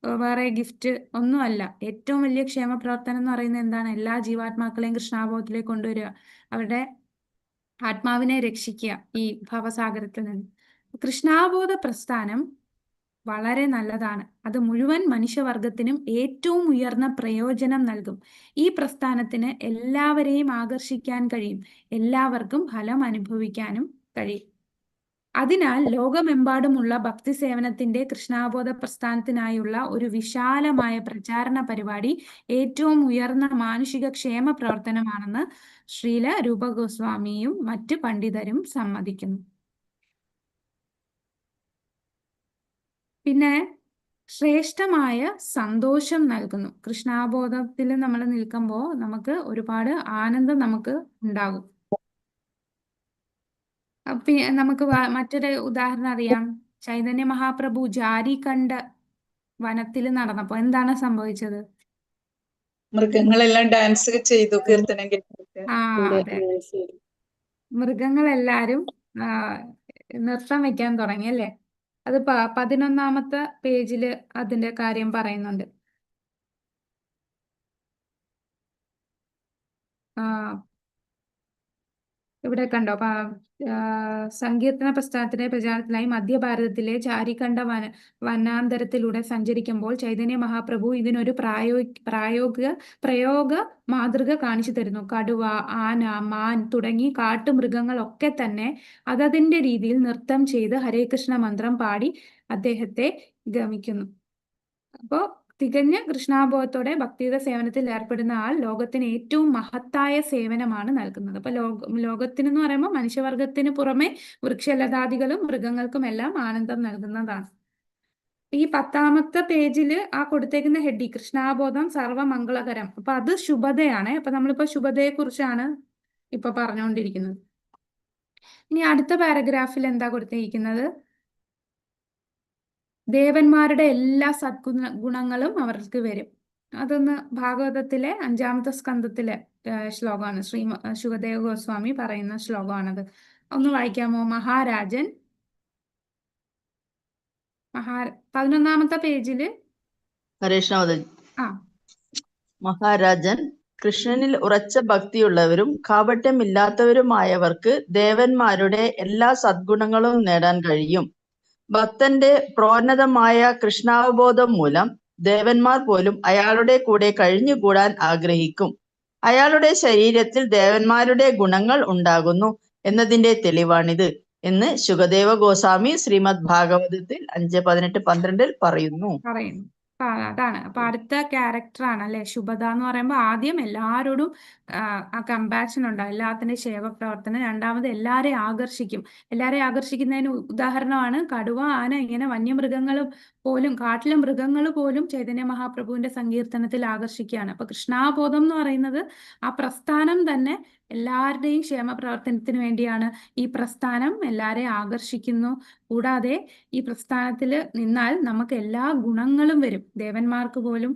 വേറെ ഗിഫ്റ്റ് ഒന്നുമല്ല. ഏറ്റവും വലിയ ക്ഷേമ പ്രവർത്തനം എന്ന് പറയുന്നത് എന്താണ്? എല്ലാ ജീവാത്മാക്കളെയും കൃഷ്ണാവബോധത്തിലേക്ക് കൊണ്ടുവരിക, അവരുടെ ആത്മാവിനെ രക്ഷിക്കുക ഈ ഭവസാഗരത്തിൽ നിന്ന്. കൃഷ്ണാവബോധ പ്രസ്ഥാനം വളരെ നല്ലതാണ്. അത് മുഴുവൻ മനുഷ്യവർഗത്തിനും ഏറ്റവും ഉയർന്ന പ്രയോജനം നൽകും. ഈ പ്രസ്ഥാനത്തിന് എല്ലാവരെയും ആകർഷിക്കാൻ കഴിയും, എല്ലാവർക്കും ഫലം അനുഭവിക്കാനും കഴിയും. അതിനാൽ ലോകമെമ്പാടുമുള്ള ഭക്തി സേവനത്തിന്റെ കൃഷ്ണാബോധ പ്രസ്ഥാനത്തിനായുള്ള ഒരു വിശാലമായ പ്രചാരണ പരിപാടി ഏറ്റവും ഉയർന്ന മാനുഷിക ക്ഷേമ പ്രവർത്തനമാണെന്ന് ശ്രീല രൂപ ഗോസ്വാമിയും മറ്റ് പണ്ഡിതരും സമ്മതിക്കുന്നു. പിന്നെ ശ്രേഷ്ഠമായ സന്തോഷം നൽകുന്നു. കൃഷ്ണാബോധത്തിൽ നമ്മൾ നിൽക്കുമ്പോൾ നമുക്ക് ഒരുപാട് ആനന്ദം നമുക്ക് ഉണ്ടാകും. നമുക്ക് മറ്റൊരു ഉദാഹരണം അറിയാം. ചൈതന്യ മഹാപ്രഭു ജാരിഖണ്ഡ് വനത്തിൽ നടന്നപ്പോ എന്താണ് സംഭവിച്ചത്? മൃഗങ്ങളെല്ലാം ഡാൻസ് ചെയ്തു, കീർത്തനം കേട്ടിട്ട്. അതെ, മൃഗങ്ങളെല്ലാരും നൃത്തം വെക്കാൻ തുടങ്ങി അല്ലേ? അത് 11ാമത്തെ പേജില് അതിന്റെ കാര്യം പറയുന്നുണ്ട്. ഇവിടെ കണ്ടോ? സങ്കീർത്തന പ്രസ്ഥാനത്തിന്റെ പ്രചാരണത്തിനായി മധ്യഭാരതത്തിലെ ജാരിഖണ്ഡ് വനാന്തരത്തിലൂടെ സഞ്ചരിക്കുമ്പോൾ ചൈതന്യ മഹാപ്രഭു ഇതിനൊരു പ്രയോഗ മാതൃക കാണിച്ചു തരുന്നു. കടുവ, ആന, മാൻ തുടങ്ങി കാട്ടുമൃഗങ്ങളൊക്കെ തന്നെ അതതിന്റെ രീതിയിൽ നൃത്തം ചെയ്ത് ഹരേ കൃഷ്ണ മന്ത്രം പാടി അദ്ദേഹത്തെ ഗമിക്കുന്നു. അപ്പോ തികഞ്ഞ കൃഷ്ണാബോധത്തോടെ ഭക്തിയുത സേവനത്തിൽ ഏർപ്പെടുന്ന ആൾ ലോകത്തിന് ഏറ്റവും മഹത്തായ സേവനമാണ് നൽകുന്നത്. അപ്പൊ ലോകത്തിനെന്ന് പറയുമ്പോൾ മനുഷ്യവർഗത്തിന് പുറമെ വൃക്ഷലതാദികളും മൃഗങ്ങൾക്കും എല്ലാം ആനന്ദം നൽകുന്നതാണ്. ഈ 10ാമത്തെ പേജില് ആ കൊടുത്തേക്കുന്ന ഹെഡി കൃഷ്ണാബോധം സർവമംഗളകരം. അപ്പൊ അത് ശുഭതയാണ്. അപ്പൊ നമ്മളിപ്പോ ശുഭതയെ കുറിച്ചാണ് ഇപ്പൊ പറഞ്ഞുകൊണ്ടിരിക്കുന്നത്. ഇനി അടുത്ത പാരഗ്രാഫിൽ എന്താ കൊടുത്തിരിക്കുന്നത്? ദേവന്മാരുടെ എല്ലാ ഗുണങ്ങളും അവർക്ക് വരും. അതൊന്ന് ഭാഗവതത്തിലെ 5-ാമത്തെ സ്കന്ധത്തിലെ ശ്ലോകമാണ്. ശുകദേവ ഗോസ്വാമി പറയുന്ന ശ്ലോകമാണത്. ഒന്ന് വായിക്കാമോ? മഹാരാജൻ 11-ാമത്തെ പേജില്. ഹരേഷ്ണാവതൻ. ആ മഹാരാജൻ, കൃഷ്ണനിൽ ഉറച്ച ഭക്തിയുള്ളവരും കാപട്യമില്ലാത്തവരുമായവർക്ക് ദേവന്മാരുടെ എല്ലാ സദ്ഗുണങ്ങളും നേടാൻ കഴിയും. ഭക്തന്റെ പ്രോന്നതമായ കൃഷ്ണാവബോധം മൂലം ദേവന്മാർ പോലും അയാളുടെ കൂടെ കഴിഞ്ഞുകൂടാൻ ആഗ്രഹിക്കും. അയാളുടെ ശരീരത്തിൽ ദേവന്മാരുടെ ഗുണങ്ങൾ ഉണ്ടാകുന്നു എന്നതിന്റെ തെളിവാണിത് എന്ന് ശുകദേവ ഗോസ്വാമി ശ്രീമദ് ഭാഗവതത്തിൽ 5:18-12 പറയുന്നു. അതാണ്. അപ്പൊ അടുത്ത ക്യാരക്ടറാണ് അല്ലെ ശുഭദ എന്ന് പറയുമ്പോൾ ആദ്യം എല്ലാവരോടും ആ കമ്പാഷൻ ഉണ്ടാവും, എല്ലാത്തിന്റെ ക്ഷേമപ്രവർത്തനം. രണ്ടാമത് എല്ലാരെയും ആകർഷിക്കും. എല്ലാരെയും ആകർഷിക്കുന്നതിന് ഉദാഹരണമാണ് കടുവ, ആന, ഇങ്ങനെ വന്യമൃഗങ്ങളും പോലും, കാട്ടിലെ മൃഗങ്ങൾ പോലും ചൈതന്യ മഹാപ്രഭുവിന്റെ സങ്കീർത്തനത്തിൽ ആകർഷിക്കുകയാണ്. അപ്പൊ കൃഷ്ണാബോധം എന്ന് പറയുന്നത് ആ പ്രസ്ഥാനം തന്നെ എല്ലാവരുടെയും ക്ഷേമപ്രവർത്തനത്തിന് വേണ്ടിയാണ്. ഈ പ്രസ്ഥാനം എല്ലാരെയും ആകർഷിക്കുന്നു. കൂടാതെ ഈ പ്രസ്ഥാനത്തിൽ നിന്നാൽ നമുക്ക് എല്ലാ ഗുണങ്ങളും വരും. ദേവന്മാർക്ക് പോലും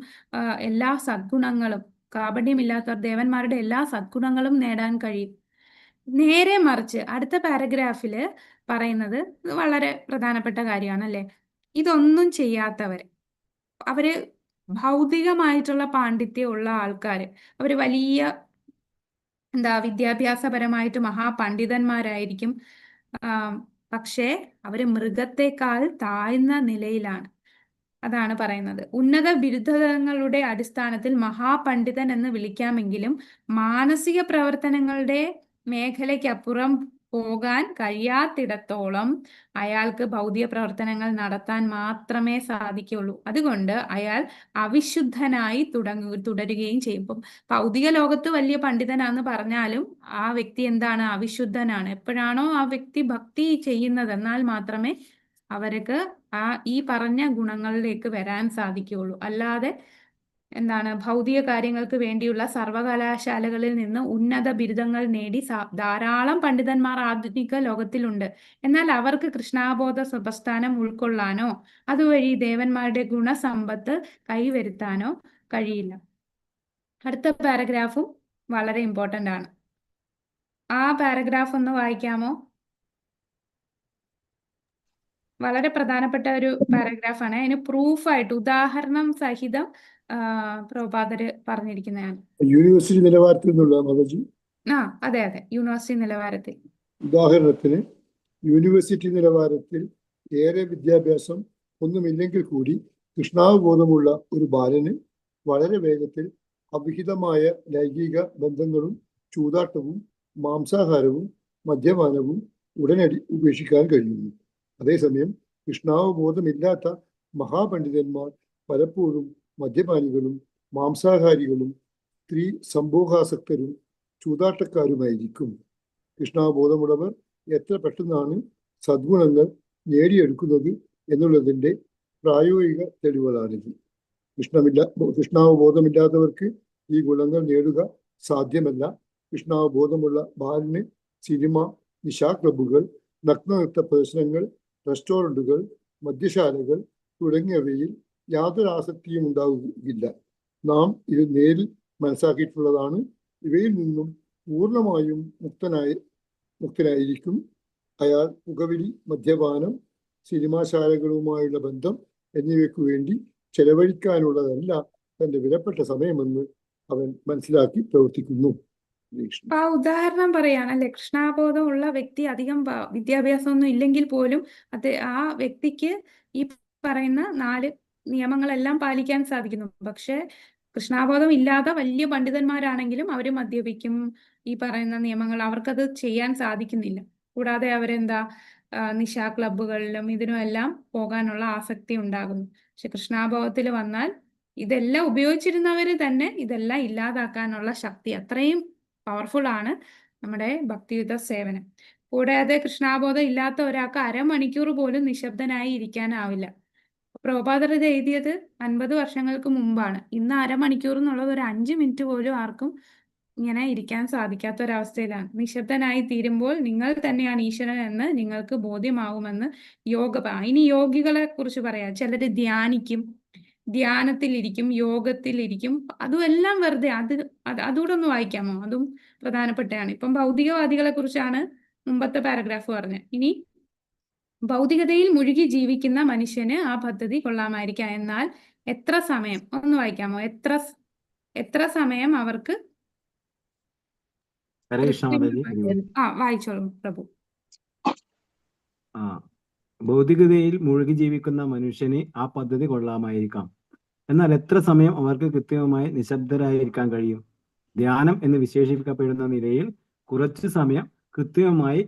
എല്ലാ സദ്ഗുണങ്ങളും, കാപട്യമില്ലാത്തവർ ദേവന്മാരുടെ എല്ലാ സദ്ഗുണങ്ങളും നേടാൻ കഴിയും. നേരെ മറിച്ച് അടുത്ത പാരഗ്രാഫിൽ പറയുന്നത് വളരെ പ്രധാനപ്പെട്ട കാര്യമാണ് അല്ലെ. ഇതൊന്നും ചെയ്യാത്തവര്, അവര് ഭൗതികമായിട്ടുള്ള പാണ്ഡിത്യമുള്ള ആൾക്കാര്, അവര് വലിയ വിദ്യാഭ്യാസപരമായിട്ട് മഹാപണ്ഡിതന്മാരായിരിക്കും. പക്ഷേ അവര് മൃഗത്തെക്കാൾ താഴ്ന്ന നിലയിലാണ്. അതാണ് പറയുന്നത്. ഉന്നത ബിരുദങ്ങളുടെ അടിസ്ഥാനത്തിൽ മഹാപണ്ഡിതൻ എന്ന് വിളിക്കാമെങ്കിലും മാനസിക പ്രവർത്തനങ്ങളുടെ മേഖലയ്ക്കപ്പുറം പോകാൻ കഴിയാത്തിടത്തോളം അയാൾക്ക് ഭൗതിക പ്രവർത്തനങ്ങൾ നടത്താൻ മാത്രമേ സാധിക്കുള്ളൂ. അതുകൊണ്ട് അയാൾ അവിശുദ്ധനായി തുടരുകയും ചെയ്യും. ഇപ്പം ഭൗതിക ലോകത്ത് വലിയ പണ്ഡിതനാന്ന് പറഞ്ഞാലും ആ വ്യക്തി എന്താണ്? അവിശുദ്ധനാണ്. എപ്പോഴാണോ ആ വ്യക്തി ഭക്തി ചെയ്യുന്നത് എന്നാൽ മാത്രമേ അവർക്ക് ഈ പറഞ്ഞ ഗുണങ്ങളിലേക്ക് വരാൻ സാധിക്കുകയുള്ളൂ. അല്ലാതെ ഭൗതിക കാര്യങ്ങൾക്ക് വേണ്ടിയുള്ള സർവകലാശാലകളിൽ നിന്ന് ഉന്നത ബിരുദങ്ങൾ നേടി ധാരാളം പണ്ഡിതന്മാർ ആധുനിക ലോകത്തിലുണ്ട്. എന്നാൽ അവർക്ക് കൃഷ്ണാബോധ സ്വപ്രസ്ഥാനം ഉൾക്കൊള്ളാനോ അതുവഴി ദേവന്മാരുടെ ഗുണസമ്പത്ത് കൈവരുത്താനോ കഴിയില്ല. അടുത്ത പാരഗ്രാഫും വളരെ ഇമ്പോർട്ടന്റ് ആണ്. ആ പാരഗ്രാഫ് ഒന്ന് വായിക്കാമോ? വളരെ പ്രധാനപ്പെട്ട ഒരു പാരഗ്രാഫാണ്. അതിന് പ്രൂഫായിട്ട് ഉദാഹരണം സഹിതം പ്രഭുപാദര് പറഞ്ഞിരിക്കുന്നതാണ്. യൂണിവേഴ്സിറ്റി നിലവാരത്തിൽ നിന്നുള്ള മാതാജി. അതെ, യൂണിവേഴ്സിറ്റി നിലവാരത്തിൽ. ഉദാഹരണത്തിന് യൂണിവേഴ്സിറ്റി നിലവാരത്തിൽ ഏറെ വിദ്യാഭ്യാസം ഒന്നുമില്ലെങ്കിൽ കൂടി കൃഷ്ണാവബോധമുള്ള ഒരു ബാലന് വളരെ വേഗത്തിൽ അവിഹിതമായ ലൈംഗിക ബന്ധങ്ങളും ചൂതാട്ടവും മാംസാഹാരവും മദ്യപാനവും ഉടനടി ഉപേക്ഷിക്കാൻ കഴിയുന്നു. അതേസമയം കൃഷ്ണാവബോധമില്ലാത്ത മഹാപണ്ഡിതന്മാർ പലപ്പോഴും മദ്യപാനികളും മാംസാഹാരികളും സ്ത്രീ സംഭോഗാസക്തരും ചൂതാട്ടക്കാരുമായിരിക്കും. കൃഷ്ണാവബോധമുള്ളവർ എത്ര പെട്ടെന്നാണ് സദ്ഗുണങ്ങൾ നേടിയെടുക്കുന്നത് എന്നുള്ളതിൻ്റെ പ്രായോഗിക തെളിവുകളാണിത്. കൃഷ്ണാവബോധമില്ലാത്തവർക്ക് ഈ ഗുണങ്ങൾ നേടുക സാധ്യമല്ല. കൃഷ്ണാവബോധമുള്ള ബാലന് സിനിമ, നിശാ ക്ലബ്ബുകൾ, നഗ്നനൃത്ത പ്രദർശനങ്ങൾ, റെസ്റ്റോറൻറ്റുകൾ, മദ്യശാലകൾ തുടങ്ങിയവയിൽ യാതൊരു ആസക്തിയും ഉണ്ടാവുകയില്ല. നാം ഇത് നേരിൽ മനസ്സാക്കിയിട്ടുള്ളതാണ്. ഇവയിൽ നിന്നും പൂർണ്ണമായും മുക്തനായിരിക്കും അയാൾ. പുകവലി, മദ്യപാനം, സിനിമാശാലകളുമായുള്ള ബന്ധം എന്നിവയ്ക്കു വേണ്ടി ചെലവഴിക്കാനുള്ളതല്ല തന്റെ വിലപ്പെട്ട സമയമെന്ന് അവൻ മനസ്സിലാക്കി പ്രവർത്തിക്കുന്നു. ആ ഉദാഹരണം പറയാണല്ലേ. കൃഷ്ണാബോധമുള്ള വ്യക്തി അധികം വിദ്യാഭ്യാസമൊന്നും ഇല്ലെങ്കിൽ പോലും ആ വ്യക്തിക്ക് ഈ പറയുന്ന 4 നിയമങ്ങളെല്ലാം പാലിക്കാൻ സാധിക്കുന്നു. പക്ഷെ കൃഷ്ണാബോധം ഇല്ലാതെ വലിയ പണ്ഡിതന്മാരാണെങ്കിലും അവർ മദ്യപിക്കും, ഈ പറയുന്ന നിയമങ്ങൾ അവർക്കത് ചെയ്യാൻ സാധിക്കുന്നില്ല. കൂടാതെ നിശാ ക്ലബ്ബുകളിലും ഇതിനുമെല്ലാം പോകാനുള്ള ആസക്തി ഉണ്ടാകുന്നു. പക്ഷെ കൃഷ്ണാബോധത്തിൽ വന്നാൽ ഇതെല്ലാം ഉപയോഗിച്ചിരുന്നവര് തന്നെ ഇതെല്ലാം ഇല്ലാതാക്കാനുള്ള ശക്തി, അത്രയും പവർഫുൾ ആണ് നമ്മുടെ ഭക്തിയുത സേവനം. കൂടാതെ കൃഷ്ണാബോധം ഇല്ലാത്ത ഒരാൾക്ക് അരമണിക്കൂർ പോലും നിശബ്ദനായി ഇരിക്കാനാവില്ല. പ്രഭുപാദർ ഇത് എഴുതിയത് 50 വർഷങ്ങൾക്ക് മുമ്പാണ്. ഇന്ന് അരമണിക്കൂർ എന്നുള്ളത് ഒരു 5 മിനിറ്റ് പോലും ആർക്കും ഇങ്ങനെ ഇരിക്കാൻ സാധിക്കാത്ത ഒരവസ്ഥയിലാണ്. നിശബ്ദനായി തീരുമ്പോൾ നിങ്ങൾ തന്നെയാണ് ഈശ്വരൻ എന്ന് നിങ്ങൾക്ക് ബോധ്യമാകുമെന്ന് ഇനി യോഗികളെ കുറിച്ച് പറയാം. ചിലര് ധ്യാനിക്കും, ധ്യാനത്തിലിരിക്കും, യോഗത്തിലിരിക്കും. അതും എല്ലാം വെറുതെ. അതുകൂടെ ഒന്ന് വായിക്കാമോ? അതും പ്രധാനപ്പെട്ടതാണ്. ഇപ്പം ഭൗതികവാദികളെ കുറിച്ചാണ് മുമ്പത്തെ പാരഗ്രാഫ് പറഞ്ഞത്. ഇനി ഭൗതികതയിൽ മുഴുകി ജീവിക്കുന്ന മനുഷ്യന് ആ പദ്ധതി കൊള്ളാമായിരിക്കാം. എന്നാൽ എത്ര സമയം ഒന്ന് വായിക്കാമോ? എത്ര സമയം അവർക്ക് ഹരേ കൃഷ്ണ മാതാജി. വായിച്ചോളൂ പ്രഭു. ഭൗതികതയിൽ മുഴുകി ജീവിക്കുന്ന മനുഷ്യന് ആ പദ്ധതി കൊള്ളാമായിരിക്കാം. എന്നാൽ എത്ര സമയം അവർക്ക് കൃത്യമായി നിശബ്ദരായിരിക്കാൻ കഴിയും? ധ്യാനം എന്ന് വിശേഷിപ്പിക്കപ്പെടുന്ന നിലയിൽ കുറച്ചു സമയം കൃത്യമായി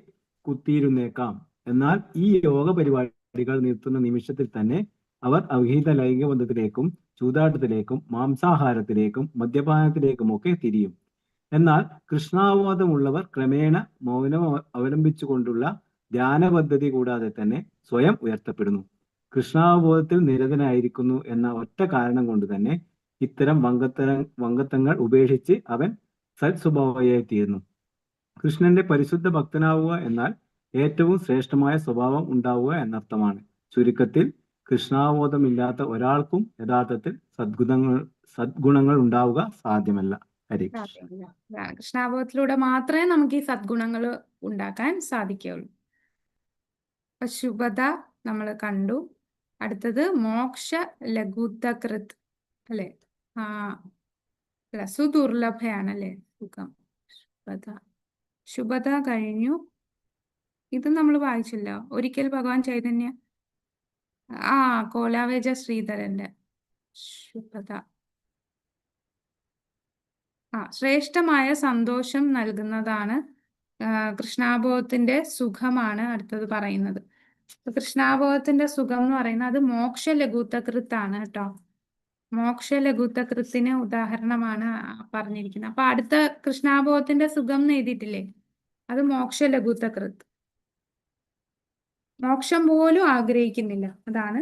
കുത്തിയിരുന്നേക്കാം. എന്നാൽ ഈ യോഗ പരിപാടികൾ നിർത്തുന്ന നിമിഷത്തിൽ തന്നെ അവർ അവിഹിത ലൈംഗിക ബന്ധത്തിലേക്കും ചൂതാട്ടത്തിലേക്കും മാംസാഹാരത്തിലേക്കും മദ്യപാനത്തിലേക്കുമൊക്കെ തിരിയും. എന്നാൽ കൃഷ്ണാവബോധമുള്ളവർ ക്രമേണ മൗനം അവലംബിച്ചുകൊണ്ടുള്ള ധ്യാന പദ്ധതി കൂടാതെ തന്നെ സ്വയം ഉയർത്തപ്പെടുന്നു. കൃഷ്ണാവബോധത്തിൽ നിരതനായിരിക്കുന്നു എന്ന ഒറ്റ കാരണം കൊണ്ട് തന്നെ ഇത്തരം വങ്കത്തങ്ങൾ ഉപേക്ഷിച്ച് അവൻ സൽസ്വഭാവിയായി തീരുന്നു. കൃഷ്ണന്റെ പരിശുദ്ധ ഭക്തനാവുക എന്നാൽ ഏറ്റവും ശ്രേഷ്ഠമായ സ്വഭാവം ഉണ്ടാവുക എന്നർത്ഥമാണ്. ചുരുക്കത്തിൽ കൃഷ്ണാവബോധമില്ലാത്ത ഒരാൾക്കും യഥാർത്ഥത്തിൽ സദ്ഗുണങ്ങൾ ഉണ്ടാവുക സാധ്യമല്ല. ഹരേ കൃഷ്ണ. കൃഷ്ണാവബോധത്തിലൂടെ മാത്രമേ നമുക്ക് ഈ സദ്ഗുണങ്ങൾ ഉണ്ടാക്കാൻ സാധിക്കുകയുള്ളൂ. അപ്പൊ ശുഭത നമ്മൾ കണ്ടു. അടുത്തത് മോക്ഷ ലഘുതകൃത് അല്ലെ? അല്ല, സുദുർലഭയാണല്ലേ സുഖം. ശുഭത കഴിഞ്ഞു. ഇത് നമ്മൾ വായിച്ചില്ല. ഒരിക്കൽ ഭഗവാൻ ചൈതന്യ കോലാവേജ ശ്രീധരന്റെ ശുഭത. ശ്രേഷ്ഠമായ സന്തോഷം നൽകുന്നതാണ് കൃഷ്ണാബോധത്തിന്റെ സുഖമാണ് അടുത്തത് പറയുന്നത്. കൃഷ്ണാബോധത്തിന്റെ സുഖം എന്ന് പറയുന്നത് അത് മോക്ഷ ലഘുതകൃത്താണ് കേട്ടോ. മോക്ഷ ലഘുതകൃത്തിന് ഉദാഹരണമാണ് പറഞ്ഞിരിക്കുന്നത്. അപ്പൊ അടുത്ത കൃഷ്ണാബോധത്തിന്റെ സുഖം എന്ന് എഴുതിയിട്ടില്ലേ, അത് മോക്ഷ ലഘുതകൃത്. മോക്ഷം പോലും ആഗ്രഹിക്കുന്നില്ല. അതാണ്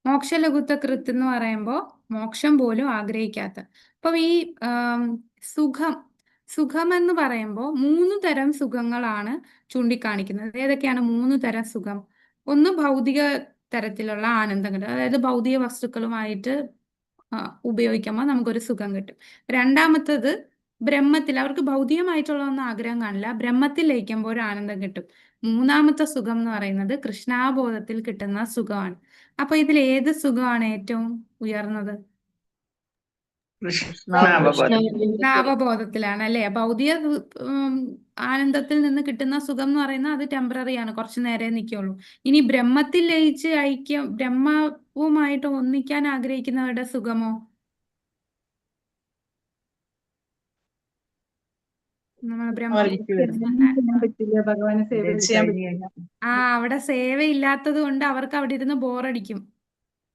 മോക്ഷ ലഘുതകൃത്ത് എന്ന് പറയുമ്പോൾ മോക്ഷം പോലും ആഗ്രഹിക്കാത്ത. അപ്പൊ ഈ സുഖം എന്ന് പറയുമ്പോൾ 3 തരം സുഖങ്ങളാണ് ചൂണ്ടിക്കാണിക്കുന്നത്. ഏതൊക്കെയാണ് 3 തരം സുഖം? ഒന്ന് ഭൗതിക തരത്തിലുള്ള ആനന്ദങ്ങൾ, അതായത് ഭൗതിക വസ്തുക്കളുമായിട്ട് ഉപയോഗിക്കുമ്പോൾ നമുക്കൊരു സുഖം കിട്ടും. രണ്ടാമത്തത് ബ്രഹ്മത്തിൽ, അവർക്ക് ഭൗതികമായിട്ടുള്ള ഒന്നും ആഗ്രഹം കാണില്ല, ബ്രഹ്മത്തിൽ ലയിക്കുമ്പോൾ ഒരു ആനന്ദം കിട്ടും. മൂന്നാമത്തെ സുഖം എന്ന് പറയുന്നത് കൃഷ്ണാബോധത്തിൽ കിട്ടുന്ന സുഖമാണ്. അപ്പൊ ഇതിൽ ഏത് സുഖമാണ് ഏറ്റവും ഉയർന്നത്? കൃഷ്ണാവബോധത്തിലാണ് അല്ലെ? ഭൗതിക ആനന്ദത്തിൽ നിന്ന് കിട്ടുന്ന സുഖം എന്ന് പറയുന്നത് അത് ടെമ്പററി ആണ്, കുറച്ചു നേരെ നിൽക്കുള്ളൂ. ഇനി ബ്രഹ്മത്തിൽ ലയിച്ച് ബ്രഹ്മവുമായിട്ട് ഒന്നിക്കാൻ ആഗ്രഹിക്കുന്നവരുടെ സുഖമോ? അവിടെ സേവയില്ലാത്തത് കൊണ്ട് അവർക്ക് അവിടെ ഇരുന്ന് ബോറടിക്കും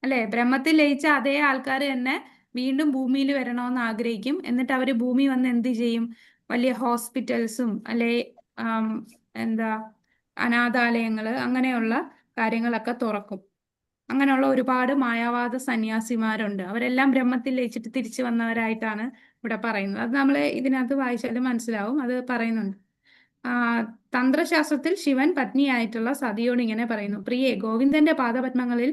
അല്ലെ? ബ്രഹ്മത്തിൽ ലയിച്ച അതേ ആൾക്കാർ തന്നെ വീണ്ടും ഭൂമിയിൽ വരണമെന്ന് ആഗ്രഹിക്കും. എന്നിട്ട് അവര് ഭൂമി വന്ന് എന്ത് ചെയ്യും? വലിയ ഹോസ്പിറ്റൽസും അല്ലെ അനാഥാലയങ്ങള് അങ്ങനെയുള്ള കാര്യങ്ങളൊക്കെ തുറക്കും. അങ്ങനെയുള്ള ഒരുപാട് മായാവാദ സന്യാസിമാരുണ്ട്. അവരെല്ലാം ബ്രഹ്മത്തിൽ ലയിച്ചിട്ട് തിരിച്ചു വന്നവരായിട്ടാണ് ഇവിടെ പറയുന്നത്. അത് നമ്മൾ ഇതിനകത്ത് വായിച്ചാലും മനസ്സിലാവും, അത് പറയുന്നുണ്ട്. തന്ത്രശാസ്ത്രത്തിൽ ശിവൻ പത്നിയായിട്ടുള്ള സതിയോട് ഇങ്ങനെ പറയുന്നു: പ്രിയേ, ഗോവിന്ദന്റെ പാദപത്മങ്ങളിൽ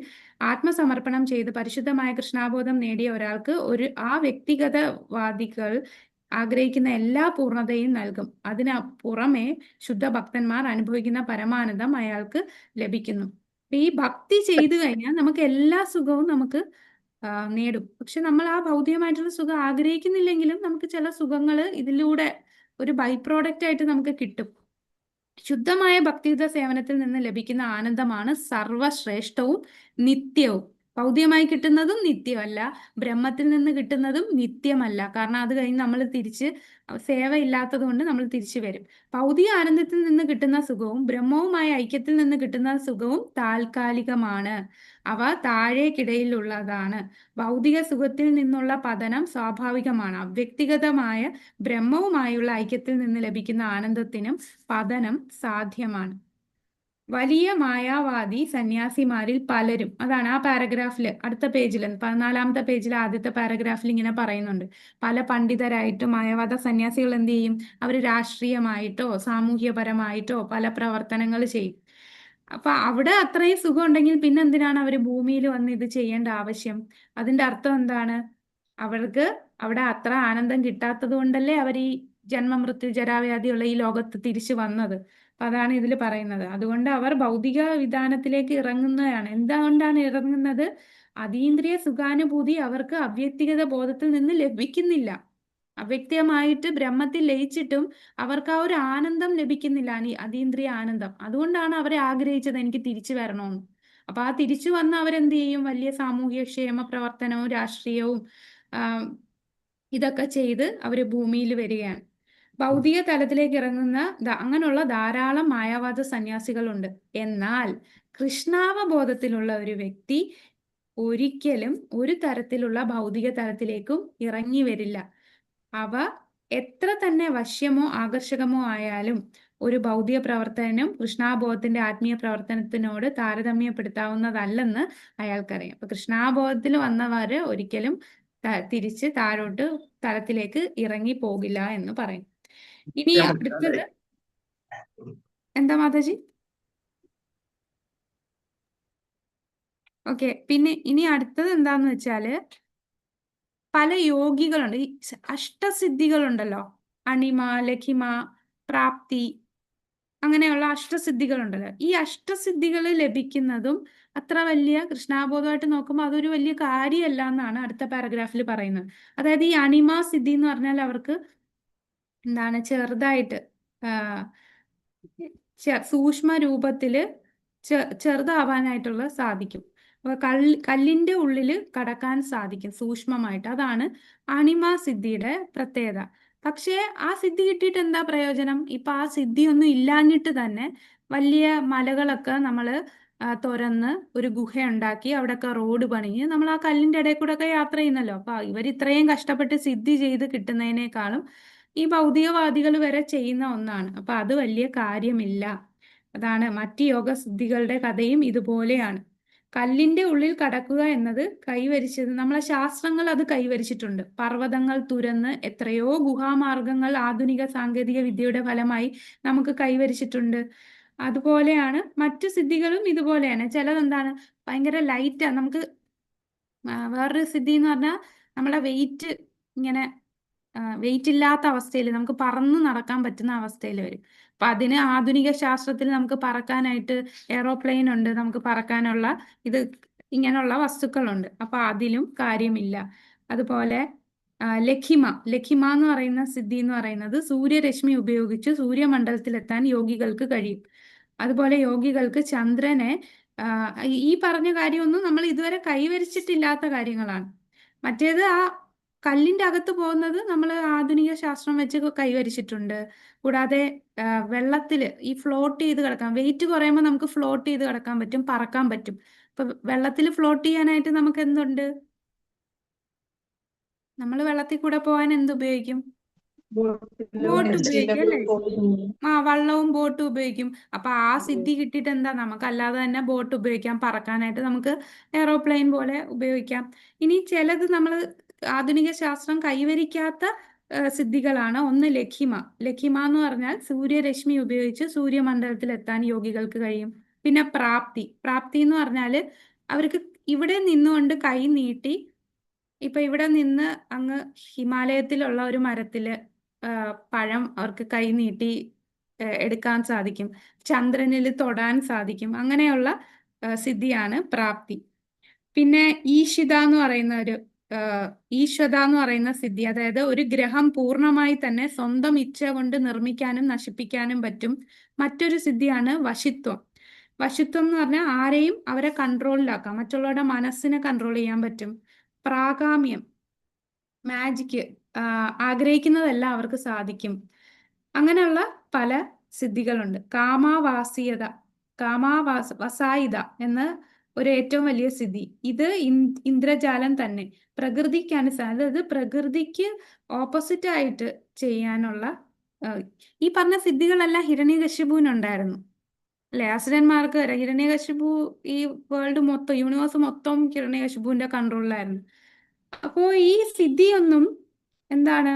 ആത്മസമർപ്പണം ചെയ്ത് പരിശുദ്ധമായ കൃഷ്ണാബോധം നേടിയ ഒരാൾക്ക് ആ വ്യക്തിഗതവാദികൾ ആഗ്രഹിക്കുന്ന എല്ലാ പൂർണ്ണതയും നൽകും. അതിന് പുറമെ ശുദ്ധ ഭക്തന്മാർ അനുഭവിക്കുന്ന പരമാനന്ദം അയാൾക്ക് ലഭിക്കുന്നു. ഈ ഭക്തി ചെയ്തു കഴിഞ്ഞാൽ നമുക്ക് എല്ലാ സുഖവും നമുക്ക് നേടും. പക്ഷെ നമ്മൾ ആ ഭൗതികമായിട്ടുള്ള സുഖം ആഗ്രഹിക്കുന്നില്ലെങ്കിലും നമുക്ക് ചില സുഖങ്ങൾ ഇതിലൂടെ ഒരു ബൈ പ്രോഡക്റ്റ് ആയിട്ട് നമുക്ക് കിട്ടും. ശുദ്ധമായ ഭക്തിയുത സേവനത്തിൽ നിന്ന് ലഭിക്കുന്ന ആനന്ദമാണ് സർവശ്രേഷ്ഠവും നിത്യവും. ഭൗതികമായി കിട്ടുന്നതും നിത്യമല്ല, ബ്രഹ്മത്തിൽ നിന്ന് കിട്ടുന്നതും നിത്യമല്ല. കാരണം അത് കഴിഞ്ഞ് നമ്മൾ തിരിച്ച് സേവ ഇല്ലാത്തത് കൊണ്ട് നമ്മൾ തിരിച്ചു വരും. ഭൗതിക ആനന്ദത്തിൽ നിന്ന് കിട്ടുന്ന സുഖവും ബ്രഹ്മവുമായ ഐക്യത്തിൽ നിന്ന് കിട്ടുന്ന സുഖവും താൽക്കാലികമാണ്. അവ താഴേക്കിടയിലുള്ളതാണ്. ഭൗതിക സുഖത്തിൽ നിന്നുള്ള പതനം സ്വാഭാവികമാണ്. അവ്യക്തിഗതമായ ബ്രഹ്മവുമായുള്ള ഐക്യത്തിൽ നിന്ന് ലഭിക്കുന്ന ആനന്ദത്തിനും പതനം സാധ്യമാണ്. വലിയ മായാവാദി സന്യാസിമാരിൽ പലരും, അതാണ് ആ പാരഗ്രാഫിൽ അടുത്ത പേജിൽ 14ാമത്തെ പേജിൽ ആദ്യത്തെ പാരഗ്രാഫിൽ ഇങ്ങനെ പറയുന്നുണ്ട്. പല പണ്ഡിതരായിട്ടും മായാവാദ സന്യാസികൾ എന്ത് ചെയ്യും? അവർ രാഷ്ട്രീയമായിട്ടോ സാമൂഹ്യപരമായിട്ടോ പല പ്രവർത്തനങ്ങൾ ചെയ്യും. അപ്പൊ അവിടെ അത്രയും സുഖം ഉണ്ടെങ്കിൽ പിന്നെ എന്തിനാണ് അവർ ഭൂമിയിൽ വന്ന് ഇത് ചെയ്യേണ്ട ആവശ്യം? അതിന്റെ അർത്ഥം എന്താണ്? അവർക്ക് അവിടെ അത്ര ആനന്ദം കിട്ടാത്തത് കൊണ്ടല്ലേ അവർ ഈ ജന്മമൃത്യു ജരാവ്യാധിയുള്ള ഈ ലോകത്ത് തിരിച്ചു വന്നത്. അപ്പൊ അതാണ് ഇതിൽ പറയുന്നത്. അതുകൊണ്ട് അവർ ഭൗതിക വിധാനത്തിലേക്ക് ഇറങ്ങുന്നതാണ്. എന്തുകൊണ്ടാണ് ഇറങ്ങുന്നത്? അതീന്ദ്രിയ സുഖാനുഭൂതി അവർക്ക് അവ്യക്തിഗത ബോധത്തിൽ നിന്ന് ലഭിക്കുന്നില്ല. അവ്യക്തമായിട്ട് ബ്രഹ്മത്തിൽ ലയിച്ചിട്ടും അവർക്ക് ആ ഒരു ആനന്ദം ലഭിക്കുന്നില്ല, അതീന്ദ്രിയ ആനന്ദം. അതുകൊണ്ടാണ് അവരെ ആഗ്രഹിച്ചത് എനിക്ക് തിരിച്ചു വരണമെന്ന്. അപ്പൊ ആ തിരിച്ചു വന്ന അവരെന്ത് ചെയ്യും? വലിയ സാമൂഹ്യ ക്ഷേമ പ്രവർത്തനവും രാഷ്ട്രീയവും ഇതൊക്കെ ചെയ്ത് അവര് ഭൂമിയിൽ വരികയാണ്. ഭൗതിക തലത്തിലേക്ക് ഇറങ്ങുന്ന അങ്ങനെയുള്ള ധാരാളം മായാവാദ സന്യാസികളുണ്ട്. എന്നാൽ കൃഷ്ണാവബോധത്തിലുള്ള ഒരു വ്യക്തി ഒരിക്കലും ഒരു തരത്തിലുള്ള ഭൗതിക തലത്തിലേക്കും ഇറങ്ങി വരില്ല. അവ എത്ര തന്നെ വശ്യമോ ആകർഷകമോ ആയാലും ഒരു ഭൗതിക പ്രവർത്തനം കൃഷ്ണാബോധത്തിന്റെ ആത്മീയ പ്രവർത്തനത്തിനോട് താരതമ്യപ്പെടുത്താവുന്നതല്ലെന്ന് അയാൾക്കറിയാം. അപ്പൊ കൃഷ്ണാബോധത്തിൽ വന്നവര് ഒരിക്കലും തിരിച്ച് താഴോട്ട് തലത്തിലേക്ക് ഇറങ്ങി പോകില്ല എന്ന് പറയും. ഇനി അടുത്തത് എന്താ മാതാജി? ഓക്കെ, പിന്നെ ഇനി അടുത്തത് എന്താന്ന് വെച്ചാല് പല യോഗികളുണ്ട്. ഈ അഷ്ടസിദ്ധികളുണ്ടല്ലോ, അണിമ, ലഖിമ, പ്രാപ്തി, അങ്ങനെയുള്ള അഷ്ടസിദ്ധികളുണ്ടല്ലോ. ഈ അഷ്ടസിദ്ധികൾ ലഭിക്കുന്നതും അത്ര വലിയ കൃഷ്ണാബോധമായിട്ട് നോക്കുമ്പോൾ അതൊരു വലിയ കാര്യമല്ല എന്നാണ് അടുത്ത പാരഗ്രാഫിൽ പറയുന്നത്. അതായത് ഈ അണിമ സിദ്ധി എന്ന് പറഞ്ഞാൽ അവർക്ക് എന്താണ് ചെറുതായിട്ട് സൂക്ഷ്മ രൂപത്തില് ചെറുതാവാനായിട്ടുള്ള സാധിക്കും. കല്ലിന്റെ ഉള്ളിൽ കടക്കാൻ സാധിക്കും സൂക്ഷ്മമായിട്ട്. അതാണ് അണിമ സിദ്ധിയുടെ പ്രത്യേകത. പക്ഷേ ആ സിദ്ധി കിട്ടിയിട്ട് എന്താ പ്രയോജനം? ഇപ്പൊ ആ സിദ്ധി ഒന്നും ഇല്ലാഞ്ഞിട്ട് തന്നെ വലിയ മലകളൊക്കെ നമ്മള് തുരന്ന് ഒരു ഗുഹ ഉണ്ടാക്കി അവിടെയൊക്കെ റോഡ് പണിഞ്ഞ് നമ്മൾ ആ കല്ലിന്റെ ഇടയിൽ കൂടെ ഒക്കെ യാത്ര ചെയ്യുന്നല്ലോ. അപ്പൊ ഇവർ ഇത്രയും കഷ്ടപ്പെട്ട് സിദ്ധി ചെയ്ത് കിട്ടുന്നതിനേക്കാളും ഈ ഭൗതികവാദികൾ വരെ ചെയ്യുന്ന ഒന്നാണ്. അപ്പൊ അത് വലിയ കാര്യമില്ല. അതാണ് മറ്റ് യോഗ സിദ്ധികളുടെ കഥയും ഇതുപോലെയാണ്. കല്ലിന്റെ ഉള്ളിൽ കടക്കുക എന്നത് കൈവരിച്ചത് നമ്മളെ ശാസ്ത്രങ്ങൾ അത് കൈവരിച്ചിട്ടുണ്ട്. പർവ്വതങ്ങൾ തുരന്ന് എത്രയോ ഗുഹാമാർഗങ്ങൾ ആധുനിക സാങ്കേതിക വിദ്യയുടെ ഫലമായി നമുക്ക് കൈവരിച്ചിട്ടുണ്ട്. അതുപോലെയാണ് മറ്റു സിദ്ധികളും ഇതുപോലെയാണ്. ചിലതെന്താണ് ഭയങ്കര ലൈറ്റാ. നമുക്ക് വേറൊരു സിദ്ധി എന്ന് പറഞ്ഞാൽ നമ്മളെ വെയിറ്റ് ഇങ്ങനെ വെയിറ്റ് ഇല്ലാത്ത അവസ്ഥയിൽ നമുക്ക് പറന്ന് നടക്കാൻ പറ്റുന്ന അവസ്ഥയിൽ വരും. അപ്പൊ അതിന് ആധുനിക ശാസ്ത്രത്തിൽ നമുക്ക് പറക്കാനായിട്ട് എയറോപ്ലെയിൻ ഉണ്ട്, നമുക്ക് പറക്കാനുള്ള ഇത് ഇങ്ങനെയുള്ള വസ്തുക്കളുണ്ട്. അപ്പൊ അതിലും കാര്യമില്ല. അതുപോലെ ലഖിമ എന്ന് പറയുന്ന സിദ്ധി എന്ന് പറയുന്നത് സൂര്യരശ്മി ഉപയോഗിച്ച് സൂര്യമണ്ഡലത്തിലെത്താൻ യോഗികൾക്ക് കഴിയും. അതുപോലെ യോഗികൾക്ക് ചന്ദ്രനെ ഈ പറഞ്ഞ കാര്യമൊന്നും നമ്മൾ ഇതുവരെ കൈവരിച്ചിട്ടില്ലാത്ത കാര്യങ്ങളാണ്. മറ്റേത് ആ കല്ലിന്റെ അകത്ത് പോകുന്നത് നമ്മൾ ആധുനിക ശാസ്ത്രം വെച്ച് കൈവരിച്ചിട്ടുണ്ട്. കൂടാതെ വെള്ളത്തില് ഈ ഫ്ലോട്ട് ചെയ്ത് കിടക്കാം. വെയിറ്റ് കുറയുമ്പോൾ നമുക്ക് ഫ്ലോട്ട് ചെയ്ത് കിടക്കാൻ പറ്റും, പറക്കാൻ പറ്റും. ഇപ്പൊ വെള്ളത്തിൽ ഫ്ലോട്ട് ചെയ്യാനായിട്ട് നമുക്ക് എന്തുണ്ട്? നമ്മൾ വെള്ളത്തിൽ കൂടെ പോകാൻ എന്തുപയോഗിക്കും? ബോട്ട് ഉപയോഗിക്കും അല്ലേ? വള്ളവും ബോട്ടും ഉപയോഗിക്കും. അപ്പൊ ആ സിദ്ധി കിട്ടിയിട്ട് എന്താ? നമുക്ക് അല്ലാതെ തന്നെ ബോട്ട് ഉപയോഗിക്കാം, പറക്കാനായിട്ട് നമുക്ക് എയറോപ്ലെയിൻ പോലെ ഉപയോഗിക്കാം. ഇനി ചിലത് നമ്മൾ ആധുനിക ശാസ്ത്രം കൈവരിക്കാത്ത സിദ്ധികളാണ്. ഒന്ന് ലഖിമ എന്ന് പറഞ്ഞാൽ സൂര്യരശ്മി ഉപയോഗിച്ച് സൂര്യമണ്ഡലത്തിൽ എത്താൻ യോഗികൾക്ക് കഴിയും. പിന്നെ പ്രാപ്തി എന്ന് പറഞ്ഞാല് അവർക്ക് ഇവിടെ നിന്നുകൊണ്ട് കൈ നീട്ടി ഇപ്പൊ ഇവിടെ നിന്ന് അങ്ങ് ഹിമാലയത്തിലുള്ള ഒരു മരത്തില് പഴം അവർക്ക് കൈ നീട്ടി എടുക്കാൻ സാധിക്കും. ചന്ദ്രനിൽ തൊടാൻ സാധിക്കും. അങ്ങനെയുള്ള സിദ്ധിയാണ് പ്രാപ്തി. പിന്നെ ഈശ്വത എന്ന് പറയുന്ന സിദ്ധി, അതായത് ഒരു ഗ്രഹം പൂർണ്ണമായി തന്നെ സ്വന്തം ഇച്ഛ കൊണ്ട് നിർമ്മിക്കാനും നശിപ്പിക്കാനും പറ്റും. മറ്റൊരു സിദ്ധിയാണ് വശിത്വം. വശിത്വം എന്ന് പറഞ്ഞാൽ ആരെയും അവരെ കൺട്രോളിലാക്കാം, മറ്റുള്ളവരുടെ മനസ്സിനെ കൺട്രോൾ ചെയ്യാൻ പറ്റും. പ്രാകാമ്യം, മാജിക്ക്, ആഗ്രഹിക്കുന്നതെല്ലാം അവർക്ക് സാധിക്കും. അങ്ങനെയുള്ള പല സിദ്ധികളുണ്ട്. വസായിത എന്ന ഒരു ഏറ്റവും വലിയ സിദ്ധി. ഇത് ഇന്ദ്രജാലം തന്നെ. അതായത് പ്രകൃതിക്ക് ഓപ്പോസിറ്റ് ആയിട്ട് ചെയ്യാനുള്ള ഈ പറഞ്ഞ സിദ്ധികളെല്ലാം ഹിരണ്യകശിപുവിനുണ്ടായിരുന്നു അല്ലെ? അസുരന്മാർക്ക് വരെ ഹിരണ്യകശിപു ഈ വേൾഡ് മൊത്തം, യൂണിവേഴ്സ് മൊത്തം ഹിരണ്യകശിപുവിന്റെ കൺട്രോളിലായിരുന്നു. അപ്പോ ഈ സിദ്ധിയൊന്നും എന്താണ്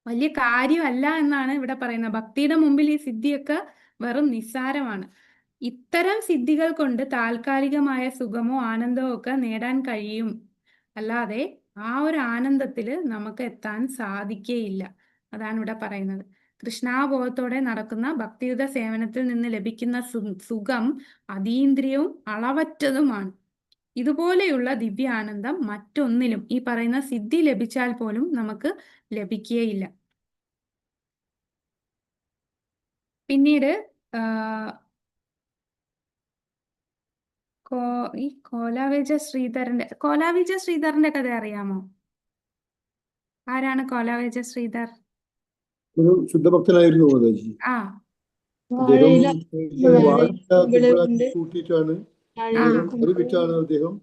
വലിയ കാര്യമല്ല എന്നാണ് ഇവിടെ പറയുന്നത്. ഭക്തിയുടെ മുമ്പിൽ ഈ സിദ്ധിയൊക്കെ വെറും നിസ്സാരമാണ്. ഇത്തരം സിദ്ധികൾ കൊണ്ട് താൽക്കാലികമായ സുഖമോ ആനന്ദമോ ഒക്കെ നേടാൻ കഴിയും, അല്ലാതെ ആ ഒരു ആനന്ദത്തിൽ നമുക്ക് എത്താൻ സാധിക്കേയില്ല. അതാണ് ഇവിടെ പറയുന്നത്. കൃഷ്ണാബോധത്തോടെ നടക്കുന്ന ഭക്തിയുത സേവനത്തിൽ നിന്ന് ലഭിക്കുന്ന സുഖം അതീന്ദ്രിയവും അളവറ്റതുമാണ്. ഇതുപോലെയുള്ള ദിവ്യാനന്ദം മറ്റൊന്നിലും, ഈ പറയുന്ന സിദ്ധി ലഭിച്ചാൽ പോലും നമുക്ക് ലഭിക്കുകയില്ല. പിന്നീട് ഈ കോലാവിജ ശ്രീധരന്റെ കഥ അറിയാമോ? ആരാണ് കോലാവിജ ശ്രീധർ? ഒരു ശുദ്ധഭക്തനായിരുന്നു മാതാജി. ആ അദ്ദേഹം വാഴ വാഴ കൂട്ടിയിട്ടാണ് അത് വിറ്റാണ് അദ്ദേഹം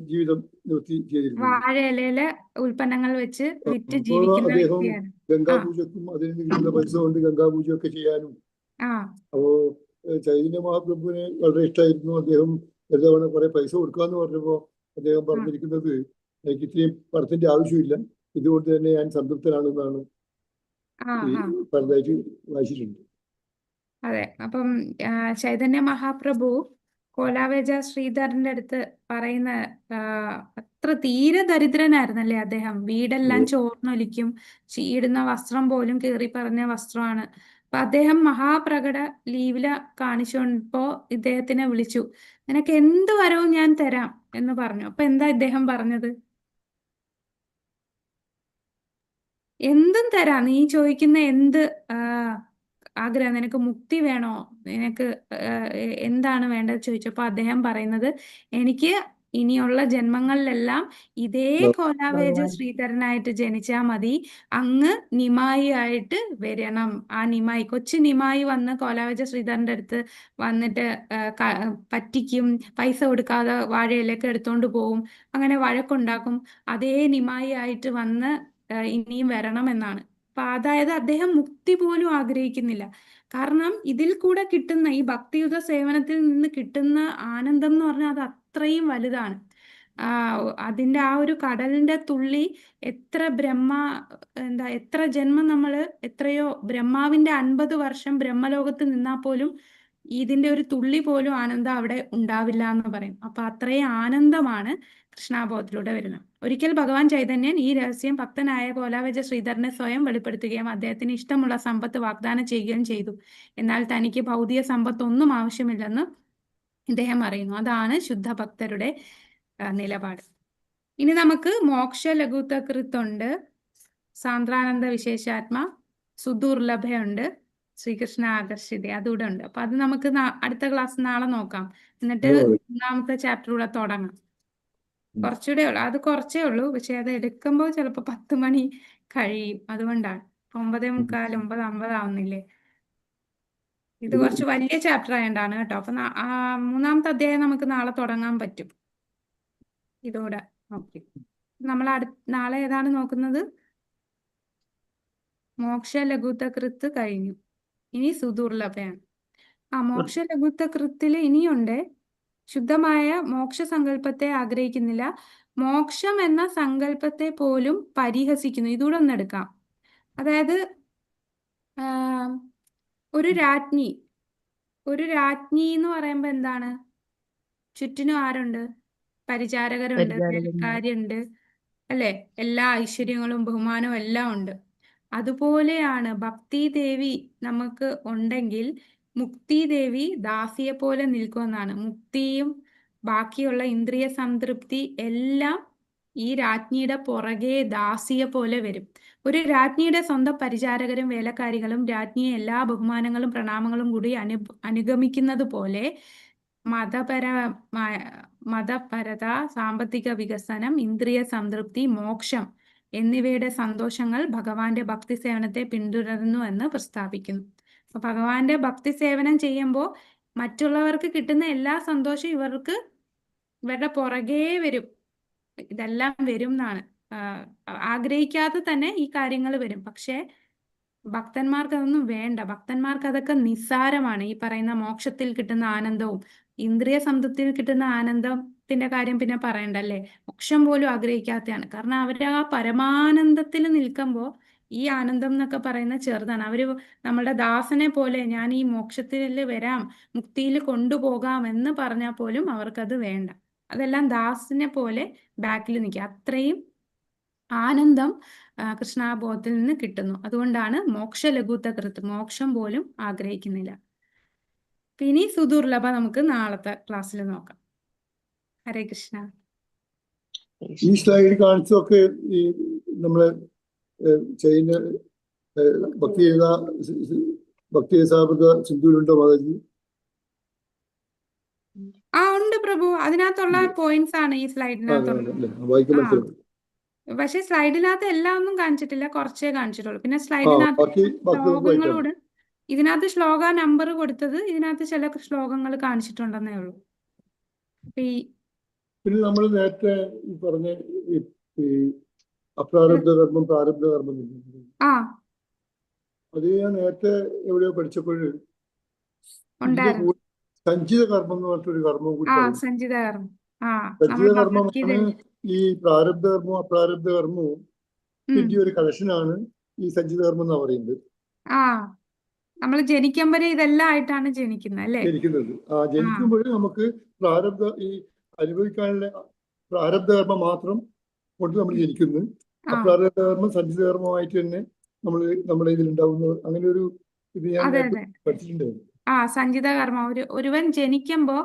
ജീവിതം നിർത്തി ചെയ്തിരുന്നത്. വാഴയിലയിലെ ഉൽപ്പന്നങ്ങൾ വെച്ച് വിറ്റ് അപ്പോൾ ജീവിക്കുന്ന അദ്ദേഹം വ്യക്തിയാണ്. ഗംഗാപൂജക്കും അതിൽ നിന്ന് കിട്ടുന്ന പൈസ കൊണ്ട് ഗംഗാപൂജയൊക്കെ ചെയ്യാനും, ആ അപ്പോ ചൈതന്യ മഹാപ്രഭുവിന് വളരെ ഇഷ്ടമായിരുന്നു. അദ്ദേഹം ഒരു തവണ കുറെ പൈസ കൊടുക്കാന്ന് പറഞ്ഞപ്പോ അദ്ദേഹം പറഞ്ഞിരിക്കുന്നത്, എനിക്ക് ഇത്രയും പണത്തിന്റെ ആവശ്യമില്ല, ഇതുകൊണ്ട് തന്നെ ഞാൻ സംതൃപ്തനാണെന്നാണ് ആ ഈ ആ പറഞ്ഞതായിട്ട് വായിച്ചിട്ടുണ്ട്. അതെ. അപ്പം ചൈതന്യ മഹാപ്രഭു കോലാവേജ ശ്രീധരന്റെ അടുത്ത് പറയുന്ന, അത്ര തീരെ ദരിദ്രനായിരുന്നല്ലേ അദ്ദേഹം. വീടെല്ലാം ചോർന്നൊലിക്കും, ചീടുന്ന വസ്ത്രം പോലും കീറി പറഞ്ഞ വസ്ത്രമാണ്. അപ്പൊ അദ്ദേഹം മഹാപ്രകട ലീല കാണിച്ചപ്പോ ഇദ്ദേഹത്തിനെ വിളിച്ചു. നിനക്ക് എന്ത് വരവും ഞാൻ തരാം എന്ന് പറഞ്ഞു. അപ്പൊ എന്താ ഇദ്ദേഹം പറഞ്ഞത്? എന്തും തരാം, നീ ചോദിക്കുന്ന എന്ത് ആഗ്രഹം, നിനക്ക് മുക്തി വേണോ, നിനക്ക് എന്താണ് വേണ്ടത് ചോദിച്ചപ്പോ അദ്ദേഹം പറയുന്നത്, എനിക്ക് ഇനിയുള്ള ജന്മങ്ങളിലെല്ലാം ഇതേ കോലാവേജ ശ്രീധരനായിട്ട് ജനിച്ചാ മതി, അങ്ങ് നിമായി ആയിട്ട് വരണം. ആ നിമായി, കൊച്ചു നിമായി വന്ന് കോലാവേജ ശ്രീധരന്റെ അടുത്ത് വന്നിട്ട് പറ്റിക്കും, പൈസ കൊടുക്കാതെ വാഴയിലൊക്കെ എടുത്തോണ്ട് പോവും, അങ്ങനെ വഴക്കുണ്ടാക്കും. അതേ നിമായി ആയിട്ട് വന്ന് ഇനിയും വരണം എന്നാണ്. അപ്പൊ അതായത് അദ്ദേഹം മുക്തി പോലും ആഗ്രഹിക്കുന്നില്ല. കാരണം ഇതിൽ കൂടെ കിട്ടുന്ന, ഈ ഭക്തിയുത സേവനത്തിൽ നിന്ന് കിട്ടുന്ന ആനന്ദം എന്ന് പറഞ്ഞാൽ അത് അത്രയും വലുതാണ്. അതിന്റെ ആ ഒരു കടലിന്റെ തുള്ളി എത്ര ജന്മം നമ്മൾ, എത്രയോ ബ്രഹ്മാവിന്റെ 50 വർഷം ബ്രഹ്മലോകത്ത് നിന്നാൽ പോലും ഇതിന്റെ ഒരു തുള്ളി പോലും ആനന്ദം അവിടെ ഉണ്ടാവില്ല എന്ന് പറയും. അപ്പൊ അത്രയും ആനന്ദമാണ് കൃഷ്ണാബോധത്തിലൂടെ വരുന്നത്. ഒരിക്കൽ ഭഗവാൻ ചൈതന്യൻ ഈ രഹസ്യം ഭക്തനായ കോലാവേജ ശ്രീധരനെ സ്വയം വെളിപ്പെടുത്തുകയും അദ്ദേഹത്തിന് ഇഷ്ടമുള്ള സമ്പത്ത് വാഗ്ദാനം ചെയ്യുകയും ചെയ്തു. എന്നാൽ തനിക്ക് ഭൗതിക സമ്പത്ത് ഒന്നും ആവശ്യമില്ലെന്ന് ഇദ്ദേഹം അറിയുന്നു. അതാണ് ശുദ്ധ ഭക്തരുടെ നിലപാട്. ഇനി നമുക്ക് മോക്ഷ ലഘുതകൃത്തുണ്ട്, സാന്ദ്രാനന്ദ വിശേഷാത്മ, സുദുർലഭയുണ്ട്, ശ്രീകൃഷ്ണ ആകർഷിത, അതുകൂടെ ഉണ്ട്. അപ്പൊ അത് നമുക്ക് അടുത്ത ക്ലാസ് നാളെ നോക്കാം. എന്നിട്ട് 3ാമത്തെ ചാപ്റ്റർ കൂടെ തുടങ്ങാം. കുറച്ചുകൂടെ ഉള്ളു, അത് കുറച്ചേ ഉള്ളൂ, പക്ഷെ അത് എടുക്കുമ്പോൾ ചിലപ്പോൾ 10 മണി കഴിയും. അതുകൊണ്ടാണ് 9:45, 9:50 ആവുന്നില്ലേ. ഇത് കുറച്ച് വലിയ ചാപ്റ്റർ ആയതുകൊണ്ടാണ് കേട്ടോ. അപ്പൊ 3ാമത്തെ അധ്യായം നമുക്ക് നാളെ തുടങ്ങാൻ പറ്റും. ഇതോടെ ഓക്കെ. നമ്മൾ നാളെ ഏതാണ് നോക്കുന്നത്? മോക്ഷ ലഘുതകൃത്ത് കഴിഞ്ഞു. ഇനി സുദുർലഭയാണ്. മോക്ഷ ലഘുതകൃത്തിൽ ഇനിയുണ്ട്, ശുദ്ധമായ മോക്ഷ സങ്കല്പത്തെ ആഗ്രഹിക്കുന്നില്ല, മോക്ഷം എന്ന സങ്കല്പത്തെ പോലും പരിഹസിക്കുന്നു. ഇതുകൂടെ ഒന്ന് എടുക്കാം. അതായത് ഒരു രാജ്ഞി എന്ന് പറയുമ്പോ എന്താണ്? ചുറ്റിനും ആരുണ്ട്? പരിചാരകരുണ്ട്, വേലക്കാരുണ്ട്, അല്ലെ? എല്ലാ ഐശ്വര്യങ്ങളും ബഹുമാനവും എല്ലാം ഉണ്ട്. അതുപോലെയാണ് ഭക്തി ദേവി നമുക്ക് ഉണ്ടെങ്കിൽ മുക്തി ദേവി ദാസിയെ പോലെ നിൽക്കുമെന്നാണ്. മുക്തിയും ബാക്കിയുള്ള ഇന്ദ്രിയ സംതൃപ്തി എല്ലാം ഈ രാജ്ഞിയുടെ പുറകെ ദാസിയെ പോലെ വരും. ഒരു രാജ്ഞിയുടെ സ്വന്തം പരിചാരകരും വേലക്കാരികളും രാജ്ഞിയെ എല്ലാ ബഹുമാനങ്ങളും പ്രണാമങ്ങളും കൂടി അനുഗമിക്കുന്നത് പോലെ മതപരത, സാമ്പത്തിക വികസനം, ഇന്ദ്രിയ സംതൃപ്തി, മോക്ഷം എന്നിവയുടെ സന്തോഷങ്ങൾ ഭഗവാന്റെ ഭക്തി സേവനത്തെ പിന്തുടരുന്നു എന്ന് പ്രസ്താവിക്കുന്നു. അപ്പൊ ഭഗവാന്റെ ഭക്തി സേവനം ചെയ്യുമ്പോൾ മറ്റുള്ളവർക്ക് കിട്ടുന്ന എല്ലാ സന്തോഷവും ഇവരുടെ പുറകേ വരും. ഇതെല്ലാം വരും എന്നാണ്. ആഗ്രഹിക്കാതെ തന്നെ ഈ കാര്യങ്ങൾ വരും. പക്ഷെ ഭക്തന്മാർക്ക് അതൊന്നും വേണ്ട. ഭക്തന്മാർക്ക് അതൊക്കെ നിസ്സാരമാണ്. ഈ പറയുന്ന മോക്ഷത്തിൽ കിട്ടുന്ന ആനന്ദവും ഇന്ദ്രിയ സംതൃപ്തിയിൽ കിട്ടുന്ന ആനന്ദത്തിന്റെ കാര്യം പിന്നെ പറയണ്ടല്ലേ. മോക്ഷം പോലും ആഗ്രഹിക്കാത്തതാണ്. കാരണം അവര് ആ പരമാനന്ദത്തിൽ നിൽക്കുമ്പോൾ ഈ ആനന്ദം എന്നൊക്കെ പറയുന്ന ചെറുതാണ്. അവര് നമ്മളുടെ ദാസനെ പോലെ ഞാൻ ഈ മോക്ഷത്തിൽ വരാം, മുക്തിയിൽ കൊണ്ടുപോകാം എന്ന് പറഞ്ഞാൽ പോലും അവർക്കത് വേണ്ട. അതെല്ലാം ദാസനെ പോലെ ബാക്കിൽ നിൽക്കുക. അത്രയും ആനന്ദം കൃഷ്ണാബോധത്തിൽ നിന്ന് കിട്ടുന്നു. അതുകൊണ്ടാണ് മോക്ഷലഘുത കൃത്, മോക്ഷം പോലും ആഗ്രഹിക്കുന്നില്ല. ഇനി സുദുർലഭ നമുക്ക് നാളത്തെ ക്ലാസ്സിൽ നോക്കാം. ഹരേ കൃഷ്ണ. ഈ സ്ലൈഡ് കാണിച്ചതൊക്കെ ഈ നമ്മളെ ചെയ്യുന്ന ഭക്തി സാബക സിന്ധുവിലുണ്ടോ മാതാജി? ഉണ്ട് പ്രഭു, അതിനകത്തുള്ള പോയിന്റ്സ് ആണ് ഈ സ്ലൈഡിനകത്തുള്ളത്. വായിക്കാൻ മനസ്സിലാവും. പക്ഷെ സ്ലൈഡിനകത്ത് എല്ലാം ഒന്നും കാണിച്ചിട്ടില്ല, കുറച്ചേ കാണിച്ചിട്ടുള്ളൂ. പിന്നെ സ്ലൈഡിനകത്ത് ശ്ലോകങ്ങളോട് ഇതിനകത്ത് ശ്ലോക നമ്പർ കൊടുത്തത് ഇതിനകത്ത് ചില ശ്ലോകങ്ങൾ കാണിച്ചിട്ടുണ്ടെന്നേ ഉള്ളൂ. പിന്നെ നമ്മൾ നേരത്തെ പറഞ്ഞ ഈ അപ്രാരബ്ധ കർമ്മം പ്രാരബ്ധ കർമ്മം അത് ഞാൻ നേരത്തെ എവിടെയോ പഠിച്ചപ്പോൾ സഞ്ചിത കർമ്മം എന്ന് പറഞ്ഞിട്ടൊരു കർമ്മം കൂടി സഞ്ചിത കർമ്മം. സഞ്ചിത കർമ്മമാണ് ഈ പ്രാരബ്ധ കർമ്മവും അപ്രാരബ്ധ കർമ്മവും ഇതിന്റെ ഒരു കളക്ഷനാണ് ഈ സഞ്ചിത കർമ്മം എന്ന് പറയുന്നത്. നമ്മൾ ജനിക്കുമ്പോഴേ ഇതെല്ലാം ആയിട്ടാണ് ജനിക്കുന്നത് അല്ലേ? ജനിക്കുമ്പോഴേ നമുക്ക് പ്രാരബ്ധ ഈ അനുഭവിക്കാനുള്ള പ്രാരബ്ധ കർമ്മം മാത്രം കൊണ്ട് നമ്മൾ ജനിക്കുന്നു. അപ്രാരബ്ധ കർമ്മം സഞ്ചിത കർമ്മമായിട്ട് തന്നെ നമ്മുടെ ഇതിലുണ്ടാവുന്നത്. അങ്ങനെ ഒരു ഇത് ഞാൻ പഠിച്ചിട്ടുണ്ടായിരുന്നു. സഞ്ചിത കർമ്മം. ഒരുവൻ ജനിക്കുമ്പോ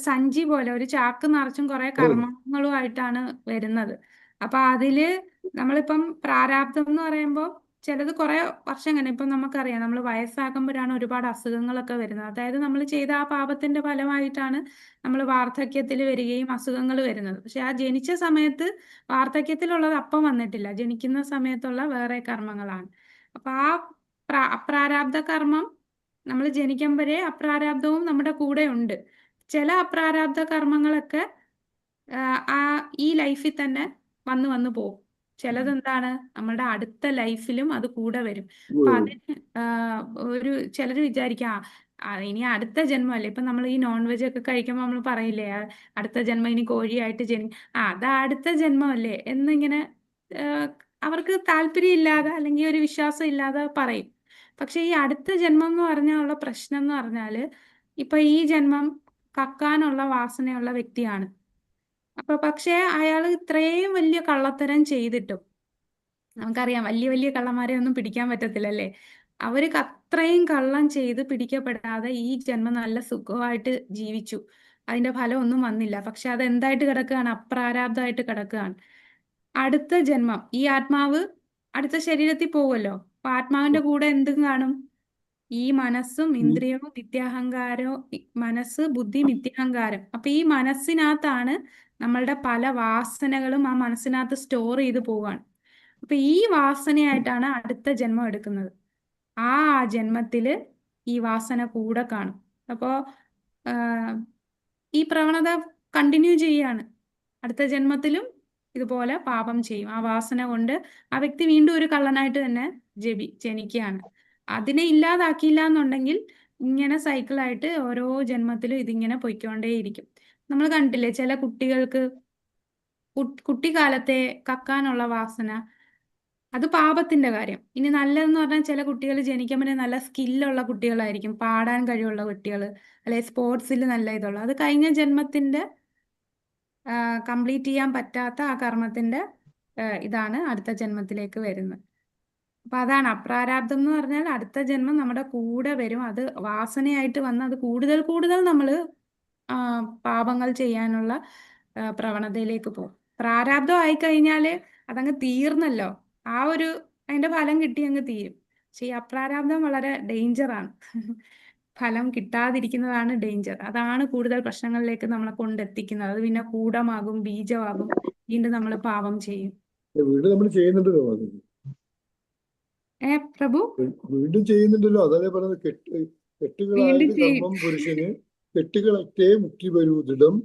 സഞ്ചി പോലെ ഒരു ചാക്ക് നിറച്ചും കുറെ കർമ്മങ്ങളുമായിട്ടാണ് വരുന്നത്. അപ്പൊ അതില് നമ്മളിപ്പം പ്രാരാബ്ധം എന്ന് പറയുമ്പോൾ ചിലത് കുറെ വർഷം കഴിഞ്ഞ്, ഇപ്പം നമുക്കറിയാം നമ്മൾ വയസ്സാകുമ്പോഴാണ് ഒരുപാട് അസുഖങ്ങളൊക്കെ വരുന്നത്. അതായത് നമ്മൾ ചെയ്ത ആ പാപത്തിന്റെ ഫലമായിട്ടാണ് നമ്മൾ വാർദ്ധക്യത്തിൽ വരികയും അസുഖങ്ങൾ വരുന്നത്. പക്ഷെ ആ ജനിച്ച സമയത്ത് വാർദ്ധക്യത്തിലുള്ളത് അപ്പം വന്നിട്ടില്ല, ജനിക്കുന്ന സമയത്തുള്ള വേറെ കർമ്മങ്ങളാണ്. അപ്പൊ ആ അപ്രാരാബ്ധ കർമ്മം നമ്മൾ ജനിക്കുമ്പോഴേ അപ്രാരാബ്ധവും നമ്മുടെ കൂടെ ഉണ്ട്. ചില അപ്രാരാബ്ധ കർമ്മങ്ങളൊക്കെ ഈ ലൈഫിൽ തന്നെ വന്നു പോകും. ചിലതെന്താണ് നമ്മളുടെ അടുത്ത ലൈഫിലും അത് കൂടെ വരും. അപ്പൊ അതിന് ചിലര് വിചാരിക്കാം ഇനി അടുത്ത ജന്മമല്ലേ. ഇപ്പൊ നമ്മൾ ഈ നോൺ വെജ് ഒക്കെ കഴിക്കുമ്പോൾ നമ്മൾ പറയില്ലേ അടുത്ത ജന്മം ഇനി കോഴിയായിട്ട് അത് അടുത്ത ജന്മമല്ലേ എന്നിങ്ങനെ അവർക്ക് താല്പര്യം ഇല്ലാതെ അല്ലെങ്കിൽ ഒരു വിശ്വാസം ഇല്ലാതെ പറയും. പക്ഷെ ഈ അടുത്ത ജന്മം എന്ന് പറഞ്ഞാലുള്ള പ്രശ്നം എന്ന് പറഞ്ഞാല് ഇപ്പൊ ഈ ജന്മം കക്കാനുള്ള വാസനയുള്ള വ്യക്തിയാണ്. അപ്പൊ പക്ഷെ അയാൾ ഇത്രയും വലിയ കള്ളത്തരം ചെയ്തിട്ടും നമുക്കറിയാം വലിയ വലിയ കള്ളന്മാരെ ഒന്നും പിടിക്കാൻ പറ്റത്തില്ലല്ലേ. അവർക്ക് അത്രയും കള്ളം ചെയ്ത് പിടിക്കപ്പെടാതെ ഈ ജന്മം നല്ല സുഖമായിട്ട് ജീവിച്ചു. അതിന്റെ ഫലം ഒന്നും വന്നില്ല. പക്ഷെ അത് എന്തായിട്ട് കിടക്കുകയാണ്? അപ്രാരാബ്ധമായിട്ട് കിടക്കുകയാണ്. അടുത്ത ജന്മം ഈ ആത്മാവ് അടുത്ത ശരീരത്തിൽ പോവുമല്ലോ. അപ്പൊ ആത്മാവിന്റെ കൂടെ എന്തും കാണും? ഈ മനസ്സും ഇന്ദ്രിയവും മിഥ്യാഹങ്കാരവും, മനസ്സ് ബുദ്ധി മിഥ്യാഹങ്കാരം. അപ്പൊ ഈ മനസ്സിനകത്താണ് നമ്മളുടെ പല വാസനകളും ആ മനസ്സിനകത്ത് സ്റ്റോർ ചെയ്ത് പോവുകയാണ്. അപ്പൊ ഈ വാസനയായിട്ടാണ് അടുത്ത ജന്മം എടുക്കുന്നത്. ആ ജന്മത്തില് ഈ വാസന കൂടെ കാണും. അപ്പോ ഈ പ്രവണത കണ്ടിന്യൂ ചെയ്യാണ്. അടുത്ത ജന്മത്തിലും ഇതുപോലെ പാപം ചെയ്യും. ആ വാസന കൊണ്ട് ആ വ്യക്തി വീണ്ടും ഒരു കള്ളനായിട്ട് തന്നെ ജനിക്കുകയാണ്. അതിനെ ഇല്ലാതാക്കിയില്ല എന്നുണ്ടെങ്കിൽ ഇങ്ങനെ സൈക്കിളായിട്ട് ഓരോ ജന്മത്തിലും ഇതിങ്ങനെ പൊയ്ക്കൊണ്ടേയിരിക്കും. നമ്മൾ കണ്ടില്ലേ ചില കുട്ടികൾക്ക് കുട്ടിക്കാലത്തെ കക്കാനുള്ള വാസന, അത് പാപത്തിന്റെ കാര്യം. ഇനി നല്ലതെന്ന് പറഞ്ഞാൽ ചില കുട്ടികൾ ജനിക്കുമ്പോൾ നല്ല സ്കില്ലുള്ള കുട്ടികളായിരിക്കും, പാടാൻ കഴിവുള്ള കുട്ടികൾ, അല്ലെ സ്പോർട്സിൽ നല്ല ഇതുള്ള. അത് കഴിഞ്ഞ ജന്മത്തിന്റെ കംപ്ലീറ്റ് ചെയ്യാൻ പറ്റാത്ത ആ കർമ്മത്തിന്റെ ഇതാണ് അടുത്ത ജന്മത്തിലേക്ക് വരുന്നത്. അപ്പൊ അതാണ് അപ്രാരാബ്ധം എന്ന് പറഞ്ഞാൽ അടുത്ത ജന്മം നമ്മുടെ കൂടെ വരും. അത് വാസനയായിട്ട് വന്ന് അത് കൂടുതൽ നമ്മൾ പാപങ്ങൾ ചെയ്യാനുള്ള പ്രവണതയിലേക്ക് പോകും. പ്രാരാബ്ധം ആയിക്കഴിഞ്ഞാല് അതങ്ങ് തീർന്നല്ലോ, അതിന്റെ ഫലം കിട്ടി അങ്ങ് തീരും. പക്ഷെ ഈ അപ്രാരാബ്ധം വളരെ ഡേഞ്ചറാണ്. ഫലം കിട്ടാതിരിക്കുന്നതാണ് ഡേഞ്ചർ. അതാണ് കൂടുതൽ പ്രശ്നങ്ങളിലേക്ക് നമ്മളെ കൊണ്ടെത്തിക്കുന്നത്. അത് പിന്നെ കൂടമാകും, ബീജമാകും, വീണ്ടും നമ്മൾ പാപം ചെയ്യും. പ്രഭു വീണ്ടും ചെയ്യുന്നുണ്ടല്ലോ. അതല്ലേ പറഞ്ഞത്, കെട്ടുകളായത് കർമ്മം പുരുഷന് കെട്ടുകളൊക്കെ മുക്കി വരൂ ദൃഢം